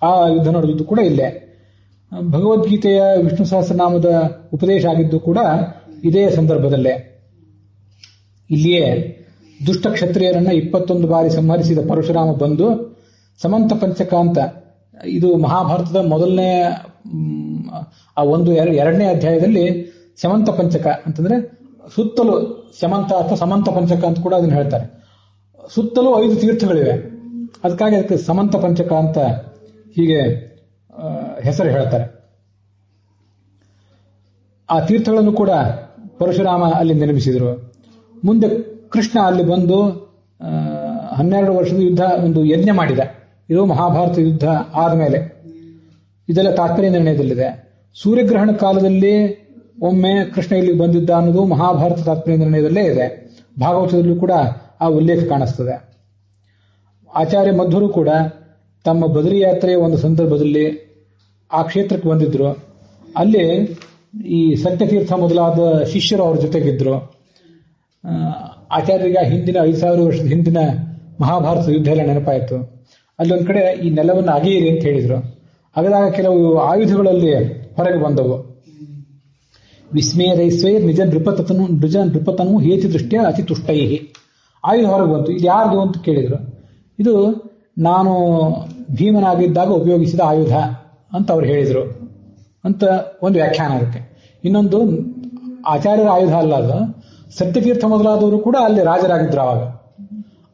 [SPEAKER 1] ಆ ಯುದ್ಧ ನಡೆದಿದ್ದು ಕೂಡ ಇಲ್ಲೇ. ಭಗವದ್ಗೀತೆಯ ವಿಷ್ಣು ಸಹಸ್ರನಾಮದ ಉಪದೇಶ ಆಗಿದ್ದು ಕೂಡ ಇದೇ ಸಂದರ್ಭದಲ್ಲೇ. ಇಲ್ಲಿಯೇ ದುಷ್ಟ ಕ್ಷತ್ರಿಯರನ್ನ 21 ಬಾರಿ ಸಂಹರಿಸಿದ ಪರಶುರಾಮ ಬಂದು ಸಮಂತ ಪಂಚಕ ಅಂತ, ಇದು ಮಹಾಭಾರತದ ಮೊದಲನೇ ಎರಡನೇ ಅಧ್ಯಾಯದಲ್ಲಿ ಸಮಂತ ಪಂಚಕ ಅಂತಂದ್ರೆ ಸುತ್ತಲೂ ಸಮಂತ ಅಥವಾ ಸಮಂತ ಪಂಚಕ ಅಂತ ಕೂಡ ಅದನ್ನ ಹೇಳ್ತಾರೆ. ಸುತ್ತಲೂ 5 ತೀರ್ಥಗಳಿವೆ, ಅದಕ್ಕಾಗಿ ಅದಕ್ಕೆ ಸಮಂತ ಪಂಚಕ ಅಂತ ಹೀಗೆ ಹೆಸರು ಹೇಳ್ತಾರೆ. ಆ ತೀರ್ಥಗಳನ್ನು ಕೂಡ ಪರಶುರಾಮ ಅಲ್ಲಿ ನಿರ್ಮಿಸಿದರು. ಮುಂದೆ ಕೃಷ್ಣ ಅಲ್ಲಿ ಬಂದು 12 ವರ್ಷದ ಯುದ್ಧ, ಒಂದು ಯಜ್ಞ ಮಾಡಿದ. ಇದು ಮಹಾಭಾರತ ಯುದ್ಧ ಆದಮೇಲೆ. ಇದೆಲ್ಲ ತಾತ್ಪರ್ಯ ನಿರ್ಣಯದಲ್ಲಿದೆ. ಸೂರ್ಯಗ್ರಹಣ ಕಾಲದಲ್ಲಿ ಒಮ್ಮೆ ಕೃಷ್ಣ ಇಲ್ಲಿಗೆ ಬಂದಿದ್ದ ಅನ್ನೋದು ಮಹಾಭಾರತ ತಾತ್ಪರ್ಯ ನಿರ್ಣಯದಲ್ಲೇ ಇದೆ. ಭಾಗವತದಲ್ಲೂ ಕೂಡ ಆ ಉಲ್ಲೇಖ ಕಾಣಿಸ್ತದೆ. ಆಚಾರ್ಯ ಮಧ್ವರು ಕೂಡ ತಮ್ಮ ಬದರಿ ಯಾತ್ರೆಯ ಒಂದು ಸಂದರ್ಭದಲ್ಲಿ ಆ ಕ್ಷೇತ್ರಕ್ಕೆ ಬಂದಿದ್ರು. ಅಲ್ಲಿ ಈ ಸತ್ಯತೀರ್ಥ ಮೊದಲಾದ ಶಿಷ್ಯರು ಅವ್ರ ಜೊತೆಗಿದ್ರು. ಆಚಾರ್ಯರಿಗೆ ಹಿಂದಿನ 5000 ವರ್ಷದ ಹಿಂದಿನ ಮಹಾಭಾರತ ಯುದ್ಧ ಎಲ್ಲ ನೆನಪಾಯಿತು. ಅಲ್ಲೊಂದ್ ಕಡೆ ಈ ನೆಲವನ್ನು ಅಗೆಯಿರಿ ಅಂತ ಹೇಳಿದ್ರು. ಅಗದಾಗ ಕೆಲವು ಆಯುಧಗಳಲ್ಲಿ ಹೊರಗೆ ಬಂದವು. ವಿಸ್ಮಯ ರೈಸ್ವೈರ್ ನಿಜ ನೃಪತನು ಹೇತಿ ದೃಷ್ಟಿಯ ಅತಿ ತುಷ್ಟೈ. ಆಯುಧ ಹೊರಗೆ ಬಂತು. ಇದು ಯಾರ್ದು ಅಂತ ಕೇಳಿದ್ರು. ಇದು ನಾನು ಭೀಮನಾಗಿದ್ದಾಗ ಉಪಯೋಗಿಸಿದ ಆಯುಧ ಅಂತ ಅವ್ರು ಹೇಳಿದ್ರು ಅಂತ ಒಂದು ವ್ಯಾಖ್ಯಾನ ಅದಕ್ಕೆ. ಇನ್ನೊಂದು ಆಚಾರ್ಯರ ಆಯುಧ ಅಲ್ಲ, ಅದು ಸತ್ಯತೀರ್ಥ ಮೊದಲಾದವರು ಕೂಡ ಅಲ್ಲಿ ರಾಜರಾಗಿದ್ರು. ಆವಾಗ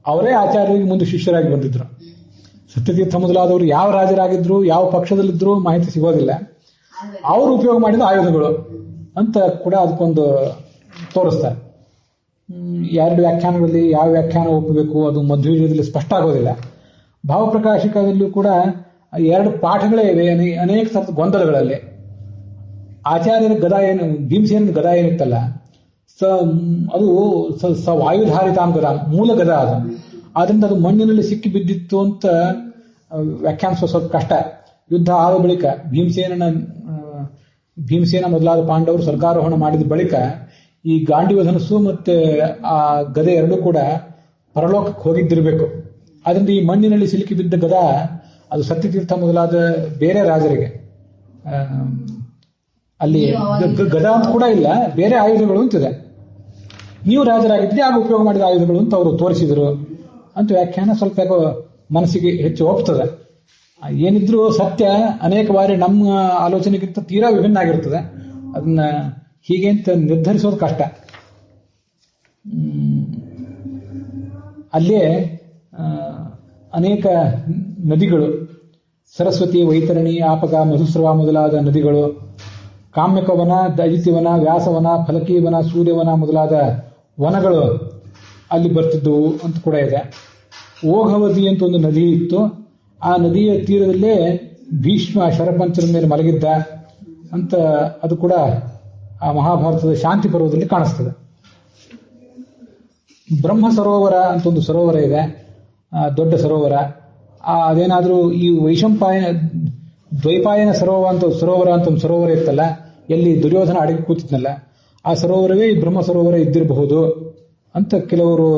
[SPEAKER 1] ಅವರೇ ಆಚಾರ್ಯರಿಗೆ ಮುಂದೆ ಶಿಷ್ಯರಾಗಿ ಬಂದಿದ್ರು. ಸತ್ಯತೀರ್ಥ ಮೊದಲಾದವರು ಯಾವ ರಾಜರಾಗಿದ್ರು, ಯಾವ ಪಕ್ಷದಲ್ಲಿದ್ರು ಮಾಹಿತಿ ಸಿಗೋದಿಲ್ಲ. ಅವರು ಉಪಯೋಗ ಮಾಡಿದ ಆಯುಧಗಳು ಅಂತ ಕೂಡ ಅದಕ್ಕೊಂದು ತೋರಿಸ್ತಾರೆ. ಎರಡು ವ್ಯಾಖ್ಯಾನಗಳಲ್ಲಿ ಯಾವ ವ್ಯಾಖ್ಯಾನ ಒಪ್ಪಬೇಕು ಅದು ಮಧ್ವೀರ್ಯದಲ್ಲಿ ಸ್ಪಷ್ಟ ಆಗೋದಿಲ್ಲ. ಭಾವಪ್ರಕಾಶಿಕದಲ್ಲೂ ಕೂಡ ಎರಡು ಪಾಠಗಳೇ ಇವೆ, ಅನೇಕ ಥರದ ಗೊಂದಲಗಳಲ್ಲಿ. ಆಚಾರ್ಯರ ಗದಾ ಏನು, ಭೀಮಸೇನ ಗದಾ ಏನಿತ್ತಲ್ಲ, ಅದು ವಾಯುಧಾರಿತಾಂ ಗದಾ, ಮೂಲ ಗದಾ ಅದು. ಆದ್ರಿಂದ ಅದು ಮಣ್ಣಿನಲ್ಲಿ ಸಿಕ್ಕಿ ಬಿದ್ದಿತ್ತು ಅಂತ ವ್ಯಾಖ್ಯಾನಿಸುವ ಸ್ವಲ್ಪ ಕಷ್ಟ. ಯುದ್ಧ ಆದ ಬಳಿಕ ಭೀಮಸೇನ ಮೊದಲಾದ ಪಾಂಡವರು ಸ್ವರ್ಗಾರೋಹಣ ಮಾಡಿದ ಬಳಿಕ ಈ ಗಾಂಡೀವ ಧನಸ್ಸು ಮತ್ತೆ ಆ ಗದೆ ಎರಡೂ ಕೂಡ ಪರಲೋಕಕ್ಕೆ ಹೋಗಿದ್ದಿರಬೇಕು. ಆದ್ರಿಂದ ಈ ಮಣ್ಣಿನಲ್ಲಿ ಸಿಲುಕಿ ಬಿದ್ದ ಗದಾ ಅದು ಸತ್ಯತೀರ್ಥ ಮೊದಲಾದ ಬೇರೆ ರಾಜರಿಗೆ, ಅಲ್ಲಿ ಗದಾ ಅಂತ ಕೂಡ ಇಲ್ಲ, ಬೇರೆ ಆಯುಧಗಳು ಅಂತಿದೆ. ನೀವು ರಾಜರಾಗಿದ್ರಿ ಆಗ ಉಪಯೋಗ ಮಾಡಿದ ಆಯುಧಗಳು ಅಂತ ಅವರು ತೋರಿಸಿದ್ರು ಅಂತ ವ್ಯಾಖ್ಯಾನ ಸ್ವಲ್ಪ ಯಾಕೋ ಮನಸ್ಸಿಗೆ ಹೆಚ್ಚು ಒಪ್ತದೆ. ಏನಿದ್ರು ಸತ್ಯ ಅನೇಕ ಬಾರಿ ನಮ್ಮ ಆಲೋಚನೆಗಿಂತ ತೀರಾ ವಿಭಿನ್ನ ಆಗಿರ್ತದೆ. ಅದನ್ನ ಹೀಗೆ ಅಂತ ನಿರ್ಧರಿಸೋದು ಕಷ್ಟ. ಅಲ್ಲೇ ಅನೇಕ ನದಿಗಳು, ಸರಸ್ವತಿ, ವೈತರಣಿ, ಆಪಕ, ಮಧುಸ್ರವ ಮೊದಲಾದ ನದಿಗಳು, ಕಾಮ್ಯಕವನ, ದೈತ್ಯವನ, ವ್ಯಾಸವನ, ಫಲಕೀವನ, ಸೂರ್ಯವನ ಮೊದಲಾದ ವನಗಳು ಅಲ್ಲಿ ಬರ್ತಿದ್ದವು ಅಂತ ಕೂಡ ಇದೆ. ಓಘವದಿ ಅಂತ ಒಂದು ನದಿ ಇತ್ತು. ಆ ನದಿಯ ತೀರದಲ್ಲೇ ಭೀಷ್ಮ ಶರಪಂಚರ ಮೇಲೆ ಮಲಗಿದ್ದ ಅಂತ ಅದು ಕೂಡ ಆ ಮಹಾಭಾರತದ ಶಾಂತಿ ಪರ್ವದಲ್ಲಿ ಕಾಣಿಸ್ತದೆ. ಬ್ರಹ್ಮ ಸರೋವರ ಅಂತ ಒಂದು ಸರೋವರ ಇದೆ, ದೊಡ್ಡ ಸರೋವರ. ಅದೇನಾದ್ರೂ ಈ ದ್ವೈಪಾಯನ ಸರೋವರ ಅಂತ ಒಂದು ಸರೋವರ ಇತ್ತಲ್ಲ, ಎಲ್ಲಿ ದುರ್ಯೋಧನ ಅಡಗಿ ಕೂತಿದ್ನಲ್ಲ, ಆ ಸರೋವರವೇ ಈ ಬ್ರಹ್ಮ ಸರೋವರ ಇದ್ದಿರಬಹುದು ಅಂತ ಕೆಲವರು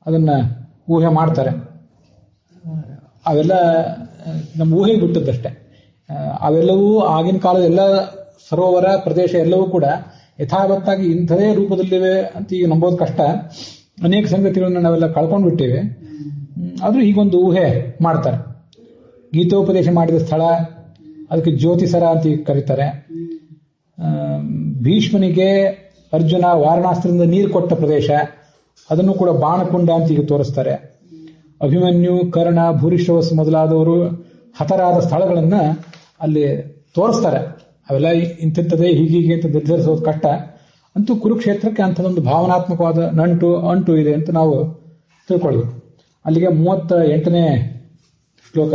[SPEAKER 1] ಅದನ್ನ ಊಹೆ ಮಾಡ್ತಾರೆ. ಅವೆಲ್ಲ ನಮ್ಮ ಊಹೆ ಬಿಟ್ಟದ್ದಷ್ಟೇ. ಅವೆಲ್ಲವೂ ಆಗಿನ ಕಾಲದ ಎಲ್ಲ ಸರೋವರ ಪ್ರದೇಶ ಎಲ್ಲವೂ ಕೂಡ ಯಥಾವತ್ತಾಗಿ ಇಂಥದೇ ರೂಪದಲ್ಲಿವೆ ಅಂತ ಈಗ ನಂಬೋದು ಕಷ್ಟ. ಅನೇಕ ಸಂಗತಿಗಳನ್ನ ನಾವೆಲ್ಲ ಕಳ್ಕೊಂಡು ಬಿಟ್ಟಿವೆ. ಆದ್ರೂ ಈಗೊಂದು ಊಹೆ ಮಾಡ್ತಾರೆ. ಗೀತೋಪದೇಶ ಮಾಡಿದ ಸ್ಥಳ, ಅದಕ್ಕೆ ಜ್ಯೋತಿಸರ ಅಂತ ಕರೀತಾರೆ. ಭೀಷ್ಮನಿಗೆ ಅರ್ಜುನ ವಾರಣಾಸ್ತ್ರದಿಂದ ನೀರು ಕೊಟ್ಟ ಪ್ರದೇಶ, ಅದನ್ನು ಕೂಡ ಬಾಣಕುಂಡ ಅಂತ ಈಗ ತೋರಿಸ್ತಾರೆ. ಅಭಿಮನ್ಯು, ಕರ್ಣ, ಭೂರಿಶ್ರವಸ್ ಮೊದಲಾದವರು ಹತರಾದ ಸ್ಥಳಗಳನ್ನ ಅಲ್ಲಿ ತೋರಿಸ್ತಾರೆ. ಅವೆಲ್ಲ ಇಂಥದ್ದೇ ಹೀಗೀಗೆ ಅಂತ ನಿರ್ಧರಿಸೋದು ಕಷ್ಟ. ಅಂತೂ ಕುರುಕ್ಷೇತ್ರಕ್ಕೆ ಅಂಥದೊಂದು ಭಾವನಾತ್ಮಕವಾದ ಅಂಟು ಇದೆ ಅಂತ ನಾವು ತಿಳ್ಕೊಳ್ಳೋದು. ಅಲ್ಲಿಗೆ 38ನೇ ಶ್ಲೋಕ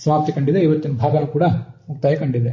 [SPEAKER 1] ಸಮಾಪ್ತಿ ಕಂಡಿದೆ. ಇವತ್ತಿನ ಭಾಗನೂ ಕೂಡ ಮುಕ್ತಾಯ ಕಂಡಿದೆ.